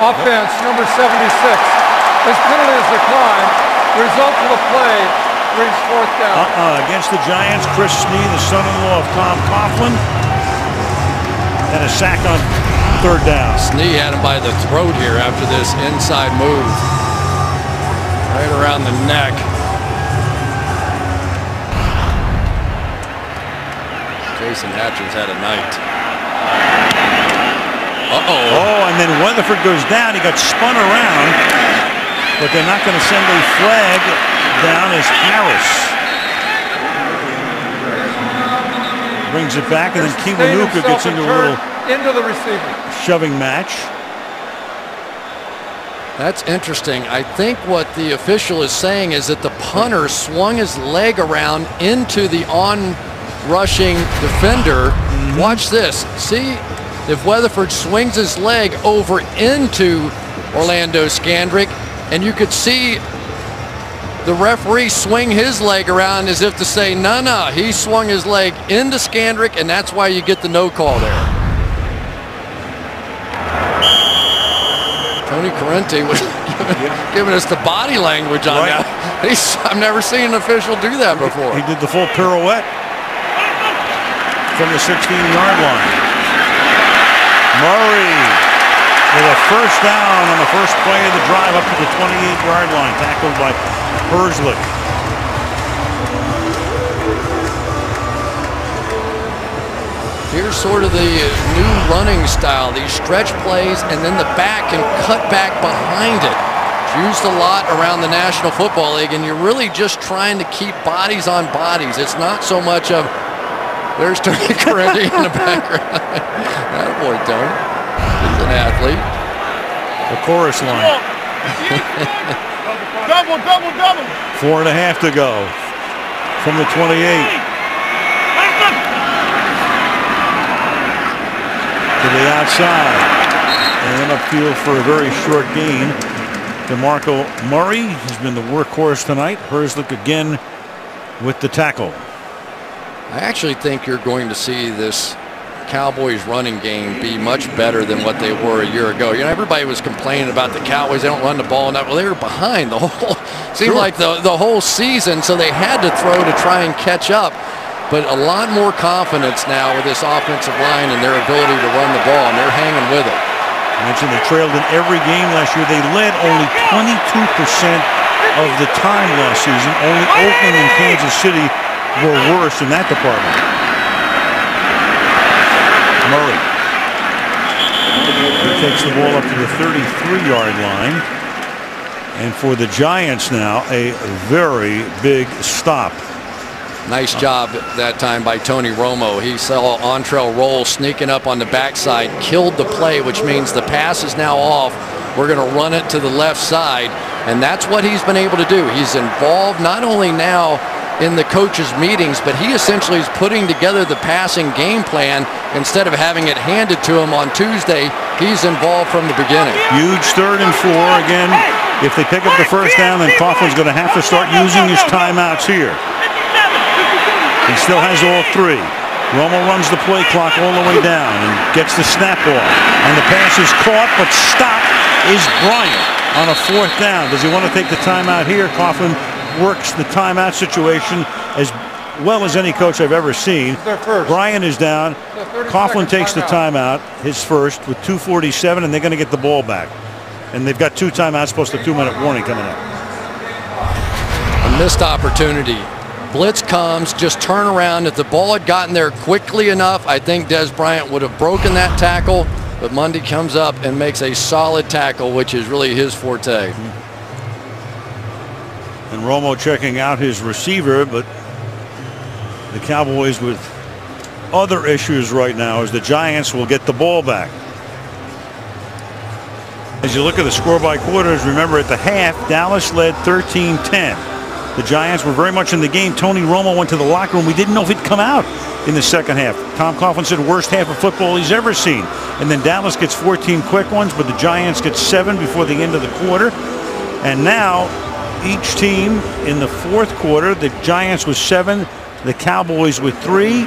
offense, number 76. This penalty is declined. Result of the play brings 4th down. Against the Giants, Chris Snee, the son-in-law of Tom Coughlin, and a sack on 3rd down. Snee had him by the throat here after this inside move. Right around the neck. Jason Hatcher's had a night. Oh, and then Weatherford goes down. He got spun around, but they're not going to send a flag down as Harris brings it back, and then Kiwanuka gets into a little the receiver shoving match. That's interesting. I think what the official is saying is that the punter swung his leg around into the on-rushing defender. Watch this. See if Weatherford swings his leg over into Orlando Scandrick, and you could see the referee swing his leg around as if to say, no, he swung his leg into Scandrick, and that's why you get the no call there. Tony Corrente was giving us the body language on that. I've never seen an official do that before. He did the full pirouette from the 16-yard line. Murray with a first down on the first play of the drive up to the 28-yard line, tackled by Herzlich. Here's sort of the new running style, these stretch plays and then the back and cut back behind it. It's used a lot around the National Football League, and you're really just trying to keep bodies on bodies. It's not so much of, there's Tony Correndi in the background. Attaboy, Tony. He's an athlete. The chorus line. Double, double, double. 4.5 to go from the 28. To the outside, and then upfield for a very short gain. DeMarco Murray has been the workhorse tonight. Herzlich again with the tackle. I actually think you're going to see this Cowboys running game be much better than what they were a year ago. You know, everybody was complaining about the Cowboys. They don't run the ball enough. Well, they were behind the whole, seemed like the whole season, so they had to throw to try and catch up. But a lot more confidence now with this offensive line and their ability to run the ball, and they're hanging with it. I mentioned they trailed in every game last year. They led only 22% of the time last season. Only Oakland and Kansas City were worse in that department. Murray. He takes the ball up to the 33-yard line. And for the Giants now, a very big stop. Nice job that time by Tony Romo. He saw Antrell Roll sneaking up on the backside, killed the play, which means the pass is now off. We're going to run it to the left side, and that's what he's been able to do. He's involved not only now in the coaches' meetings, but he essentially is putting together the passing game plan instead of having it handed to him on Tuesday. He's involved from the beginning. Huge 3rd and 4 again. If they pick up the first down, then Coughlin's going to have to start using his timeouts here. He still has all 3. Romo runs the play clock all the way down and gets the snap off. And the pass is caught, but stopped is Bryant on a 4th down. Does he want to take the timeout here? Coughlin works the timeout situation as well as any coach I've ever seen. Bryant is down. Coughlin takes the timeout, his first, with 2:47, and they're going to get the ball back. And they've got 2 timeouts plus the 2-minute warning coming up. A missed opportunity. Blitz comes, just turn around. If the ball had gotten there quickly enough, I think Des Bryant would have broken that tackle, but Mundy comes up and makes a solid tackle, which is really his forte. And Romo checking out his receiver, but the Cowboys with other issues right now as the Giants will get the ball back. As you look at the score by quarters, remember at the half, Dallas led 13-10. The Giants were very much in the game. Tony Romo went to the locker room. We didn't know if he'd come out in the second half. Tom Coughlin said worst half of football he's ever seen. And then Dallas gets 14 quick ones, but the Giants get 7 before the end of the quarter. And now each team in the 4th quarter, the Giants with 7, the Cowboys with 3.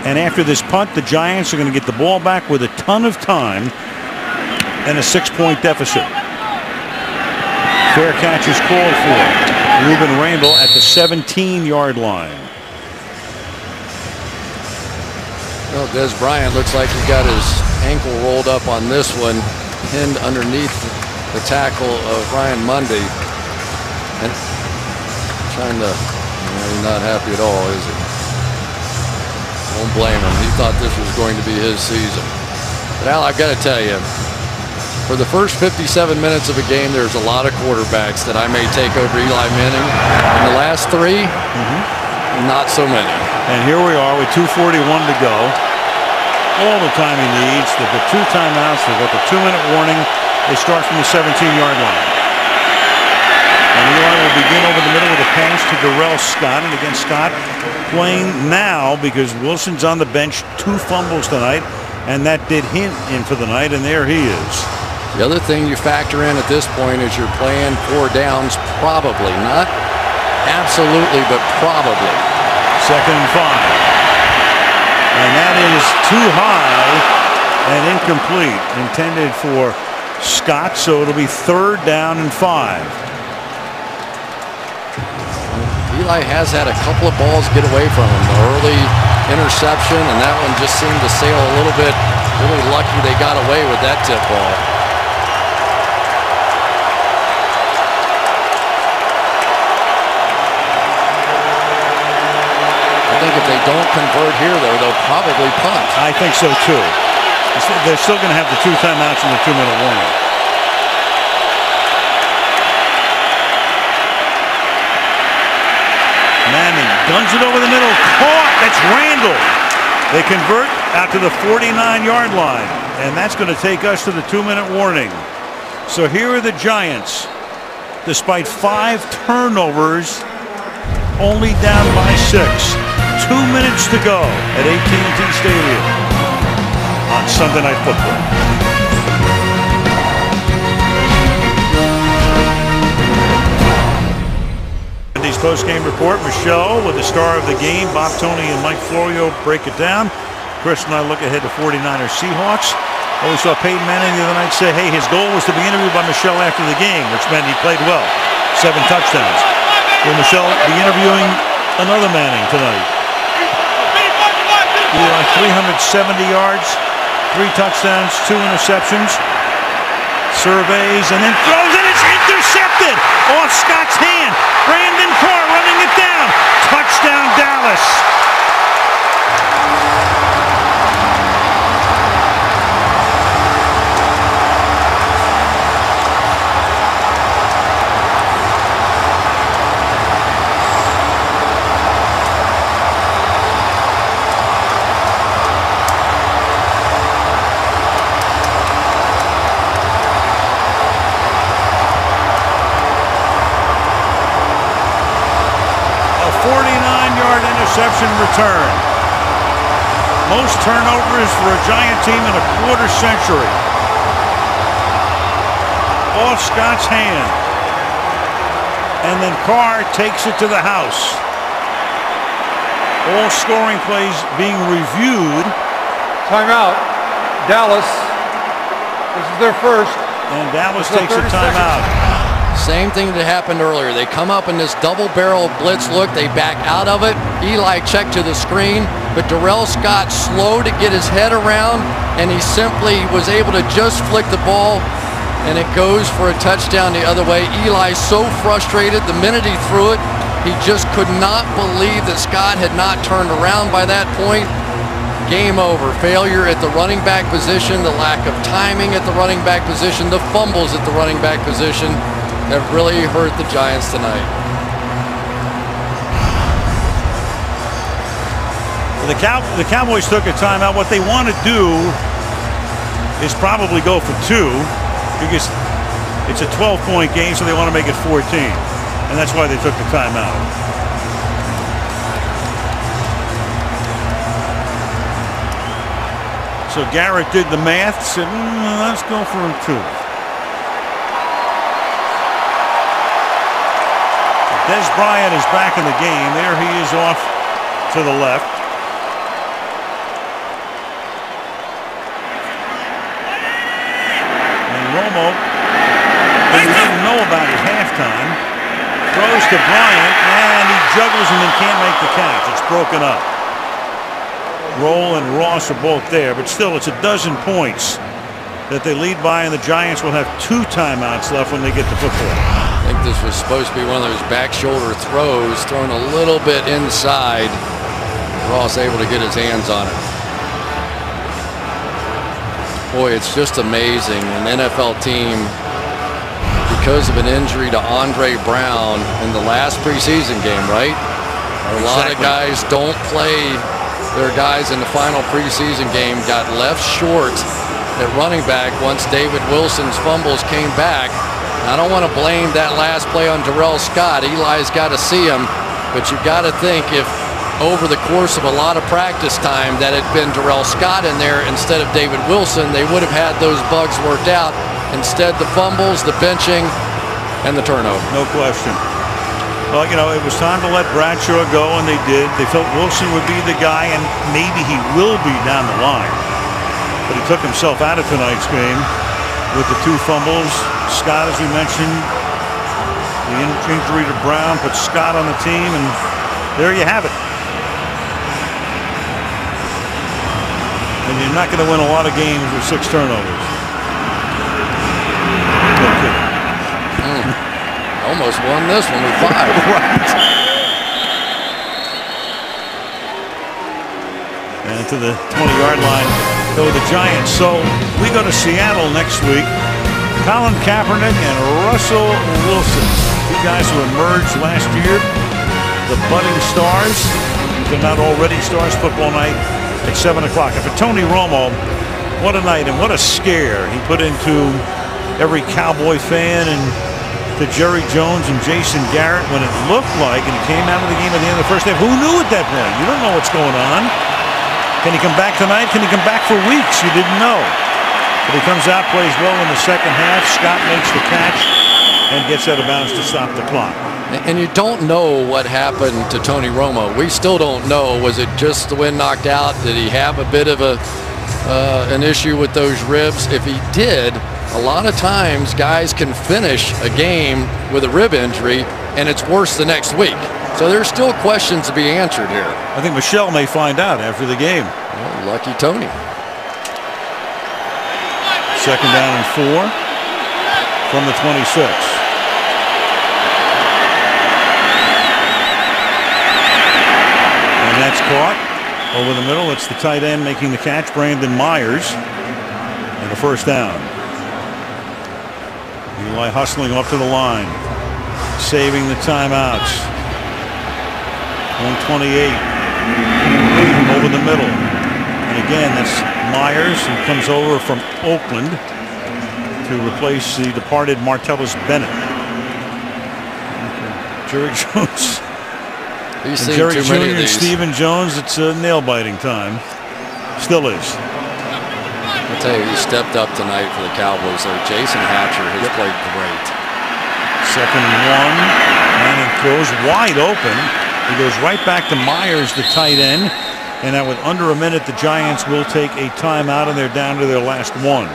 And after this punt, the Giants are going to get the ball back with a ton of time and a 6-point deficit. Fair catch is called for. Ruben Randall at the 17-yard line. Well, Des Bryant looks like he got his ankle rolled up on this one, pinned underneath the tackle of Ryan Mundy. And trying to, he's not happy at all, is he? Don't blame him. He thought this was going to be his season. But Al, I've got to tell you, for the first 57 minutes of a game, there's a lot of quarterbacks that I may take over Eli Manning. In the last 3, not so many. And here we are with 2:41 to go. All the time he needs. They've got 2 timeouts. They've got the 2-minute warning. They start from the 17-yard line. And Eli will begin over the middle with a pass to Darrell Scott. And again, Scott playing now because Wilson's on the bench. 2 fumbles tonight. And that did hint in for the night. And there he is. The other thing you factor in at this point is you're playing 4 downs, probably. Not absolutely, but probably. 2nd and 5. And that is too high and incomplete. Intended for Scott, so it'll be 3rd down and 5. Eli has had a couple of balls get away from him. The early interception, and that one just seemed to sail a little bit Really lucky they got away with that tip ball. I think if they don't convert here, though, they'll probably punt. I think so, too. They're still going to have the 2 timeouts and the 2-minute warning. Manning guns it over the middle. Caught. That's Randall. They convert out to the 49-yard line. And that's going to take us to the 2-minute warning. So here are the Giants. Despite 5 turnovers, only down by 6. 2 minutes to go at AT&T Stadium on Sunday Night Football. Post-game report. Michelle with the star of the game. Bob Tony and Mike Florio break it down. Chris and I look ahead to 49ers Seahawks. We saw Peyton Manning the other night say, hey, his goal was to be interviewed by Michelle after the game, which meant he played well. 7 touchdowns. Will Michelle be interviewing another Manning tonight? He had like 370 yards, 3 touchdowns, 2 interceptions. Surveys and then throws it. It's intercepted off Scott's hand. Brandon Carr running it down. Touchdown Dallas. Interception return. Most turnovers for a Giant team in a quarter century. Off Scott's hand. And then Carr takes it to the house. All scoring plays being reviewed. Timeout. Dallas. This is their first. And Dallas takes a timeout. Same thing that happened earlier. They come up in this double-barrel blitz look. They back out of it. Eli checked to the screen, but Darrell Scott slow to get his head around, and he simply was able to just flick the ball, and it goes for a touchdown the other way. Eli so frustrated the minute he threw it. He just could not believe that Scott had not turned around by that point. Game over. Failure at the running back position, the lack of timing at the running back position, the fumbles at the running back position have really hurt the Giants tonight. The Cowboys took a timeout. What they want to do is probably go for 2 because it's a 12-point game, so they want to make it 14. And that's why they took the timeout. So Garrett did the math, said, let's go for a 2. Des Bryant is back in the game. There he is off to the left. And Romo, who we didn't know about at halftime, throws to Bryant, and he juggles him and can't make the catch. It's broken up. Roll and Ross are both there, but still it's a dozen points that they lead by, and the Giants will have 2 timeouts left when they get the football. I think this was supposed to be one of those back shoulder throws, thrown a little bit inside. Ross able to get his hands on it. Boy, it's just amazing. An NFL team, because of an injury to Andre Brown in the last preseason game, right? A lot of guys don't play their guys in the final preseason game, got left short at running back once David Wilson's fumbles came back. I don't want to blame that last play on Darrell Scott. Eli's got to see him, but you've got to think if over the course of a lot of practice time that had been Darrell Scott in there instead of David Wilson, they would have had those bugs worked out. Instead, the fumbles, the benching, and the turnover. No question. Well, you know, it was time to let Bradshaw go, and they did. They felt Wilson would be the guy, and maybe he will be down the line. But he took himself out of tonight's game with the 2 fumbles. Scott, as we mentioned, the injury to Brown put Scott on the team, and there you have it. And you're not going to win a lot of games with 6 turnovers. No kidding. Almost won this one with 5. Right. And to the 20-yard line go the Giants. So we go to Seattle next week. Colin Kaepernick and Russell Wilson, 2 guys who emerged last year, the budding stars. They're not already stars. Football night at 7 o'clock. And for Tony Romo, what a night and what a scare he put into every Cowboy fan and to Jerry Jones and Jason Garrett when it looked like, and he came out of the game at the end of the first half. Who knew at that point? You don't know what's going on. Can he come back tonight? Can he come back for weeks? You didn't know. But he comes out, plays well in the second half. Scott makes the catch and gets out of bounds to stop the clock. And you don't know what happened to Tony Romo. We still don't know. Was it just the wind knocked out? Did he have a bit of an issue with those ribs? If he did, a lot of times guys can finish a game with a rib injury and it's worse the next week. So there's still questions to be answered here. I think Michelle may find out after the game. Well, lucky Tony. 2nd down and 4 from the 26. And that's caught over the middle. It's the tight end making the catch, Brandon Myers, and a 1st down. Eli hustling up to the line, saving the timeouts. 128 over the middle. And again, that's Myers, who comes over from Oakland to replace the departed Martellus Bennett. Jerry Jones. He's seen Jerry too many of Jr. and these. Stephen Jones, it's nail-biting time. Still is. I'll tell you, he stepped up tonight for the Cowboys there. Jason Hatcher has played great. 2nd and 1. Manning throws wide open. He goes right back to Myers, the tight end. And now with under a minute, the Giants will take a timeout, and they're down to their last one.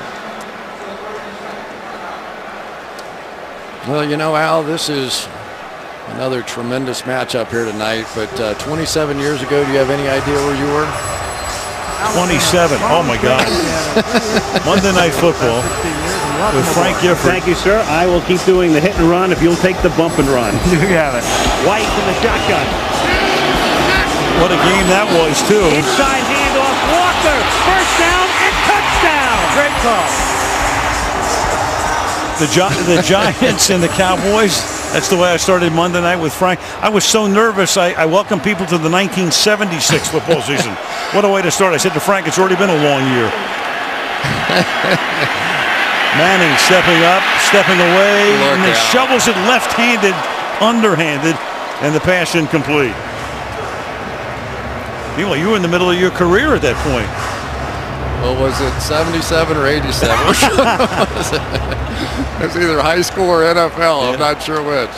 Well, you know, Al, this is another tremendous matchup here tonight. But 27 years ago, do you have any idea where you were? 27. Oh, my God. Monday Night Football with Frank Gifford. Thank you, sir. I will keep doing the hit and run if you'll take the bump and run. You have it. White in the shotgun. What a game that was, too. Inside handoff. Walker. 1st down and touchdown. Great call. The Giants and the Cowboys. That's the way I started Monday night with Frank. I was so nervous. I welcomed people to the 1976 football season. What a way to start. I said to Frank, it's already been a long year. Manning stepping up, stepping away, and he shovels it left-handed, underhanded, and the pass incomplete. Meanwhile, you were in the middle of your career at that point. Well, was it 77 or 87? It was either high school or NFL. I'm not sure which.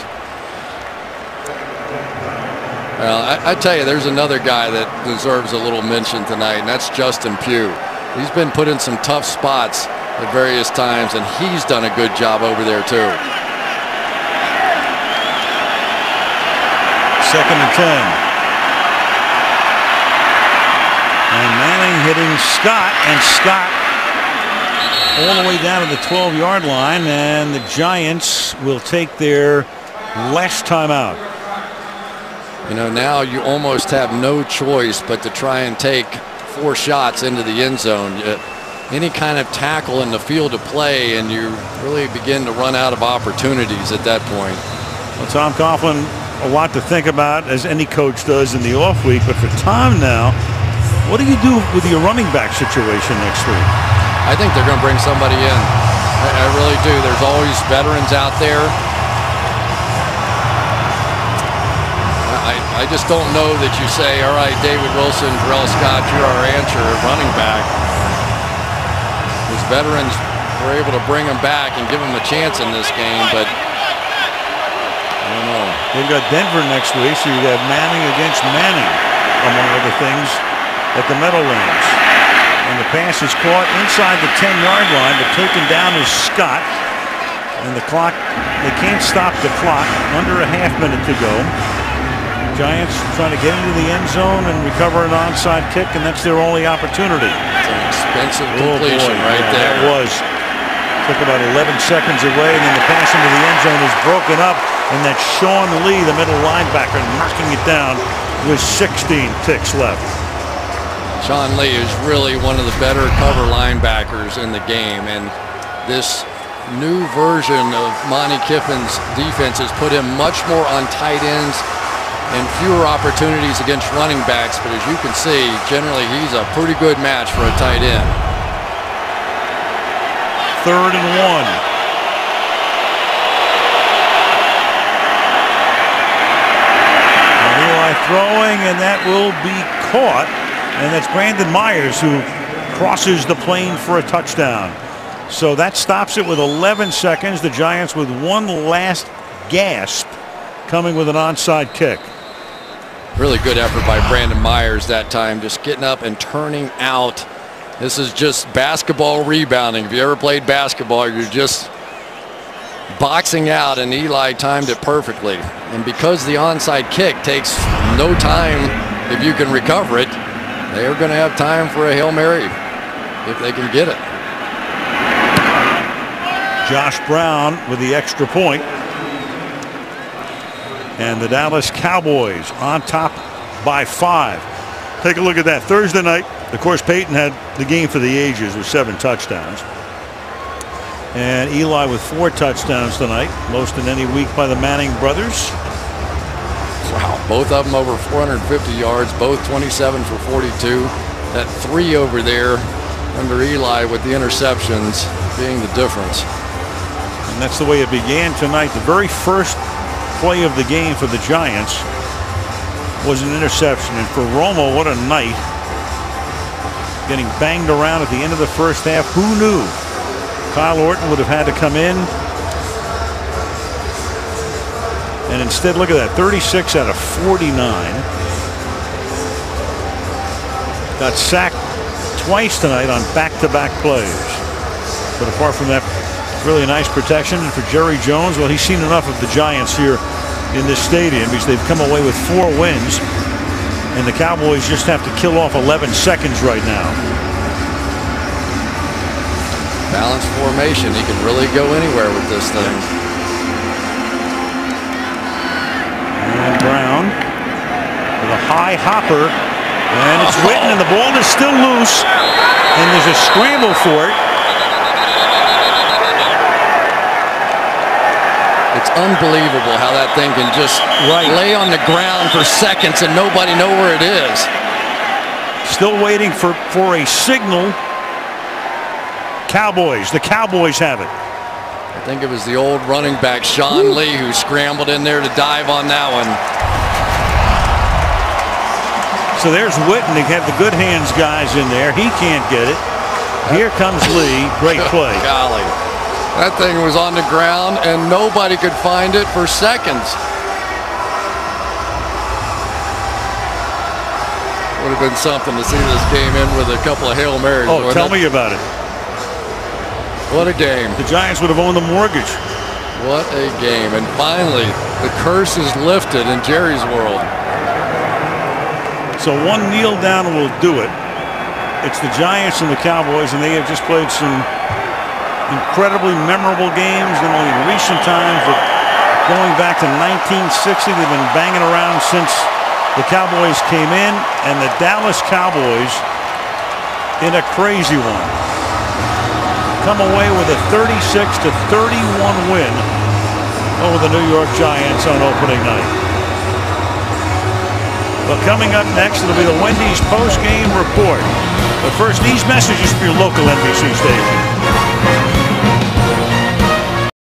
Well, I tell you, there's another guy that deserves a little mention tonight, and that's Justin Pugh. He's been put in some tough spots at various times, and he's done a good job over there, too. 2nd and 10. And Manning hitting Scott, and Scott all the way down to the 12-yard line, and the Giants will take their last timeout. You know, now you almost have no choice but to try and take 4 shots into the end zone. Any kind of tackle in the field of play, and you really begin to run out of opportunities at that point. Well, Tom Coughlin, a lot to think about, as any coach does in the off week. But for Tom now, what do you do with your running back situation next week? I think they're going to bring somebody in. I really do. There's always veterans out there. I just don't know that you say, all right, David Wilson, Terrell Scott, you're our answer at running back. These veterans were able to bring them back and give them a chance in this game, but I don't know. They've got Denver next week, so you have Manning against Manning, among other things, at the Meadowlands. And the pass is caught inside the 10-yard line, but taken down is Scott. And the clock, they can't stop the clock. Under a half minute to go. Giants trying to get into the end zone and recover an onside kick, and that's their only opportunity. It's an Expensive completion right there. It was. Took about 11 seconds away, and then the pass into the end zone is broken up, and that's Sean Lee, the middle linebacker, knocking it down with 16 ticks left. Sean Lee is really one of the better cover linebackers in the game, and this new version of Monty Kiffin's defense has put him much more on tight ends and fewer opportunities against running backs, but as you can see, generally he's a pretty good match for a tight end. 3rd and 1. And Eli throwing, and that will be caught, and that's Brandon Myers who crosses the plane for a touchdown. So that stops it with 11 seconds. The Giants with one last gasp, coming with an onside kick. Really good effort by Brandon Myers that time, just getting up and turning out. This is just basketball rebounding. If you ever played basketball, you're just boxing out, and Eli timed it perfectly. And because the onside kick takes no time, if you can recover it, they are going to have time for a Hail Mary if they can get it. Josh Brown with the extra point. And the Dallas Cowboys on top by 5. Take a look at that. Thursday night, of course, Peyton had the game for the ages with 7 touchdowns. And Eli with 4 touchdowns tonight, most in any week by the Manning brothers. Wow, both of them over 450 yards, both 27 for 42. That 3 over there under Eli with the interceptions being the difference. And that's the way it began tonight. The very first play of the game for the Giants was an interception. And for Romo, what a night. Getting banged around at the end of the first half. Who knew Kyle Orton would have had to come in? And instead, look at that, 36 out of 49. Got sacked twice tonight on back-to-back plays. But apart from that, really a nice protection. And for Jerry Jones, well, he's seen enough of the Giants here in this stadium because they've come away with 4 wins. And the Cowboys just have to kill off 11 seconds right now. Balanced formation. He can really go anywhere with this thing. And Brown with a high hopper. And it's Witten, and the ball is still loose. And there's a scramble for it. It's unbelievable how that thing can just lay on the ground for seconds and nobody know where it is. Still waiting for a signal. Cowboys. The Cowboys have it. I think it was the old running back Sean Lee who scrambled in there to dive on that one. So there's Witten. They have the good hands guys in there. He can't get it. Here comes Lee. Great play. Golly. That thing was on the ground and nobody could find it for seconds. Would have been something to see this game in with a couple of Hail Marys. Oh, tell me about it. What a game. The Giants would have owned the mortgage. What a game. And finally, the curse is lifted in Jerry's world. So one kneel down will do it. It's the Giants and the Cowboys, and they have just played some incredibly memorable games, not only in recent times, but going back to 1960. They've been banging around since the Cowboys came in, and the Dallas Cowboys, in a crazy one, come away with a 36-31 win over the New York Giants on opening night. But coming up next, it'll be the Wendy's post-game report. But first, these messages from your local NBC station.